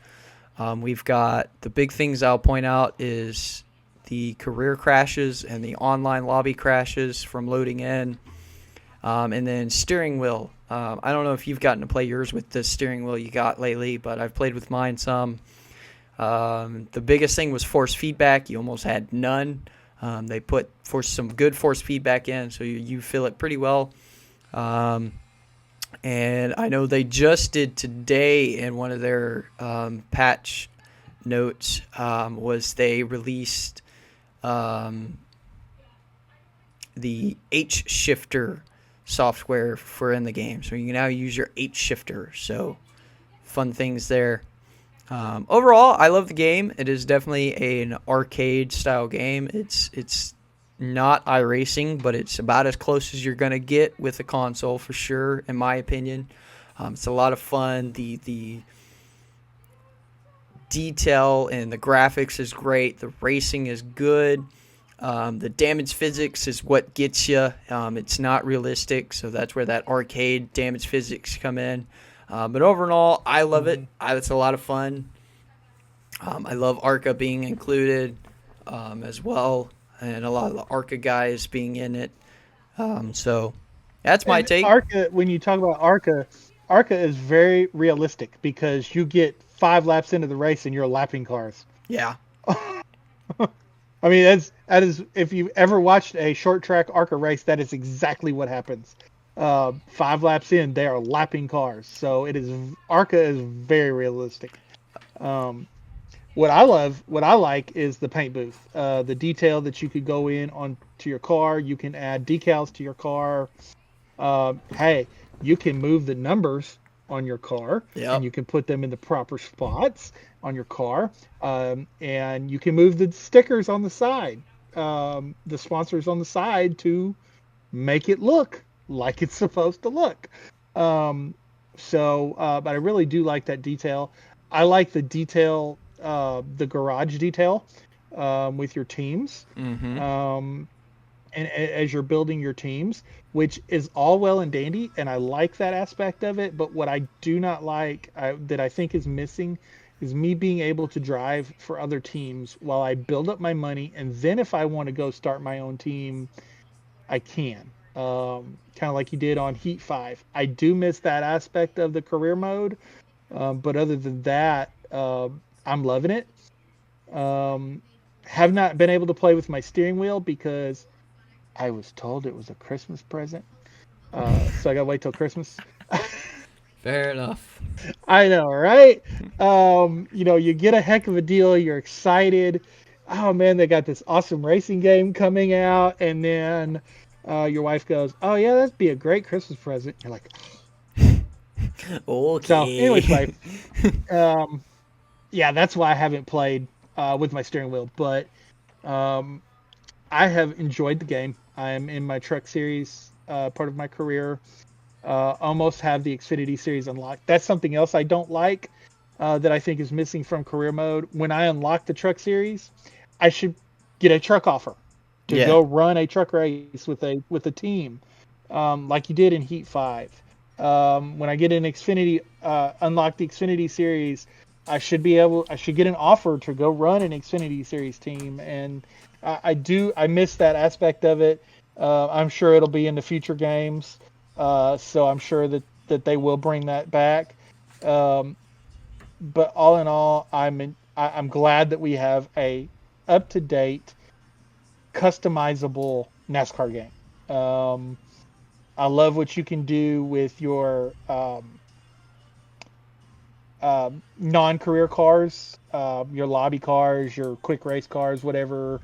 We've got the big things I'll point out is the career crashes and the online lobby crashes from loading in. And then steering wheel. I don't know if you've gotten to play yours with the steering wheel you got lately, but I've played with mine some. The biggest thing was force feedback. You almost had none. They put some good force feedback in, so you feel it pretty well. And I know they just did today in one of their patch notes was they released the H shifter software for in the game, so you can now use your H shifter. So fun things there. Overall, I love the game. It is definitely an arcade style game. It's not iRacing, but it's about as close as you're gonna get with a console for sure, in my opinion. It's a lot of fun. The detail and the graphics is great. The racing is good. The damage physics is what gets you. It's not realistic, so that's where that arcade damage physics come in. But overall, I love it. It's a lot of fun. I love ARCA being included as well, and a lot of the ARCA guys being in it. So that's my take. ARCA, when you talk about ARCA is very realistic because you get 5 laps into the race and you're lapping cars. Yeah. I mean, that is if you've ever watched a short track ARCA race, that is exactly what happens. 5 laps in, they are lapping cars. So ARCA is very realistic. What I like is the paint booth. The detail that you could go in onto your car. You can add decals to your car. Hey, you can move the numbers on your car, and you can put them in the proper spots on your car. And you can move the stickers on the side, the sponsors on the side, to make it look like it's supposed to look. But I really do like that detail. I like the detail, the garage detail, with your teams. And as you're building your teams, which is all well and dandy, and I like that aspect of it. But what I do not like, that I think is missing, is me being able to drive for other teams while I build up my money, and then if I want to go start my own team, I can. Kind of like you did on Heat 5. I do miss that aspect of the career mode, but other than that, I'm loving it. Have not been able to play with my steering wheel because I was told it was a Christmas present. So I gotta wait till Christmas. Fair enough. I know, right? You get a heck of a deal. You're excited. Oh man, they got this awesome racing game coming out, and then your wife goes, "Oh yeah, that'd be a great Christmas present." You're like, okay. So, anyways, yeah, that's why I haven't played with my steering wheel, but I have enjoyed the game. I am in my truck series part of my career. Almost have the Xfinity series unlocked. That's something else I don't like that I think is missing from career mode. When I unlock the truck series, I should get a truck offer to go run a truck race with a team, like you did in Heat 5. When I get an Xfinity, unlock the Xfinity series, I should get an offer to go run an Xfinity series team, and I miss that aspect of it. I'm sure it'll be in the future games, so I'm sure that they will bring that back. But all in all, I'm glad that we have a up-to-date, customizable NASCAR game. I love what you can do with your non-career cars, your lobby cars, your quick race cars, whatever.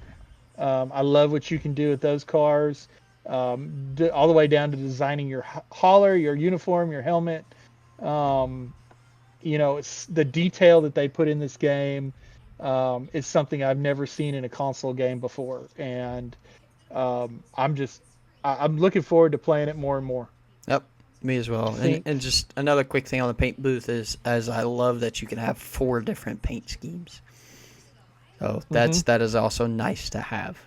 I love what you can do with those cars, all the way down to designing your hauler, your uniform, your helmet. It's the detail that they put in this game is something I've never seen in a console game before, and I'm looking forward to playing it more and more. Yep. Me as well. And just another quick thing on the paint booth is I love that you can have 4 different paint schemes. So that is also nice to have.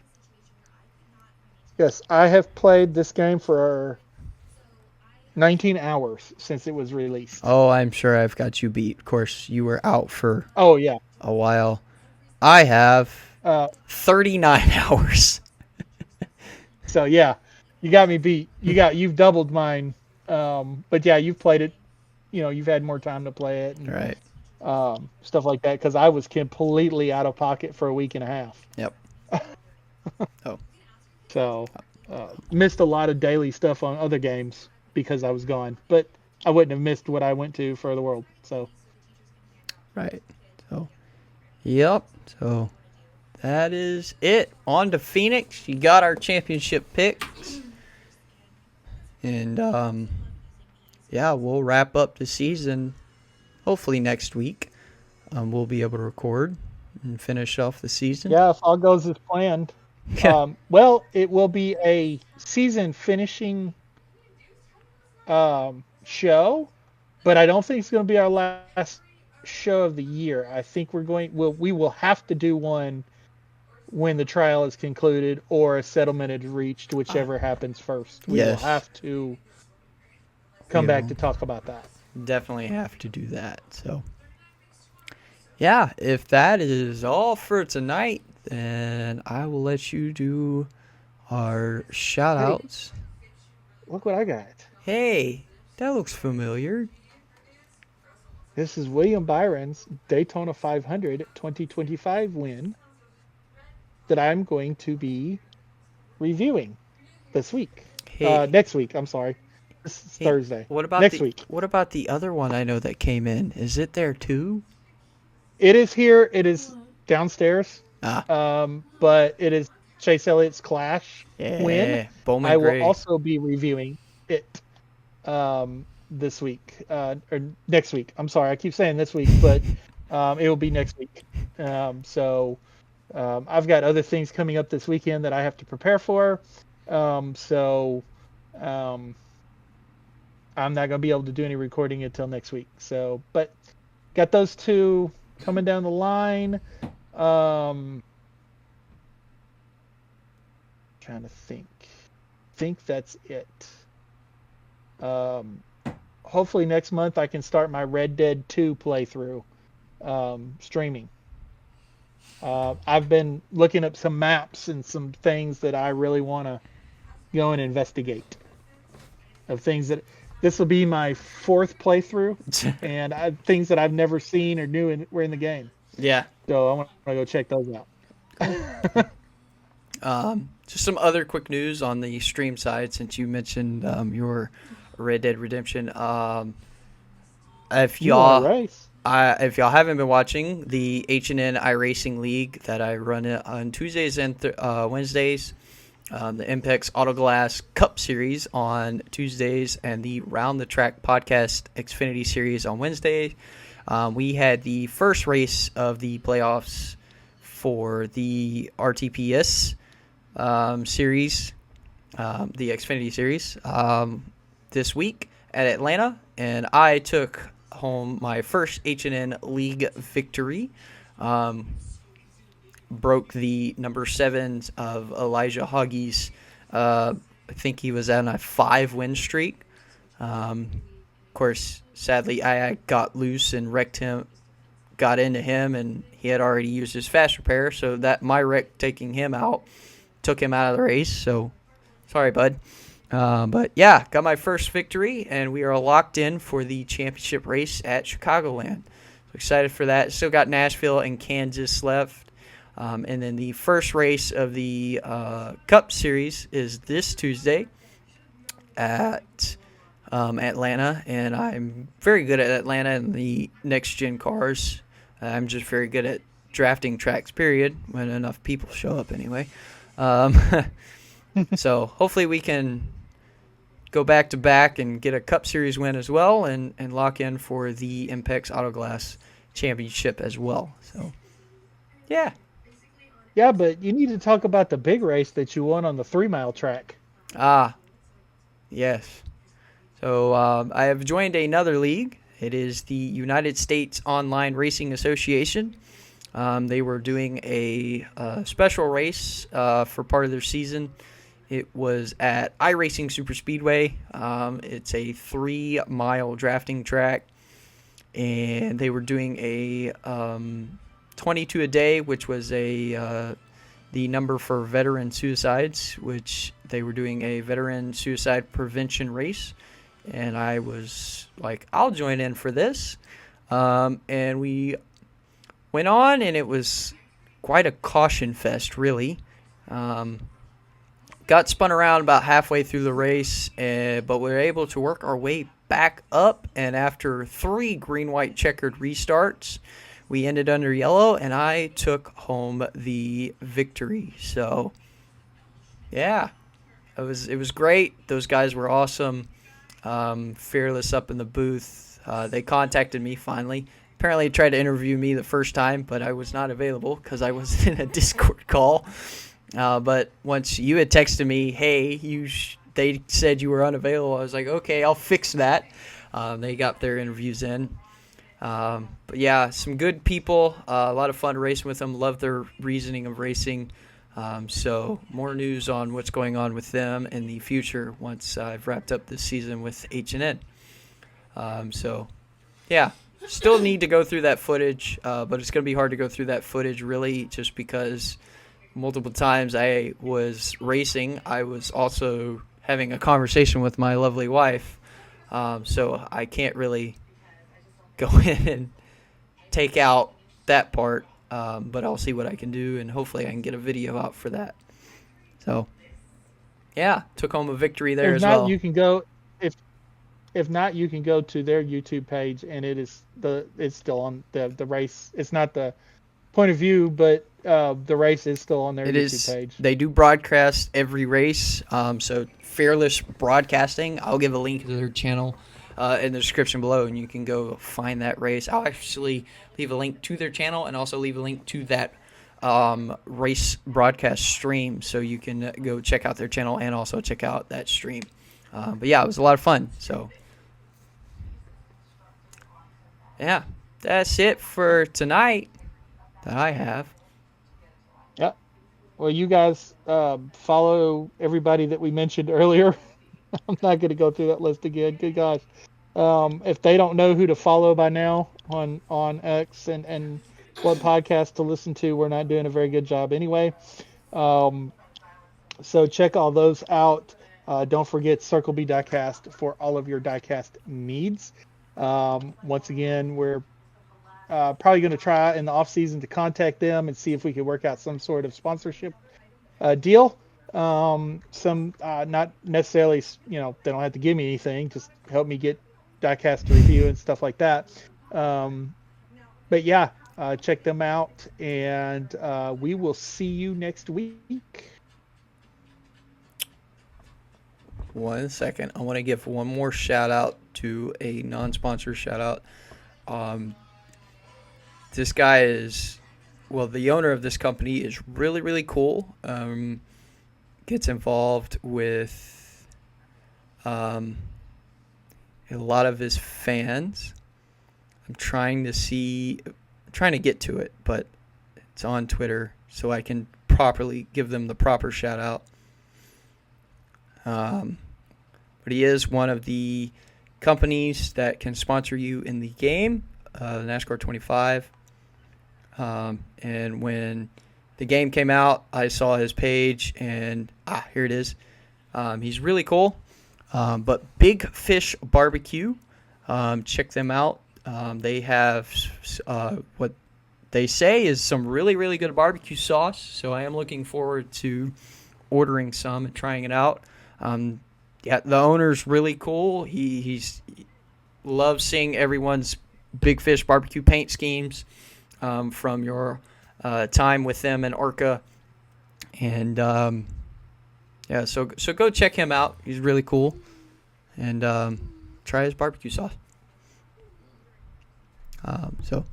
Yes, I have played this game for 19 hours since it was released. Oh, I'm sure I've got you beat. Of course, you were out for Oh yeah, a while. I have 39 hours. So yeah, you got me beat. You've doubled mine. But yeah, you've played it. You've had more time to play it and Right. stuff like that. Because I was completely out of pocket for a week and a half. Yep. Oh. So missed a lot of daily stuff on other games because I was gone. But I wouldn't have missed what I went to for the world. So. Right. So. Yep. So. That is it. On to Phoenix. You got our championship picks. And, yeah, we'll wrap up the season hopefully next week. We'll be able to record and finish off the season. Yeah, if all goes as planned. Well, it will be a season finishing show, but I don't think it's going to be our last show of the year. I think we will have to do one when the trial is concluded or a settlement is reached, whichever happens first. We will have to come back to talk about that. Definitely have to do that. So, yeah, if that is all for tonight, then I will let you do our shout outs. Hey, look what I got. Hey, that looks familiar. This is William Byron's Daytona 500 2025 win that I'm going to be reviewing this week. Next week, I'm sorry. This is Thursday. What about next week? What about the other one I know that came in? Is it there too? It is here. It is downstairs. Ah. But it is Chase Elliott's Clash win. Bowman I Gray. will also be reviewing it this week or next week. I'm sorry, I keep saying this week, but it will be next week. So I've got other things coming up this weekend that I have to prepare for. So I'm not going to be able to do any recording until next week. So, but got those two coming down the line. Trying to think that's it. Hopefully next month I can start my Red Dead 2 playthrough streaming. I've been looking up some maps and some things that I really want to go and investigate. Of things that this will be my 4th playthrough, and things that I've never seen or knew were in the game. Yeah. So I want to go check those out. Just some other quick news on the stream side, since you mentioned your Red Dead Redemption. If y'all haven't been watching the H&N iRacing League that I run on Tuesdays and Wednesdays, the Impex Autoglass Cup Series on Tuesdays, and the Round the Track Podcast Xfinity Series on Wednesday, we had the first race of the playoffs for the RTPS series, the Xfinity Series, this week at Atlanta, and I took home my first H&N League victory. Broke the number 7 of Elijah Hoggy's. I think he was on a 5-win streak. Of course, sadly, I got loose and wrecked him, got into him, and he had already used his fast repair, so that my wreck taking him out took him out of the race. So, sorry, bud. But yeah, got my first victory, and we are locked in for the championship race at Chicagoland. So excited for that. Still got Nashville and Kansas left. And then the first race of the Cup Series is this Tuesday at Atlanta, and I'm very good at Atlanta and the next-gen cars. I'm just very good at drafting tracks, period, when enough people show up anyway. So hopefully we can go back-to-back and get a Cup Series win as well, and lock in for the Impex Autoglass Championship as well. So, yeah. Yeah, but you need to talk about the big race that you won on the 3-mile track. Ah, yes. So I have joined another league. It is the United States Online Racing Association. They were doing a special race for part of their season. It was at iRacing Superspeedway. It's a 3-mile drafting track, and they were doing a 22 a day, which was the number for veteran suicides, which they were doing a veteran suicide prevention race. And I was like, I'll join in for this. And we went on, and it was quite a caution fest, really. Got spun around about halfway through the race, but we were able to work our way back up. And after 3 green-white checkered restarts, we ended under yellow, and I took home the victory. So, yeah, it was great. Those guys were awesome. Fearless up in the booth. They contacted me finally. Apparently tried to interview me the first time, but I was not available because I was in a Discord call. But once you had texted me, hey, they said you were unavailable, I was like, okay, I'll fix that. They got their interviews in. But yeah, some good people, a lot of fun racing with them. Love their reasoning of racing. So more news on what's going on with them in the future once I've wrapped up this season with H&N. So yeah, still need to go through that footage, but it's going to be hard to go through that footage really just because multiple times I was racing. I was also having a conversation with my lovely wife. So I can't really go in and take out that part. But I'll see what I can do, and hopefully I can get a video out for that. So, yeah, took home a victory there as well. If not, you can go. If not, you can go to their YouTube page, and it's still on the race. It's not the point of view, but the race is still on their YouTube page. They do broadcast every race. So Fearless Broadcasting. I'll give a link to their channel in the description below, and you can go find that race. I'll actually leave a link to their channel and also leave a link to that race broadcast stream, so you can go check out their channel and also check out that stream. But yeah, it was a lot of fun. So yeah, that's it for tonight that I have. Yeah. Well, you guys follow everybody that we mentioned earlier. I'm not going to go through that list again. Good gosh. If they don't know who to follow by now on X and what podcast to listen to, we're not doing a very good job anyway. So check all those out. Don't forget Circle B Diecast for all of your diecast needs. Once again, we're probably going to try in the off season to contact them and see if we can work out some sort of sponsorship deal. Not necessarily, they don't have to give me anything, just help me get diecast to review and stuff like that. But yeah, check them out, and we will see you next week. 1 second. I want to give one more shout out to a non-sponsor shout out. This guy is, the owner of this company is really, really cool. Gets involved with a lot of his fans. I'm trying to get to it, but it's on Twitter, so I can properly give them the proper shout out. But he is one of the companies that can sponsor you in the game, the NASCAR 25. And when the game came out, I saw his page, and here it is. He's really cool. But Big Fish Barbecue, check them out. They have what they say is some really, really good barbecue sauce. So I am looking forward to ordering some and trying it out. Yeah, the owner's really cool. He loves seeing everyone's Big Fish Barbecue paint schemes from your time with them in ARCA. And yeah, so go check him out. He's really cool. And try his barbecue sauce. So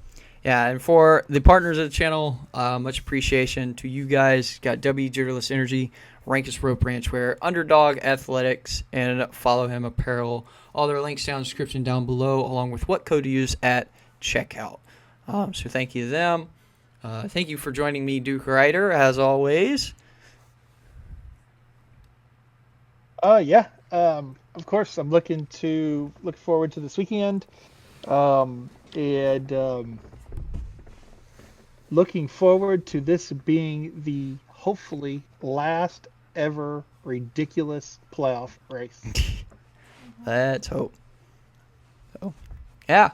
Yeah, and for the partners of the channel, much appreciation to you guys. Got Dubby, Jitterless Energy, Rankest Rope Ranchwear, Undrdog Athletix, and follow Him Apparel. All their links down in the description down below, along with what code to use at checkout. So thank you to them. Thank you for joining me, Duke Rider, as always. Yeah. Of course, I'm looking forward to this weekend, and looking forward to this being the hopefully last ever ridiculous playoff race. Let's hope. So, yeah.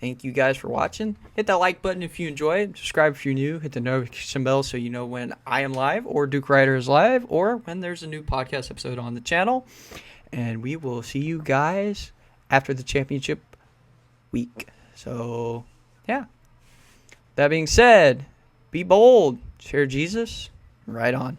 Thank you guys for watching. Hit that like button if you enjoy it. Subscribe if you're new. Hit the notification bell so you know when I am live or Duke Rider is live or when there's a new podcast episode on the channel. And we will see you guys after the championship week. So, yeah. That being said, be bold. Share Jesus. Right on.